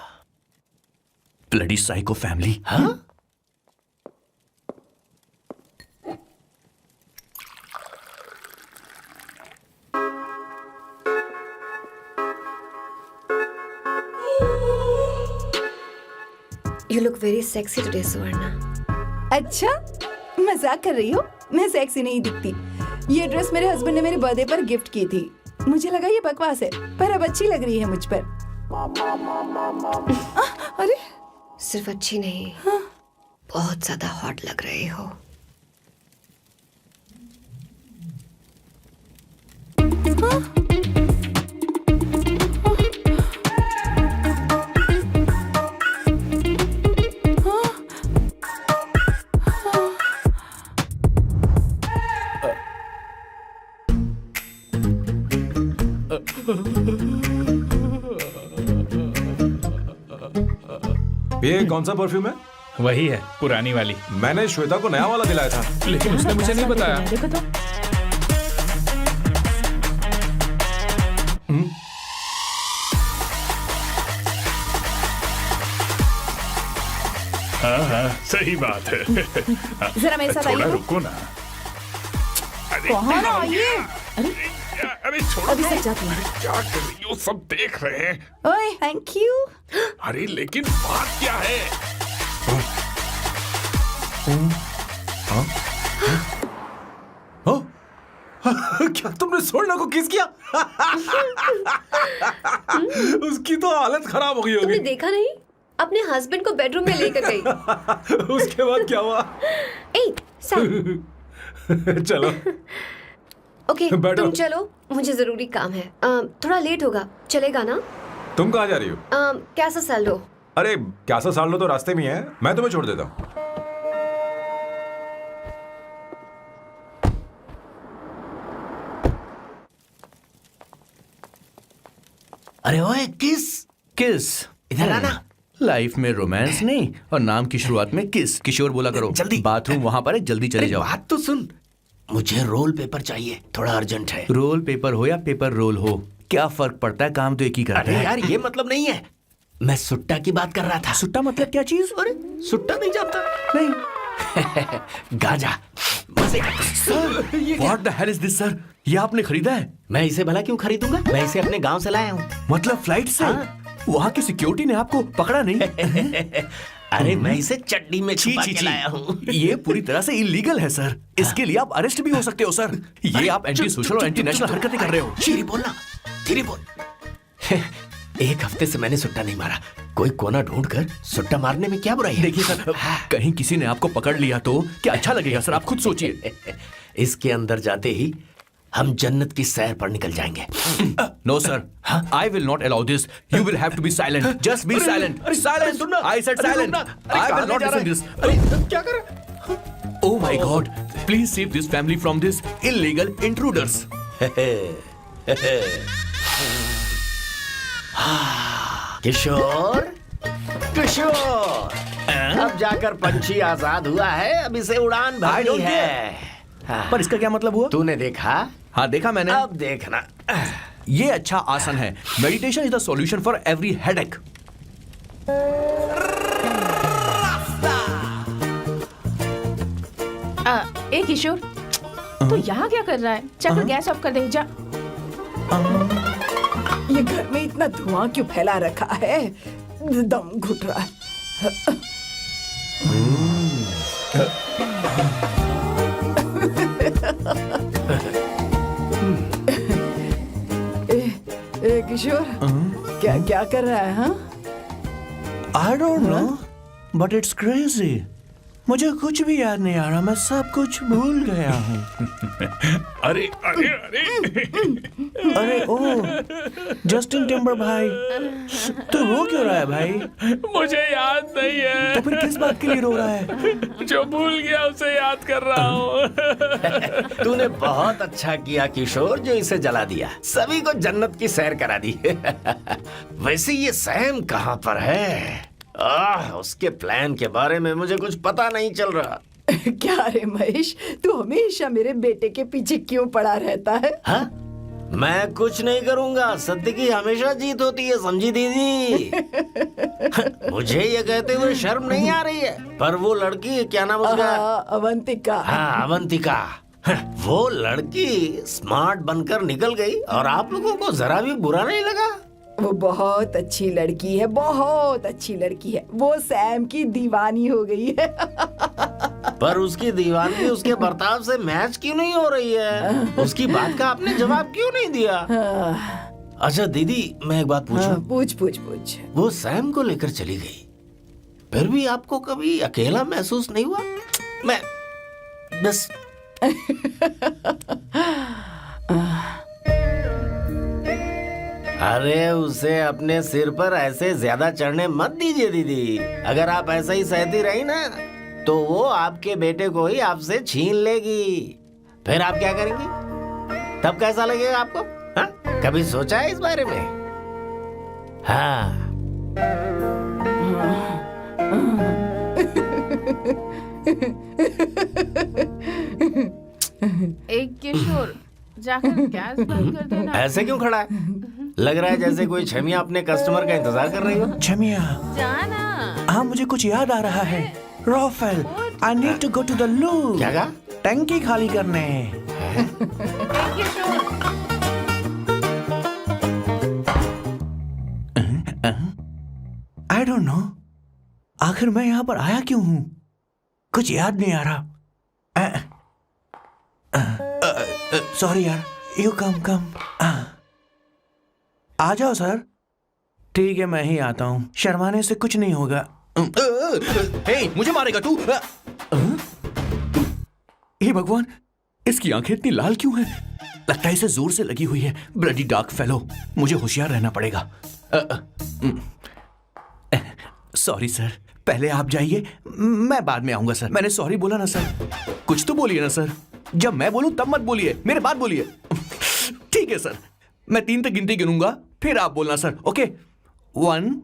Bloody psycho family. हाँ? You look very sexy today, Suvarna. अच्छा, मजाक कर रही हो? मैं सेक्सी नहीं दिखती। ये ड्रेस मेरे हस्बैंड ने मेरे बर्थडे पर गिफ्ट की थी। मुझे लगा ये बकवास है, पर अब अच्छी लग रही है मुझ पर। अरे सिर्फ अच्छी नहीं, बहुत ज्यादा हॉट लग रही हो। ये कौन सा परफ्यूम है? वही है, पुरानी वाली। मैंने श्वेता को नया वाला दिलाया था। लेकिन उसने मुझे नहीं बताया। देखो तो। हाँ, सही बात है। जरा मेरे साथ थोड़ा आइए। रुको ना। अरे कहाँ ना आइए? अरे छोड़ो। अभी से जाती हूँ। क्या कर रही हो? सब देख रहे हैं। ओए, थैंक यू। अरे लेकिन बात क्या है? क्या तुमने सोना को किस किया? उसकी तो हालत खराब हो गई तुमने होगी। देखा नहीं? अपने हस्बैंड को बेडरूम में लेकर गई। उसके बाद क्या हुआ? ए, सैम। चलो ओके, बैठो। तुम चलो, मुझे जरूरी काम है। थोड़ा लेट होगा, चलेगा ना? तुम कहाँ जा रही हो? कैसा सैल्डो? अरे कैसा साल लो तो रास्ते में ही है, मैं तुम्हें छोड़ देता हूँ। अरे ओए किस किस इधर आना। लाइफ में रोमांस नहीं और नाम की शुरुआत में किस। किशोर बोला करो। जल्दी। बाथरूम वहां पर है, जल्दी चले अरे जाओ। बात तो सुन, मुझे रोल पेपर चाहिए, थोड़ा अर्जेंट है। रोल पेपर हो या पेपर रोल हो, क्या फर्क पड़ता है? काम तो एक ही करता अरे है। यार ये मतलब नहीं है, मैं सुट्टा की बात कर रहा था। सुट्टा मतलब क्या चीज? अरे सुट्टा नहीं जानता? नहीं। गांजा मजे। What the hell is this, sir? ये आपने खरीदा है? मैं इसे भला क्यों खरीदूंगा? मैं इसे अपने गांव से लाया हूँ। मतलब फ्लाइट से? वहाँ की सिक्योरिटी ने आपको पकड़ा नहीं? अरे मैं इसे चड्डी में छुपा के लाया हूँ। ये पूरी तरह से इलीगल है सर। इसके लिए आप अरेस्ट भी हो सकते हो सर। ये आप एंटी सोशल और एंटी नेशनल हरकतें कर रहे हो। धीरे बोलना, धीरे बोल। एक हफ्ते से मैंने सुट्टा नहीं मारा। कोई कोना ढूंढकर सुट्टा मारने में क्या बुराई है? देखिए सर, कहीं किसी ने आपको पकड़ लिया तो क्या अच्छा लगेगा सर? आप खुद सोचिए। इसके अंदर जाते ही हम जन्नत की सैर पर निकल जाएंगे। No sir, I will not allow this. You will have to be silent. Just be silent. Silent. I said silent. I will not listen this. क्या कर रहा है? Oh my God! Please save this family from this illegal intruders. किशोर, किशोर, अब जाकर पंछी आजाद हुआ है, अब इसे उड़ान I भरनी don't है। पर इसका क्या मतलब हुआ? तूने देखा? हाँ देखा मैंने। अब देखना। ये अच्छा आसन है। Meditation is the solution for every headache. ए किशोर, तो यहाँ क्या कर रहा है? चल गैस ऑफ कर दे जा। ये घर में इतना धुआं क्यों फैला रखा है? दम घुट रहा है। ए किशोर, क्या क्या कर रहा है? हाँ, I don't know, but it's crazy. मुझे कुछ भी याद नहीं आ रहा। मैं सब कुछ भूल गया हूँ। अरे अरे अरे अरे ओ, जस्टिन टिम्बर भाई, तू रो क्यों रहा है भाई? मुझे याद नहीं है। तो फिर किस बात के लिए रो रहा है? जो भूल गया उसे याद कर रहा हूँ। तूने बहुत अच्छा किया किशोर जो इसे जला दिया, सभी को जन्नत की सैर करा दी। वैसे ये सैम कहाँ पर है? उसके प्लान के बारे में मुझे कुछ पता नहीं चल रहा। क्या रे महेश, तू हमेशा मेरे बेटे के पीछे क्यों पड़ा रहता है? हाँ? मैं कुछ नहीं करूंगा, सत्य की हमेशा जीत होती है, समझी दीदी? मुझे ये कहते हुए शर्म नहीं आ रही है, पर वो लड़की, क्या नाम उसका? अवंतिका। हाँ अवंतिका, वो लड़की स्मार्ट बनकर निकल गई और आप लोगों को जरा भी बुरा नहीं लगा? वो बहुत अच्छी लड़की है, बहुत अच्छी लड़की है। वो सैम की दीवानी हो गई है। पर उसकी दीवानगी उसके बर्ताव से मैच क्यों नहीं हो रही है? उसकी बात का आपने जवाब क्यों नहीं दिया? अच्छा दीदी, मैं एक बात पूछूं? पूछ पूछ पूछ। वो सैम को लेकर चली गई, फिर भी आपको कभी अकेला महसूस नहीं हुआ? मैं बस अरे उसे अपने सिर पर ऐसे ज्यादा चढ़ने मत दीजिए दीदी। अगर आप ऐसा ही सहती रही ना तो वो आपके बेटे को ही आपसे छीन लेगी। फिर आप क्या करेंगी? तब कैसा लगेगा आपको? हाँ? कभी सोचा है इस बारे में? हाँ। एक किशोर जाकर गैस बंद कर देना। ऐसे क्यों खड़ा है? लग रहा है जैसे कोई छमिया अपने कस्टमर का इंतजार कर रही हो। छमिया, जाना। हाँ मुझे कुछ याद आ रहा है। Rafael, I need to go to the loo. क्या कहा? टंकी खाली करने। एक किशोर। आई डोंट नो, आखिर मैं यहाँ पर आया क्यों हूँ? कुछ याद नहीं आ रहा। सॉरी यार, यू कम। आ जाओ सर। ठीक है, मैं ही आता हूँ, शर्माने से कुछ नहीं होगा। हे, मुझे मारेगा तू? हे भगवान, इसकी आंखें इतनी लाल क्यों हैं? लगता है इसे जोर से लगी हुई है। ब्लडी डार्क फेलो, मुझे होशियार रहना पड़ेगा। सॉरी सर, पहले आप जाइए, मैं बाद में आऊंगा सर। मैंने सॉरी बोला ना सर। कुछ तो बोलिए ना सर। जब मैं बोलूं तब मत बोलिए, मेरे बाद बोलिए। ठीक है सर, मैं 3 तक गिनती गिनूंगा, फिर आप बोलना सर। ओके, 1।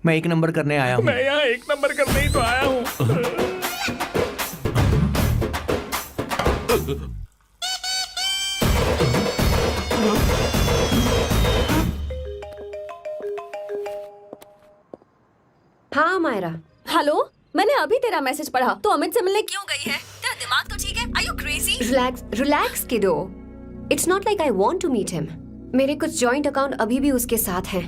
मैं 1 नंबर करने आया हूं। मैं यहाँ 1 नंबर करने ही तो आया हूँ। हाँ मायरा। हेलो, मैंने अभी तेरा मैसेज पढ़ा। तो अमित से मिलने क्यों गई है? तेरा दिमाग तो ठीक है? Are you crazy? Relax kiddo. It's not like I want to meet him. मेरे कुछ जॉइंट अकाउंट अभी भी उसके साथ हैं।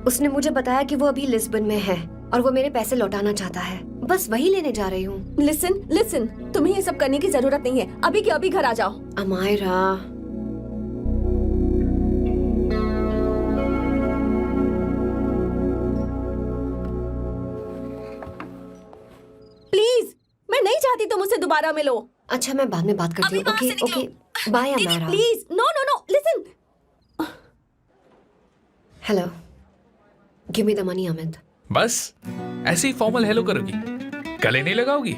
उसने मुझे बताया कि वो अभी लिस्बन में है और वो मेरे पैसे लौटाना चाहता है। बस वही लेने जा रही हूँ। लिसन, तुम्हें ये सब करने की जरूरत नहीं है। अभी के अभी घर आ जाओ। अमायरा, प्लीज, मैं नहीं चाहती तुम मुझसे दोबारा मिलो। अच्छा मैं बाद में बात करती हूँ। Okay, bye Amaira. Please, no, listen. Hello, give me the money Amit. बस ऐसे ही फॉर्मल हेलो करोगी, गले नहीं लगाओगी?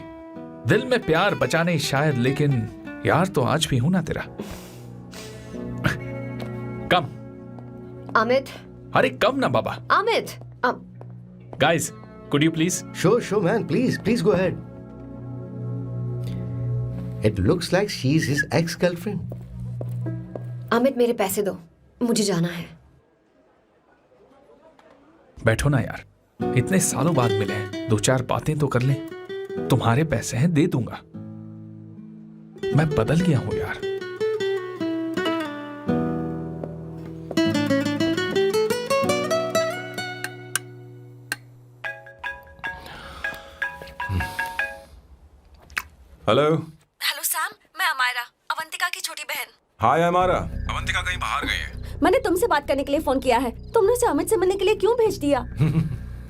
दिल में प्यार बचा नहीं शायद, लेकिन यार तो आज भी हूं ना तेरा। कम अमित। अरे कम ना बाबा। Amit. Guys, could you please? Sure, man. Please go ahead. It looks like she's his ex-girlfriend. Amit मेरे पैसे दो, मुझे जाना है। बैठो ना यार, इतने सालों बाद मिले हैं, 2-4 बातें तो कर लें। तुम्हारे पैसे हैं, दे दूंगा। मैं बदल गया हूं यार। हेलो सैम, मैं अमायरा, अवंतिका की छोटी बहन। हाय अमारा। अवंतिका कहीं बाहर गई है। मैंने तुमसे बात करने के लिए फोन किया है। तुमने उसे अमित से मिलने के लिए क्यों भेज दिया?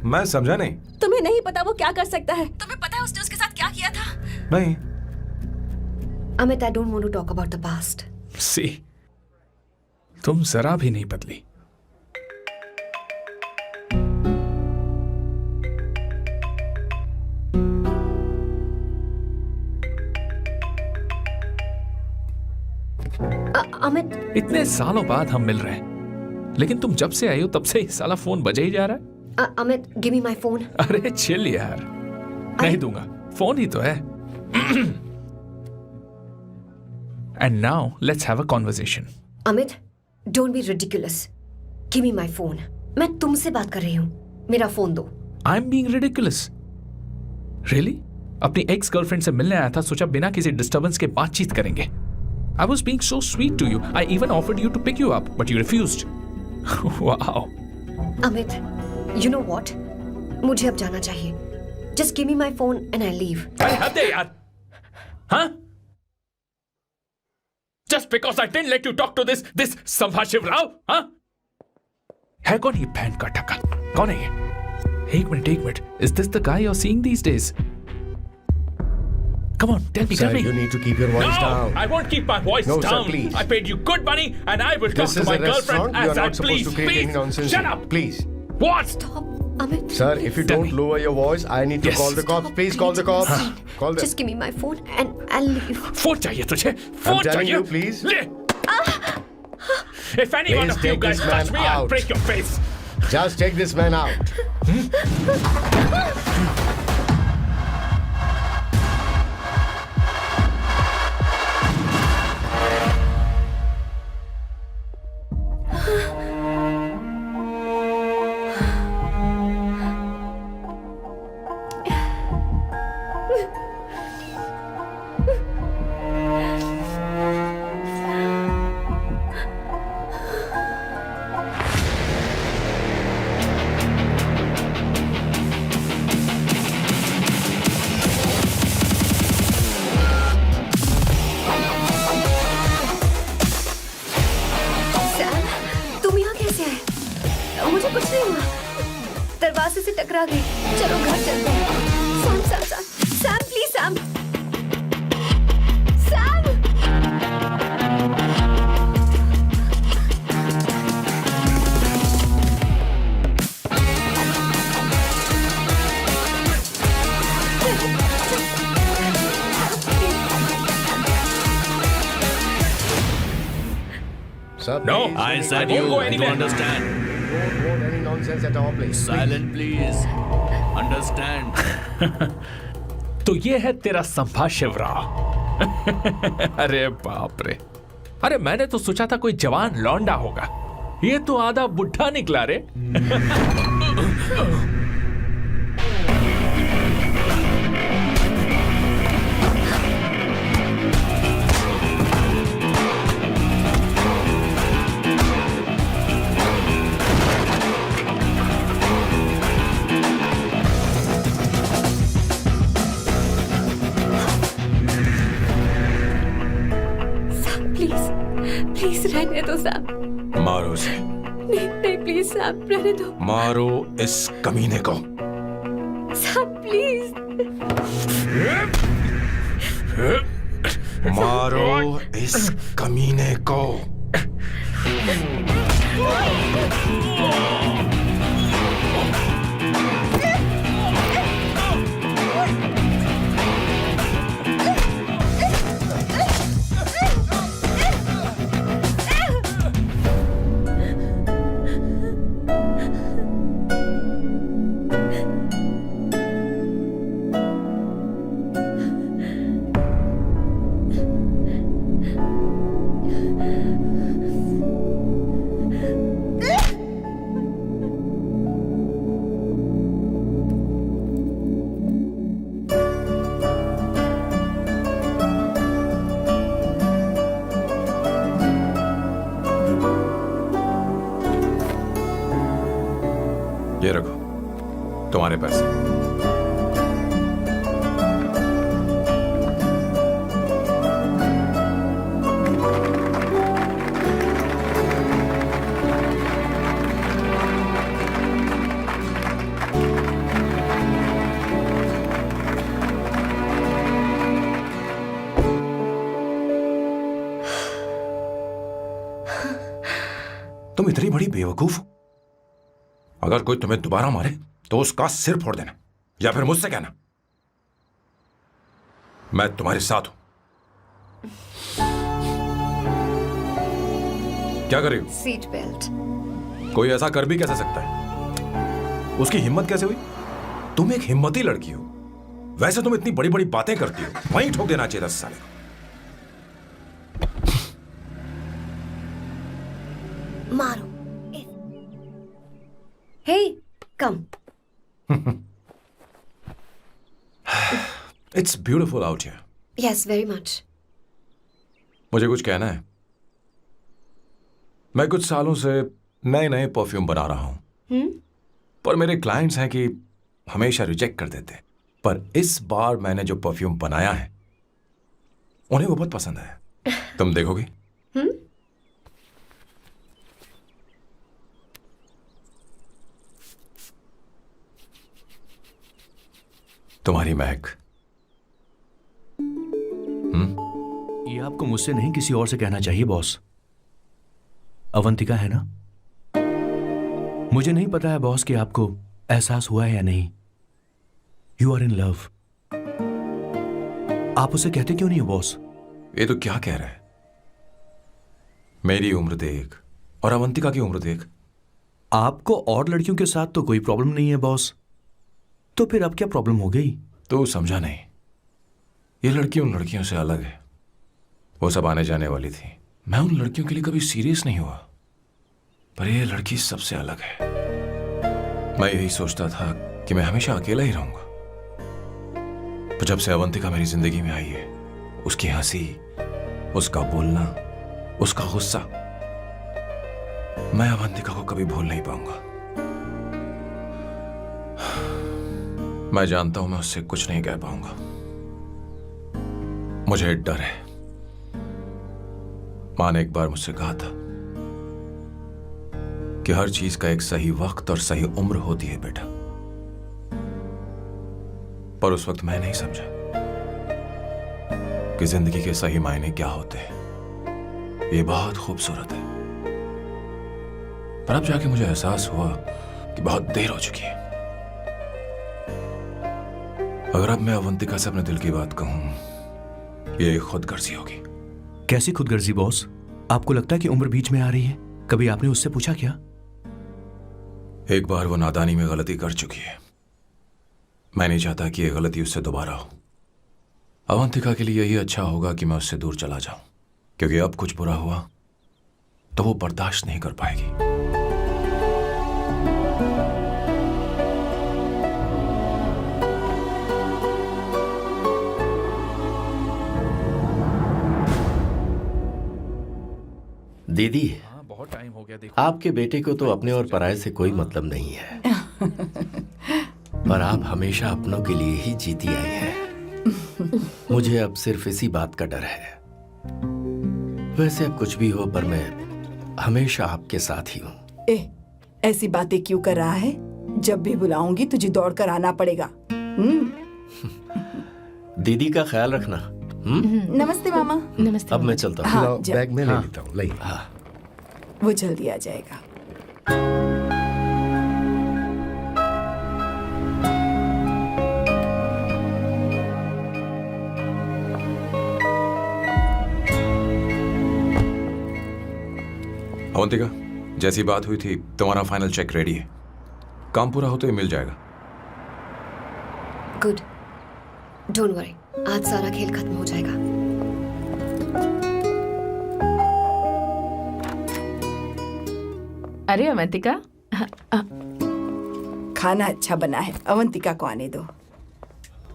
मैं समझा नहीं। तुम्हें नहीं पता वो क्या कर सकता है? तुम्हें पता है उसने उसके साथ क्या किया था? नहीं। Amit, I don't want to talk about the past. See, तुम जरा भी नहीं बदली। अमित, इतने सालों बाद हम मिल रहे हैं, लेकिन तुम जब से आई हो तब से ही साला फोन बजे ही जा रहा है। Amit, give me my phone. अरे चिल यार, नहीं दूंगा, फोन ही तो है। And now let's have a conversation. Amit, don't be ridiculous. Give me my phone. मैं तुमसे बात कर रही हूँ, मेरा फोन दो। I am being ridiculous? Really? अपनी एक्स गर्लफ्रेंड से मिलने आया था, सोचा बिना किसी डिस्टर्बेंस के बातचीत करेंगे। I was being so sweet to you. I even offered you to pick you up, but you refused. Wow. Amit, you know what? मुझे अब जाना चाहिए. Just give me my phone and I'll leave. अरे हद है यार. Huh? Just because I didn't let you talk to this संभाशिव Rao, huh? है कौन ये बहन का टका? कौन है ये? एक minute. Is this the guy you're seeing these days? Come on, tell me. Sir, you need to keep your voice No, down. I won't keep my voice No, sir, down. please. I paid you good money, and I will talk This to is my a restaurant. girlfriend You as are I not supposed please. to create any Please, nonsense. shut here. up. Please. What? Stop, Amit. Sir, if you Tell don't me. lower your voice, I need to Yes. call the cops. Stop, Please call the please. cops. Call them. Just give me my phone and I'll leave. Phone चाहिए तुझे? फोन telling चाहिए? you, please. ले. If any one Please of you take guys this touch man me, I'll out. break your face. Just take this man out. Sam, तुम यहाँ कैसे आए? मुझे कुछ नहीं हुआ. दरवाजे से टकरा गई. चलो घर चलते हैं. Sam, please Sam. Sam. Sir, No, please, I you said won't you. go You anywhere. understand? don't want any nonsense at our place. Silent, please. Understand? तो ये है तेरा संभाशिव राव. अरे बाप रे. अरे मैंने तो सोचा था कोई जवान लौंडा होगा. ये तो आधा बुढ़ा निकला रे. प्लीज रहने दो सैम. मारो उसे, नहीं प्लीज सैम, रहने दो. मारो इस कमीने को. Sam please. मारो इस कमीने को. ये रखो तुम्हारे पैसे. तुम इतनी बड़ी बेवकूफ हो. अगर कोई तुम्हें दोबारा मारे तो उसका सिर फोड़ देना या फिर मुझसे कहना. मैं तुम्हारे साथ हूं. क्या कर रही हो? Seat belt. कोई ऐसा कर भी कैसे सकता है? उसकी हिम्मत कैसे हुई? तुम एक हिम्मती लड़की हो. वैसे तुम इतनी बड़ी बड़ी बातें करती हो, वहीं ठोक देना चाहिए था साले को. मारो. Hey, come. It's beautiful out here. Yes, very much. मुझे कुछ कहना है। मैं कुछ सालों से नए नए परफ्यूम बना रहा हूं, पर मेरे क्लाइंट्स हैं कि हमेशा रिजेक्ट कर देते। पर इस बार मैंने जो परफ्यूम बनाया है उन्हें वो बहुत पसंद है। तुम देखोगी? तुम्हारी महक। ये आपको मुझसे नहीं किसी और से कहना चाहिए बॉस। अवंतिका है ना? मुझे नहीं पता है बॉस कि आपको एहसास हुआ है या नहीं। You are in love. आप उसे कहते क्यों नहीं हो बॉस? ये तो क्या कह रहा है? मेरी उम्र देख और अवंतिका की उम्र देख। आपको और लड़कियों के साथ तो कोई प्रॉब्लम नहीं है बॉस, तो फिर अब क्या प्रॉब्लम हो गई? तो समझा नहीं। ये लड़की उन लड़कियों से अलग है। वो सब आने जाने वाली थी। मैं उन लड़कियों के लिए कभी सीरियस नहीं हुआ, पर ये लड़की सबसे अलग है। मैं यही सोचता था कि मैं हमेशा अकेला ही रहूंगा, पर जब से अवंतिका मेरी जिंदगी में आई है, उसकी हंसी, उसका बोलना, उसका गुस्सा, मैं अवंतिका को कभी भूल नहीं पाऊंगा। मैं जानता हूं मैं उससे कुछ नहीं कह पाऊंगा। मुझे डर है। मां ने एक बार मुझसे कहा था कि हर चीज का एक सही वक्त और सही उम्र होती है बेटा, पर उस वक्त मैं नहीं समझा कि जिंदगी के सही मायने क्या होते हैं। ये बहुत खूबसूरत है, पर अब जाके मुझे एहसास हुआ कि बहुत देर हो चुकी है। अगर अब मैं अवंतिका से अपने दिल की बात कहूं, ये खुदगर्जी होगी। कैसी खुदगर्जी बॉस? आपको लगता है कि उम्र बीच में आ रही है? कभी आपने उससे पूछा क्या? एक बार वो नादानी में गलती कर चुकी है। मैं नहीं चाहता कि ये गलती उससे दोबारा हो। अवंतिका के लिए यही अच्छा होगा कि मैं उससे दूर चला जाऊं, क्योंकि अब कुछ बुरा हुआ तो वो बर्दाश्त नहीं कर पाएगी। दीदी, बहुत टाइम हो गया। देखो आपके बेटे को तो अपने और पराये से कोई मतलब नहीं है, पर आप हमेशा अपनों के लिए ही जीती आई हैं। मुझे अब सिर्फ इसी बात का डर है। वैसे अब कुछ भी हो, पर मैं हमेशा आपके साथ ही हूँ। ऐसी बातें क्यों कर रहा है? जब भी बुलाऊंगी तुझे दौड़ कर आना पड़ेगा। दीदी का ख्याल रखना। नमस्ते मामा। नमस्ते। अब मैं चलता हूँ। हाँ, बैग में ले लेता हूँ। लाइए। वो जल्दी आ जाएगा। अवंतिका, जैसी बात हुई थी तुम्हारा फाइनल चेक रेडी है। काम पूरा हो तो ये मिल जाएगा। गुड, डोंट वरी, आज सारा खेल खत्म हो जाएगा। अरे अवंतिका, खाना अच्छा बना है, अवंतिका को आने दो।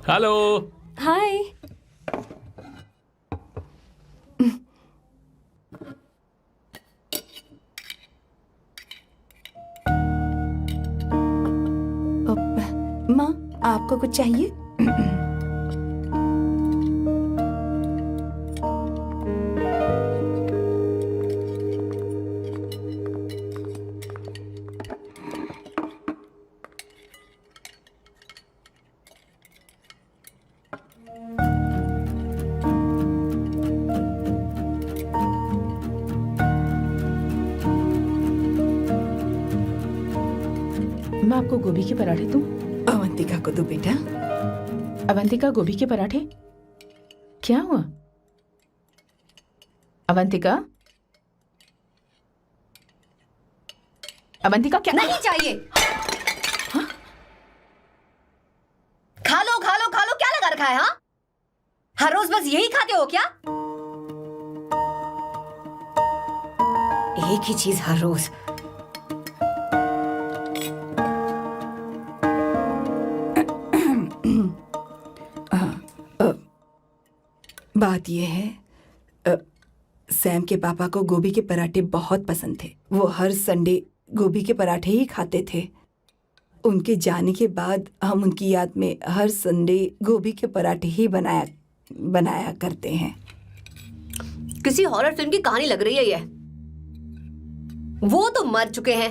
हेलो। हाय। माँ, आपको कुछ चाहिए? मैं आपको गोभी के पराठे दूं? अवंतिका को दो बेटा। अवंतिका, गोभी के पराठे? क्या हुआ अवंतिका? अवंतिका क्या? नहीं चाहिए। हाँ? खा लो खा लो खा लो, क्या लगा रखा है? हाँ, हर रोज बस यही खाते हो क्या? एक ही चीज हर रोज। बात यह है, सैम के पापा को गोभी के पराठे बहुत पसंद थे। वो हर संडे गोभी के पराठे ही खाते थे। उनके जाने के बाद हम उनकी याद में हर संडे गोभी के पराठे ही बनाया करते हैं। किसी हॉरर फिल्म की कहानी लग रही है ये। वो तो मर चुके हैं,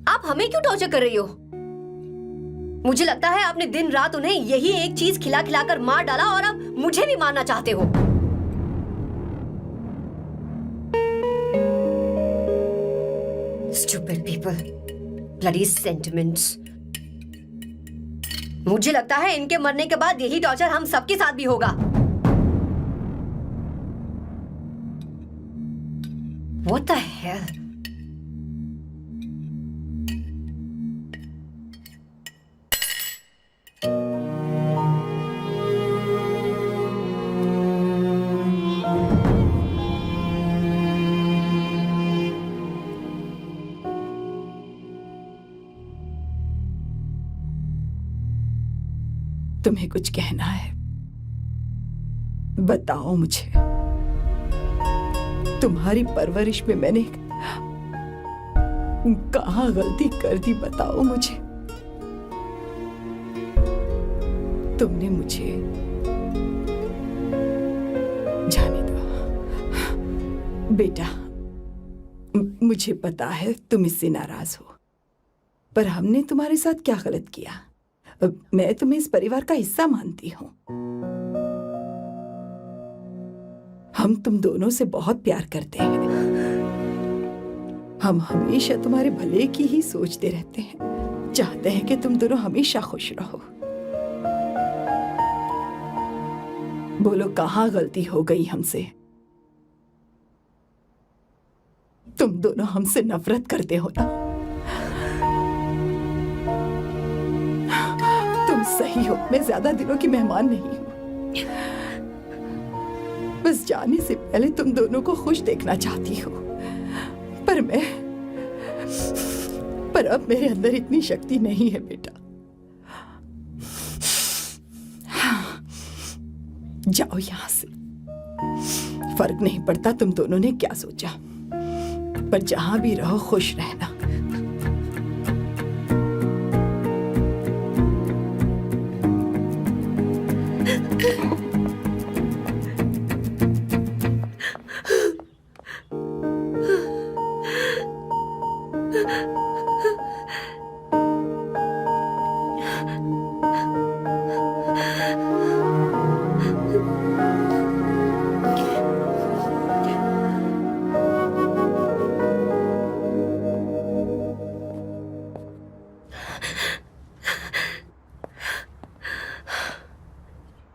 आप हमें क्यों टॉर्चर कर रही हो? मुझे लगता है आपने दिन रात उन्हें यही एक चीज खिला खिला कर मार डाला और अब मुझे भी मारना चाहते हो। Stupid people, bloody sentiments. मुझे लगता है इनके मरने के बाद यही टॉर्चर हम सबके साथ भी होगा। What the hell? तुम्हें कुछ कहना है? बताओ मुझे। तुम्हारी परवरिश में मैंने कहाँ गलती कर दी, बताओ मुझे। तुमने मुझे जाने दो बेटा। मुझे पता है तुम इससे नाराज हो, पर हमने तुम्हारे साथ क्या गलत किया? मैं तुम्हें इस परिवार का हिस्सा मानती हूं। हम तुम दोनों से बहुत प्यार करते हैं। हम हमेशा तुम्हारे भले की ही सोचते रहते हैं, चाहते हैं कि तुम दोनों हमेशा खुश रहो। बोलो कहाँ गलती हो गई हमसे? तुम दोनों हमसे नफरत करते हो ना? तुम सही हो, मैं ज्यादा दिनों की मेहमान नहीं हूं। बस जाने से पहले तुम दोनों को खुश देखना चाहती हूँ, पर अब मेरे अंदर इतनी शक्ति नहीं है बेटा। जाओ यहां से। फर्क नहीं पड़ता तुम दोनों ने क्या सोचा, पर जहां भी रहो खुश रहना।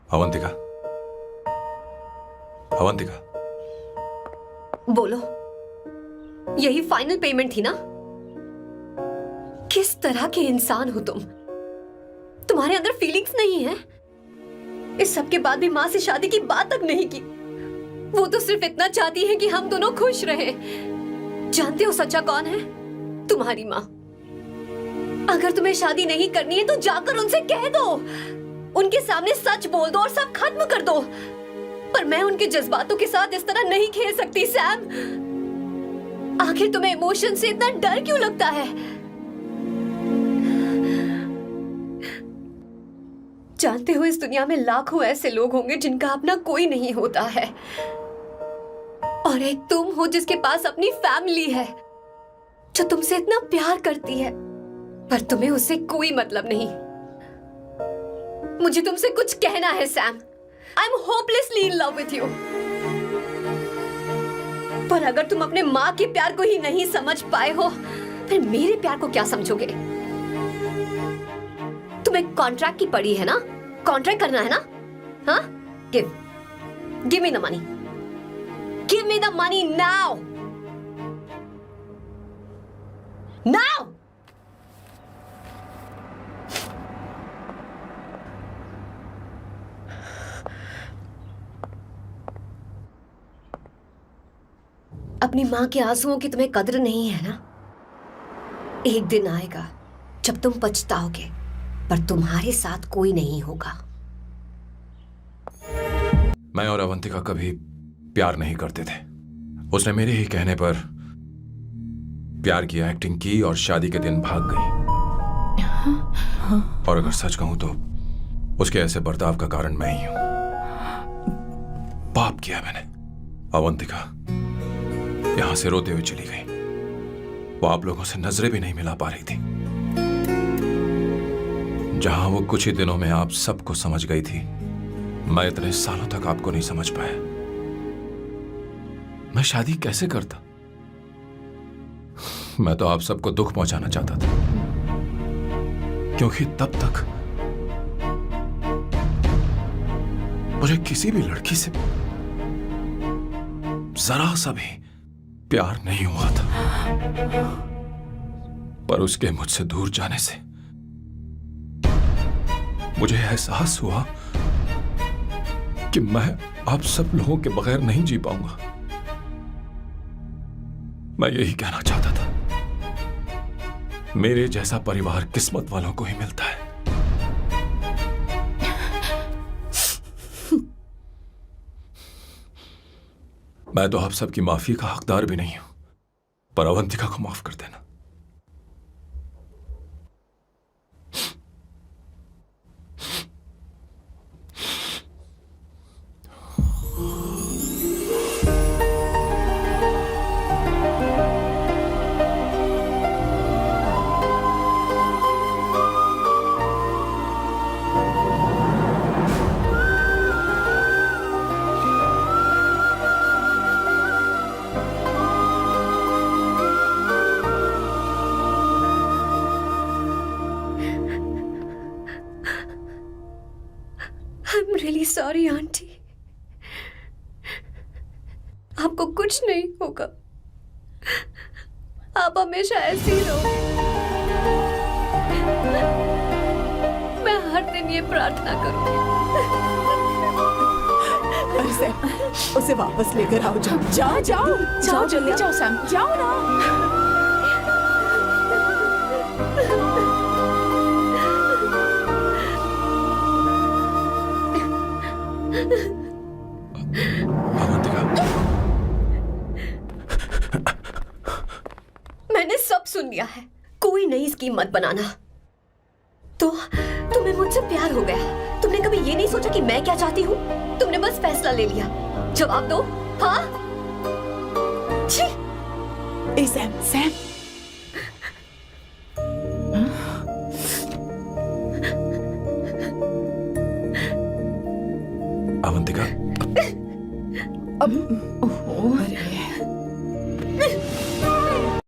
अवंतिका, अवंतिका, बोलो, यही फाइनल पेमेंट थी ना? किस तरह के इंसान हो तुम? तुम्हारे अंदर फीलिंग्स नहीं है? इस सब के बाद भी माँ से शादी की बात तक नहीं की। वो तो सिर्फ इतना चाहती है कि हम दोनों खुश रहें। जानते हो सच्चा कौन है? तुम्हारी माँ। अगर तुम्हें शादी नहीं करनी है तो जाकर उनसे कह दो, उनके सामने सच बोल दो और सब खत्म कर दो। पर मैं उनके जज्बातों के साथ इस तरह नहीं खेल सकती सैम। आखिर तुम्हें इमोशन से इतना डर क्यों लगता है? जानते हो इस दुनिया में लाखों ऐसे लोग होंगे जिनका अपना कोई नहीं होता है, और एक तुम हो जिसके पास अपनी फैमिली है जो तुमसे इतना प्यार करती है, पर तुम्हें उससे कोई मतलब नहीं। मुझे तुमसे कुछ कहना है Sam. I am hopelessly in love with you. पर अगर तुम अपने माँ के प्यार को ही नहीं समझ पाए हो, फिर मेरे प्यार को क्या समझोगे? तुम्हें कॉन्ट्रैक्ट की पड़ी है ना? कॉन्ट्रैक्ट करना है ना? हाँ? Give me the money. Give me the money now. Now. अपनी माँ के आंसुओं की तुम्हें कद्र नहीं है ना? एक दिन आएगा जब तुम पछताओगे, पर तुम्हारे साथ कोई नहीं होगा। मैं और अवंतिका कभी प्यार नहीं करते थे। उसने मेरे ही कहने पर प्यार की एक्टिंग की और शादी के दिन भाग गई। और अगर सच कहूं तो उसके ऐसे बर्ताव का कारण मैं ही हूं। पाप किया मैंने। अवंतिका यहां से रोते हुए चली गई। वो आप लोगों से नजरें भी नहीं मिला पा रही थी। जहां वो कुछ ही दिनों में आप सबको समझ गई थी, मैं इतने सालों तक आपको नहीं समझ पाया। मैं शादी कैसे करता? मैं तो आप सबको दुख पहुंचाना चाहता था, क्योंकि तब तक मुझे किसी भी लड़की से जरा सा भी प्यार नहीं हुआ था। पर उसके मुझसे दूर जाने से मुझे एहसास हुआ कि मैं आप सब लोगों के बगैर नहीं जी पाऊंगा। मैं यही कहना चाहता था, मेरे जैसा परिवार किस्मत वालों को ही मिलता है। मैं तो आप सबकी माफी का हकदार भी नहीं हूं, पर अवंतिका को माफ कर देना। I'm really sorry, aunty. आपको कुछ नहीं होगा। आप हमेशा ऐसी ही रहो। मैं हर दिन ये प्रार्थना करूंगी। अरे सैम, उसे वापस लेकर आओ। जाओ जाओ जाओ जाओ जल्दी जाओ सैम, जाओ ना। अवंतिका, मैंने सब सुन लिया है। कोई नई स्कीम मत बनाना। तो तुम्हें मुझसे प्यार हो गया। तुमने कभी ये नहीं सोचा कि मैं क्या चाहती हूँ? तुमने बस फैसला ले लिया। जवाब दो। हाँ? छी! ए सैम, सैम,